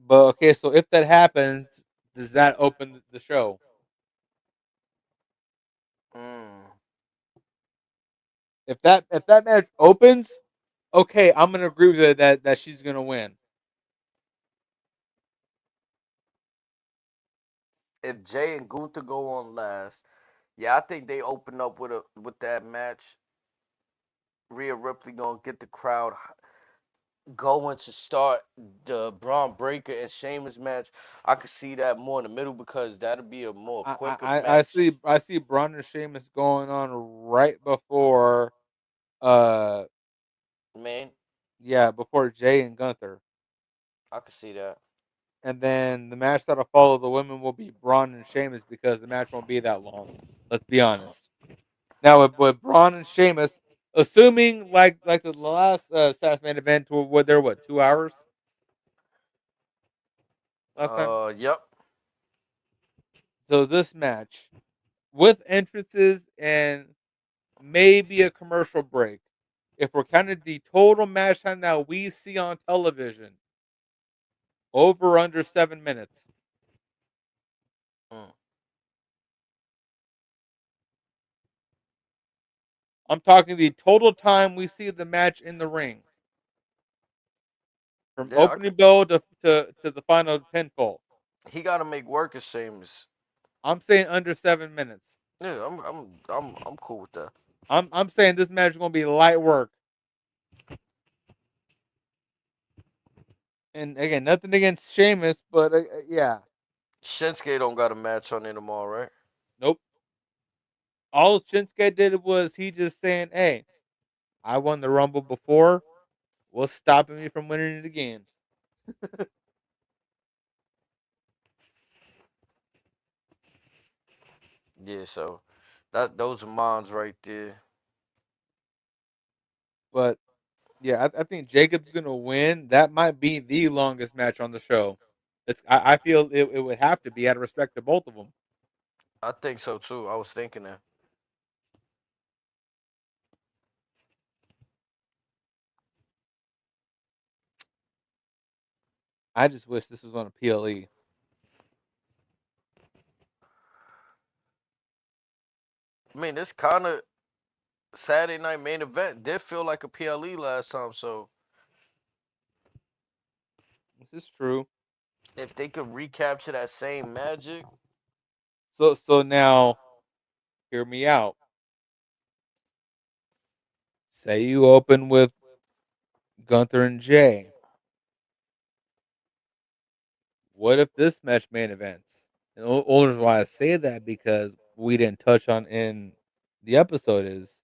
But okay, so if that happens, does that open the show? Mm. If that match opens, okay, I'm gonna agree with it that she's gonna win. If Jay and Gunther go on last, yeah, I think they open up with that match. Rhea Ripley gonna get the crowd going to start the Braun Breaker and Sheamus match. I could see that more in the middle because that'll be a more I quicker I, I see match. I see Braun and Sheamus going on right before uh Man, before Jay and Gunther. I could see that. And then the match that'll follow the women will be Braun and Sheamus because the match won't be that long. Let's be honest. Now with Braun and Sheamus, assuming like the last Saturday main event, what they're 2 hours last time. Yep. So this match with entrances and maybe a commercial break, if we're counting the total match time that we see on television, over under 7 minutes. Mm. I'm talking the total time we see the match in the ring. From Yeah, I opening could. bell to the final pinfall. He got to make work of Sheamus. I'm saying under 7 minutes. Yeah, I'm cool with that. I'm saying this match is gonna be light work. And again, nothing against Sheamus, but yeah, Shinsuke don't got a match on there tomorrow, right? nope. All Shinsuke did was he just saying, "Hey, I won the Rumble before. What's stopping me from winning it again?" Yeah, so those are mines right there. But yeah, I think Jacob's gonna win. That might be the longest match on the show. I feel it would have to be out of respect to both of them. I think so too. I was thinking that. I just wish this was on a PLE. I mean, this kind of Saturday night main event did feel like a PLE last time, so This is true. if they could recapture that same magic, So now, hear me out. Say you open with Gunther and Jay. What if this match main events? And the only reason why I say that because we didn't touch on in the episode is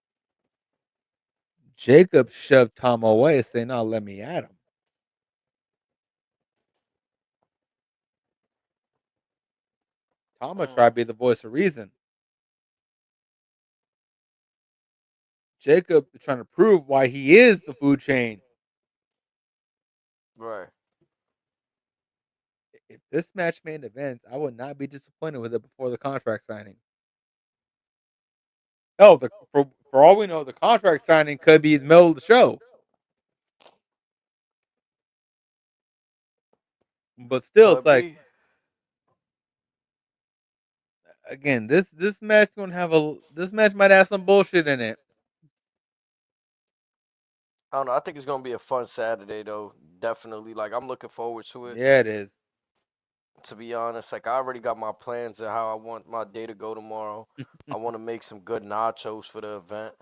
Jacob shoved Tom away, saying, "No, let me at him." Tama tried mm, to be the voice of reason. Jacob is trying to prove why he is the food chain. right. If this match main events, I would not be disappointed with it before the contract signing. Hell, for all we know, the contract signing could be in the middle of the show. But still, it's Could like be. again, this match gonna have this match might have some bullshit in it. I don't know. I think it's gonna be a fun Saturday though. Definitely. Like I'm looking forward to it. Yeah, it is. To be honest, like I already got my plans of how I want my day to go tomorrow. I want to make some good nachos for the event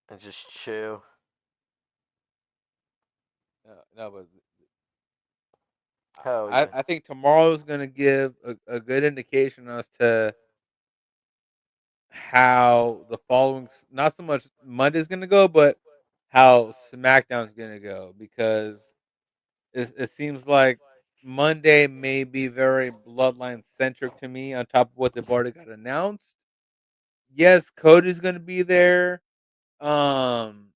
and just chill. No, but Hell yeah. I think tomorrow is gonna give a good indication as to how the following, not so much Monday's gonna go, but how SmackDown's gonna go because it seems like Monday may be very bloodline centric to me. On top of what they've already got announced, yes, Cody's gonna be there. Um,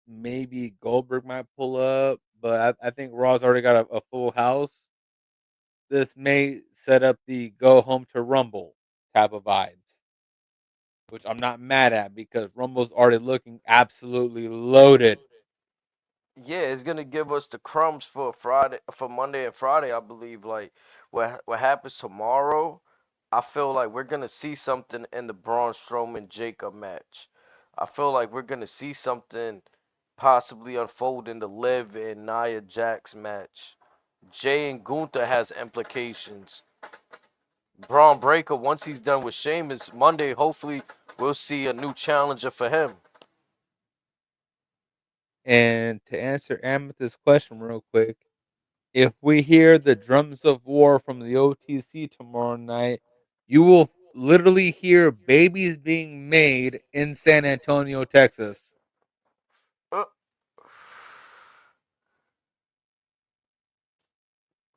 maybe Goldberg might pull up. but I think Raw's already got a full house. This may set up the go home to Rumble type of vibes, which I'm not mad at because Rumble's already looking absolutely loaded. Yeah, it's gonna give us the crumbs for Friday, for Monday and Friday, I believe. Like what happens tomorrow, I feel like we're gonna see something in the Braun Strowman Jacob match. I feel like we're gonna see something possibly unfold in the Liv and Nia Jax match. Jay and Gunther has implications. Braun Breaker, once he's done with Sheamus Monday, hopefully we'll see a new challenger for him. And to answer Amethyst's question real quick, if we hear the drums of war from the OTC tomorrow night, you will literally hear babies being made in San Antonio, Texas. Uh,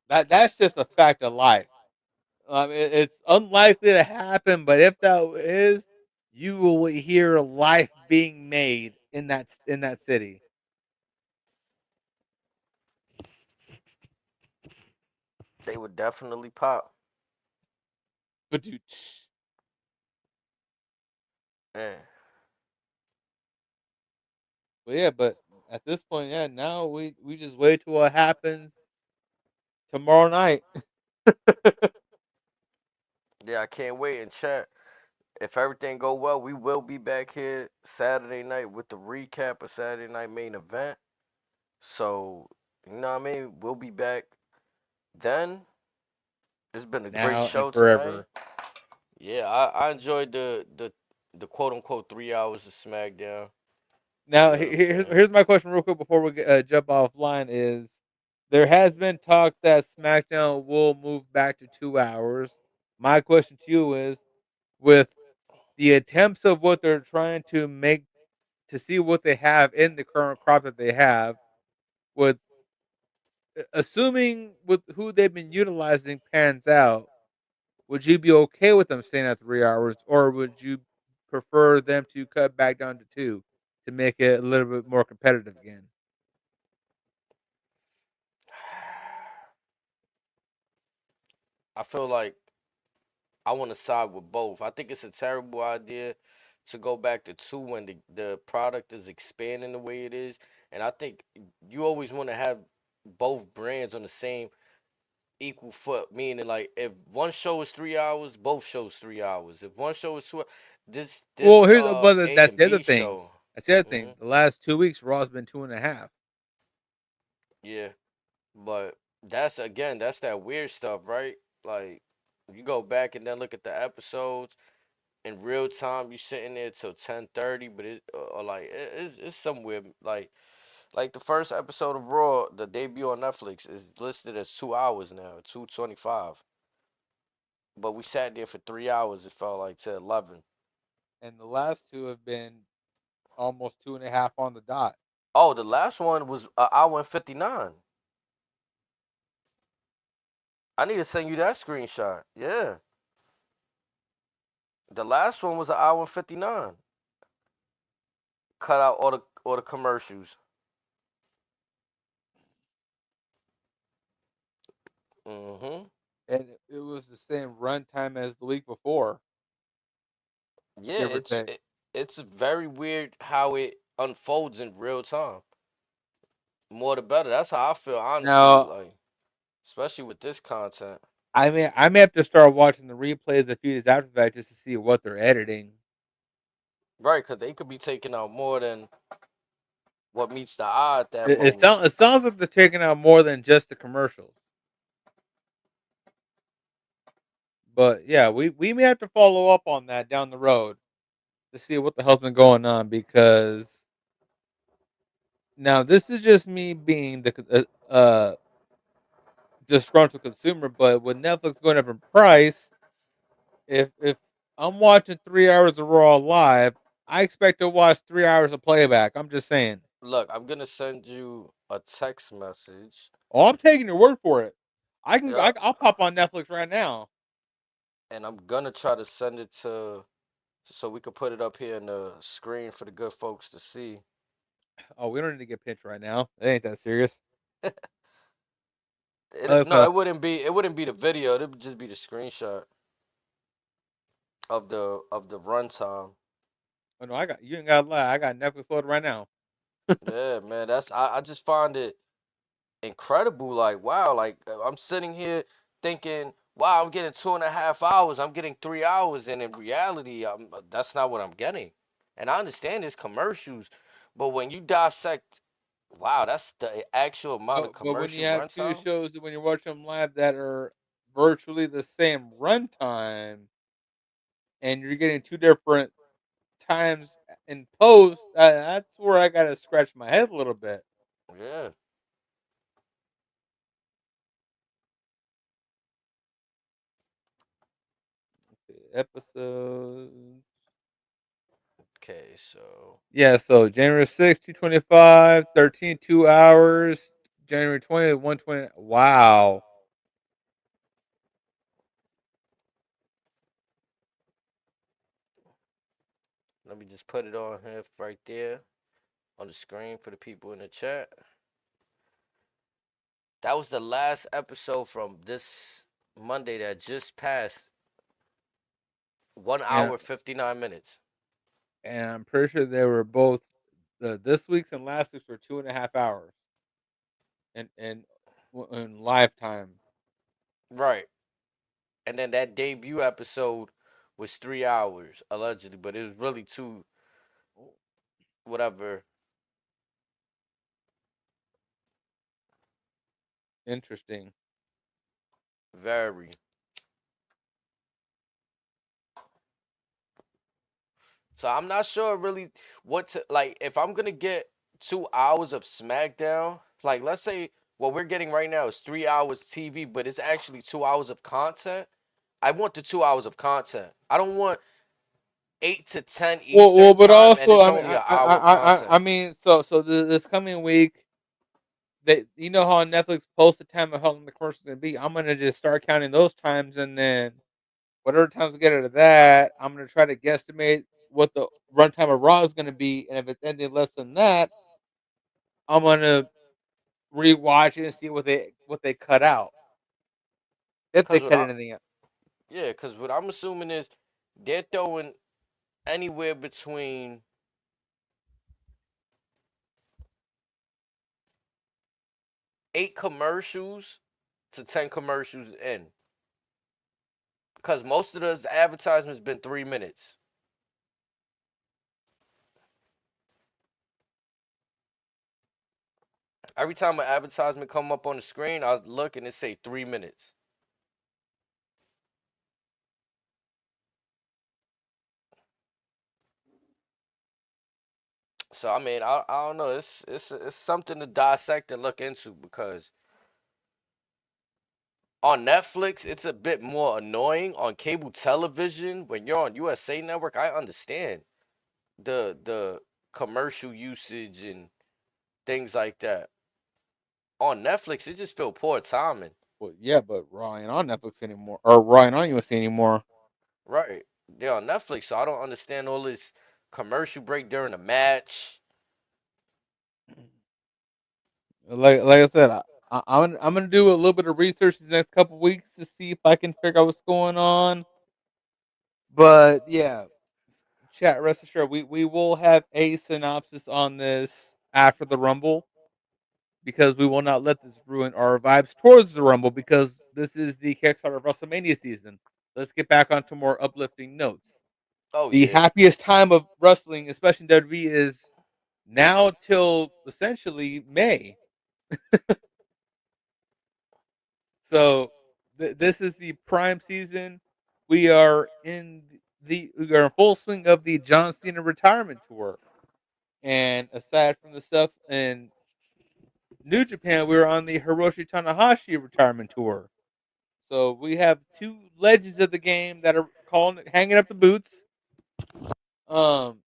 That's just a fact of life. It's unlikely to happen, but if that is, you will hear life being made in that city. they would definitely pop. But dude, Yeah. but yeah, but at this point, yeah, now we just wait till what happens tomorrow night. Yeah, I can't wait and chat. If everything go well, we will be back here Saturday night with the recap of Saturday night main event. So, you know what I mean? We'll be back then. It's been a great Now and show tonight. forever. Yeah, I enjoyed the quote unquote 3 hours of SmackDown. You Now, know what I'm saying? here's my question, real quick, before we jump offline. Is there has been talk that SmackDown will move back to 2 hours? My question to you is, with the attempts of what they're trying to make to see what they have in the current crop that they have, with assuming with who they've been utilizing pans out, would you be okay with them staying at 3 hours, or would you prefer them to cut back down to two to make it a little bit more competitive again? I feel like I want to side with both. I think it's a terrible idea to go back to two when the product is expanding the way it is. And I think you always want to have both brands on the same equal foot, meaning like if one show is 3 hours, both shows 3 hours. If one show is two, this Well, this A that's and the other B thing. show. That's the other Hmm. thing. The last 2 weeks, Raw's been 2.5. Yeah, but that's that weird stuff, right? Like you go back and then look at the episodes in real time. You sitting there till 10:30, but it or like it's somewhere like the first episode of Raw, the debut on Netflix, is listed as 2 hours now, 2:25. But we sat there for 3 hours. It felt like to 11. And the last two have been almost 2.5 on the dot. Oh, the last one was an hour and 59. I need to send you that screenshot. Yeah, the last one was an hour and 59. Cut out all the commercials. Mhm. And it was the same runtime as the week before, Yeah, give or take. it's very weird how it unfolds in real time. More the better. That's how I feel, honestly. Now, Like, especially with this content, I may have to start watching the replays a few days after that just to see what they're editing. right? Because they could be taking out more than what meets the eye at that It moment. it sounds like they're taking out more than just the commercials. But yeah, we may have to follow up on that down the road to see what the hell's been going on, because now this is just me being the disgruntled consumer. But with Netflix going up in price, if I'm watching 3 hours of Raw live, I expect to watch 3 hours of playback. I'm just saying. Look, I'm gonna send you a text message. Oh, I'm taking your word for it. Yeah, I'll pop on Netflix right now. and I'm gonna try to send it to so we could put it up here in the screen for the good folks to see. Oh, we don't need to get pinched right now. It ain't that serious. That's No, it wouldn't be the video. It would just be the screenshot of the runtime. oh no, I got you ain't gotta lie. I got Netflix loaded right now. Yeah, man. I just find it incredible. Like, wow, like I'm sitting here thinking, wow, I'm getting 2.5 hours. I'm getting 3 hours, and in reality, that's not what I'm getting. And I understand there's commercials, but when you dissect, wow, that's the actual amount of But when you commercial have two runtime. shows when you watch them live that are virtually the same runtime, and you're getting two different times in post, that's where I gotta scratch my head a little bit. Yeah. Episode. Okay, so Yeah, so January 6th, 225, 13, 2 hours. January 20th, 120. Wow. let me just put it on here right there on the screen for the people in the chat. That was the last episode from this Monday that just passed. One And, hour 59 minutes. and I'm pretty sure they were both, this week's and last week's were 2.5 hours in lifetime. Right. And then that debut episode was 3 hours allegedly, but it was really two, whatever. Interesting. Very. So I'm not sure really what to like. If I'm gonna get 2 hours of SmackDown, like let's say what we're getting right now is 3 hours TV, but it's actually 2 hours of content. I want the 2 hours of content. I don't want 8 to 10 Eastern But time and also, it's I mean, only an hour of I content. mean, this coming week, they, you know how on Netflix posts the time of how long the commercial's gonna be. I'm gonna just start counting those times, and then whatever times we get out of that, I'm gonna try to guesstimate what the runtime of Raw is gonna be, and if it's anything less than that, I'm gonna rewatch it and see what they cut out, if they Cause what cut I anything out. Yeah, cause what I'm assuming is they're throwing anywhere between 8 commercials to 10 commercials in. Because most of those advertisements been 3 minutes. Every time an advertisement come up on the screen, I look and it say 3 minutes. So I mean, I don't know. It's something to dissect and look into because on Netflix it's a bit more annoying. On cable television, when you're on USA Network, I understand the commercial usage and things like that. On Netflix, it just feel poor timing. Well, yeah, but Raw ain't on Netflix anymore, or Raw ain't on USA anymore. Right. They're on Netflix, so I don't understand all this commercial break during the match. Like I said, I'm gonna do a little bit of research the next couple weeks to see if I can figure out what's going on. But yeah, chat, rest assured, we will have a synopsis on this after the Rumble, because we will not let this ruin our vibes towards the Rumble, because this is the Kickstarter of WrestleMania season. Let's get back onto more uplifting notes. Oh The yeah. happiest time of wrestling, especially in WWE, is now till essentially May. So this is the prime season. We are in full swing of the John Cena retirement tour. And aside from the stuff in New Japan, we were on the Hiroshi Tanahashi retirement tour. So we have two legends of the game that are hanging up the boots. Um,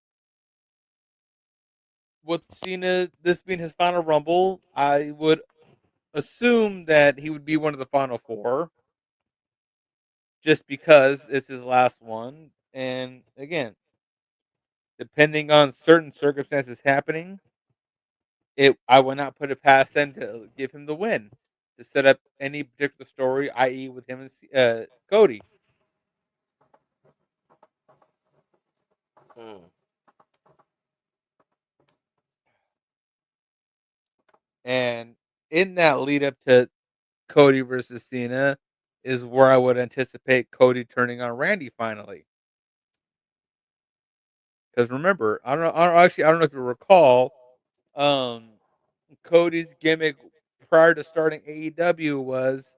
with Cena, this being his final Rumble, I would assume that he would be one of the final four, just because it's his last one. And again, depending on certain circumstances happening, I would not put it past them to give him the win to set up any particular story, i.e., with him and Cody. Mm. And in that lead up to Cody versus Cena is where I would anticipate Cody turning on Randy finally. Because remember, I don't know if you recall, um, Cody's gimmick prior to starting AEW was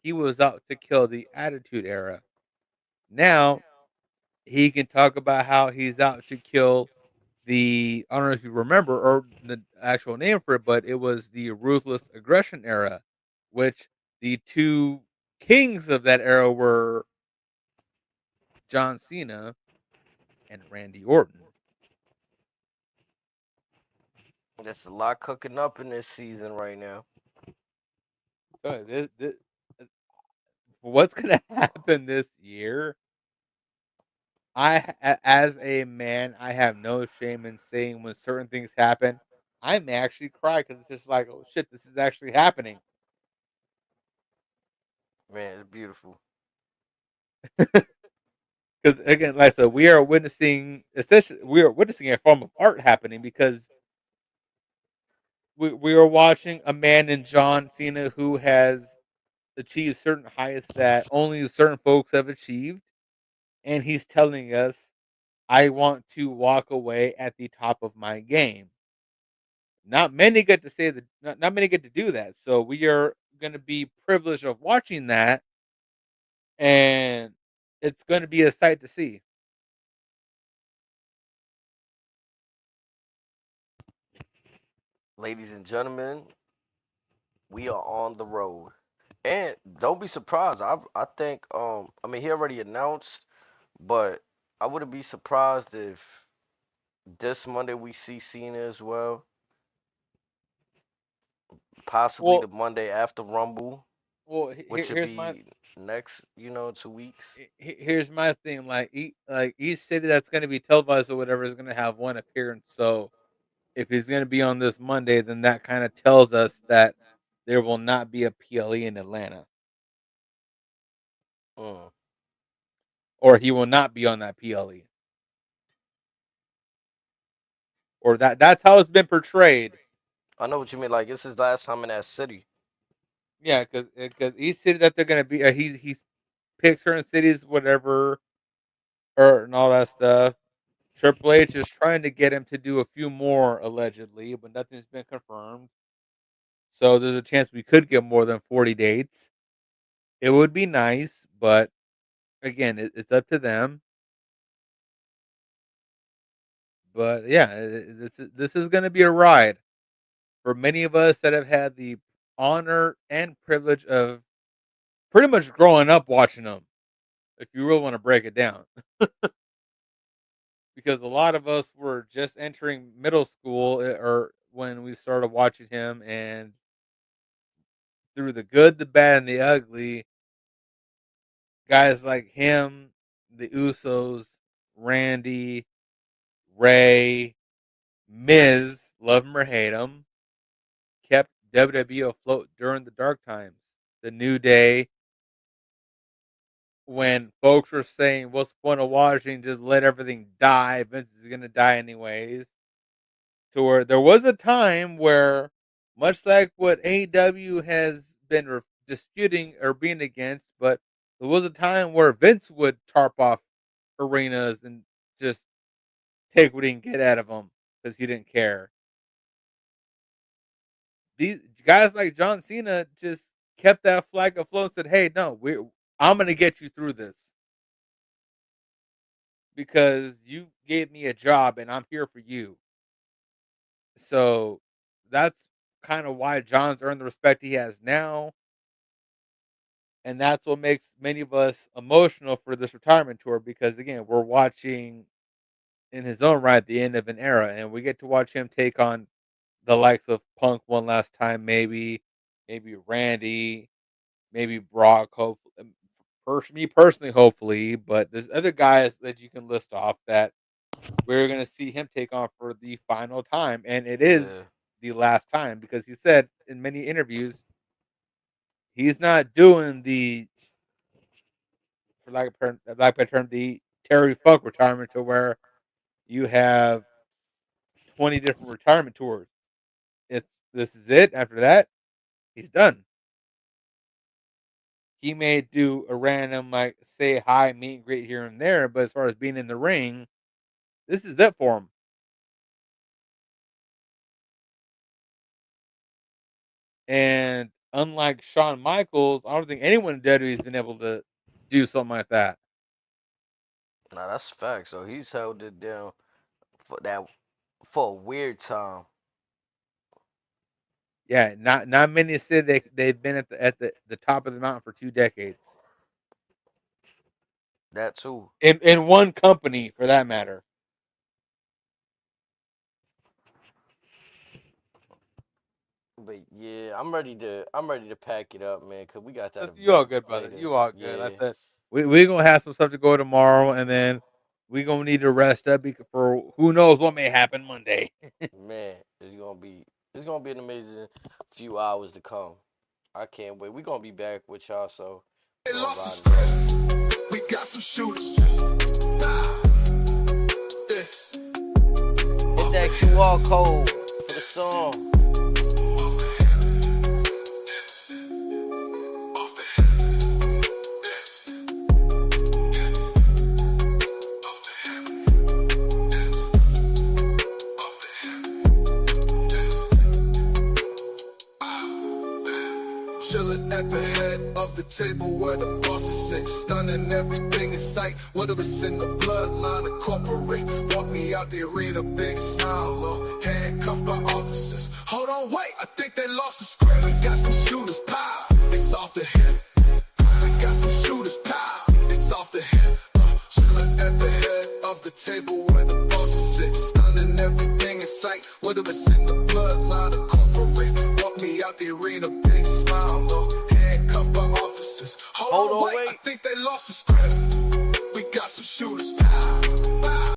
he was out to kill the Attitude Era. Now he can talk about how he's out to kill the, I don't know if you remember or the actual name for it, but it was the Ruthless Aggression Era, which the two kings of that era were John Cena and Randy Orton. There's a lot cooking up in this season right now. This, what's going to happen this year? As a man, I have no shame in saying when certain things happen, I may actually cry because it's just like, oh shit, this is actually happening. Man, it's beautiful. Because again, like I said, we are witnessing, essentially, we are witnessing a form of art happening because we are watching a man in John Cena who has achieved certain heights that only certain folks have achieved, and he's telling us, "I want to walk away at the top of my game." Not many get to say that. Not many get to do that. So we are going to be privileged of watching that, and it's going to be a sight to see. Ladies and gentlemen, we are on the road. And don't be surprised. I think I mean he already announced, but I wouldn't be surprised if this Monday we see Cena as well. Possibly the Well, Monday after Rumble, which should here's my be next, 2 weeks. here's my thing. Like each city that's going to be televised or whatever is going to have one appearance. So if he's going to be on this Monday, then that kind of tells us that there will not be a PLE in Atlanta, Mm. or he will not be on that PLE, or that's how it's been portrayed. I know what you mean. Like it's his last time in that city. Yeah, because each city that they're going to be, he's picked certain cities, whatever, or and all that stuff. Triple H is trying to get him to do a few more allegedly, but nothing's been confirmed. So there's a chance we could get more than 40 dates. It would be nice, but again, it's up to them. But yeah, this is going to be a ride for many of us that have had the honor and privilege of pretty much growing up watching them. If you really want to break it down, because a lot of us were just entering middle school or when we started watching him, and through the good, the bad, and the ugly, guys like him, the Usos, Randy, Ray, Miz, love him or hate him, kept WWE afloat during the dark times. The New Day, when folks were saying, "What's the point of watching? Just let everything die. Vince is gonna die anyways." To where there was a time where, much like what AEW has been disputing or being against, but there was a time where Vince would tarp off arenas and just take what he can get out of them because he didn't care. These guys like John Cena just kept that flag afloat and said, "Hey, no, I'm going to get you through this because you gave me a job and I'm here for you." So that's kind of why John's earned the respect he has now, and that's what makes many of us emotional for this retirement tour because again, we're watching in his own right the end of an era, and we get to watch him take on the likes of Punk one last time, maybe Randy, maybe Brock. Hopefully, me personally, hopefully, but there's other guys that you can list off that we're gonna see him take on for the final time, and it is Yeah. the last time, because he said in many interviews he's not doing the, for lack of a term, the Terry Funk retirement, to where you have 20 different retirement tours. This is it. After that, he's done. He may do a random, like, say hi, meet and greet here and there, but as far as being in the ring, this is it for him. And unlike Shawn Michaels, I don't think anyone in WWE has been able to do something like that. Nah, that's a fact. So he's held it down for that for a weird time. Yeah, not many said they've been at the top of the mountain for 2 decades. That too. In one company, for that matter. But yeah, I'm ready to pack it up, man, cause we got that You all event good, brother. later. You all good. I Yeah, said we're gonna have some stuff to go tomorrow, and then we're gonna need to rest up for who knows what may happen Monday. man, it's gonna be an amazing few hours to come. I can't wait. We're gonna be back with y'all, so They we're gonna lost ride the it out. spread. We got some shooters. Ah, this. Hit that QR code for the song. Off the hip. Chilling at the head of the table where the bosses sit, stunning everything in sight, whether it's in the bloodline or corporate. Walk me out the arena, big smile, low, handcuffed by officers. Hold on, wait, I think they lost the script. We got some shooters, pow, it's off the hip. We got some shooters, pow, it's off the hip. Chilling at the head of the table where the bosses sit, stunning everything in sight, whether it's in the bloodline or corporate. Walk me out the arena, big smile, low, handcuffed by officers. Hold on, wait, I think they lost the script. We got some shooters.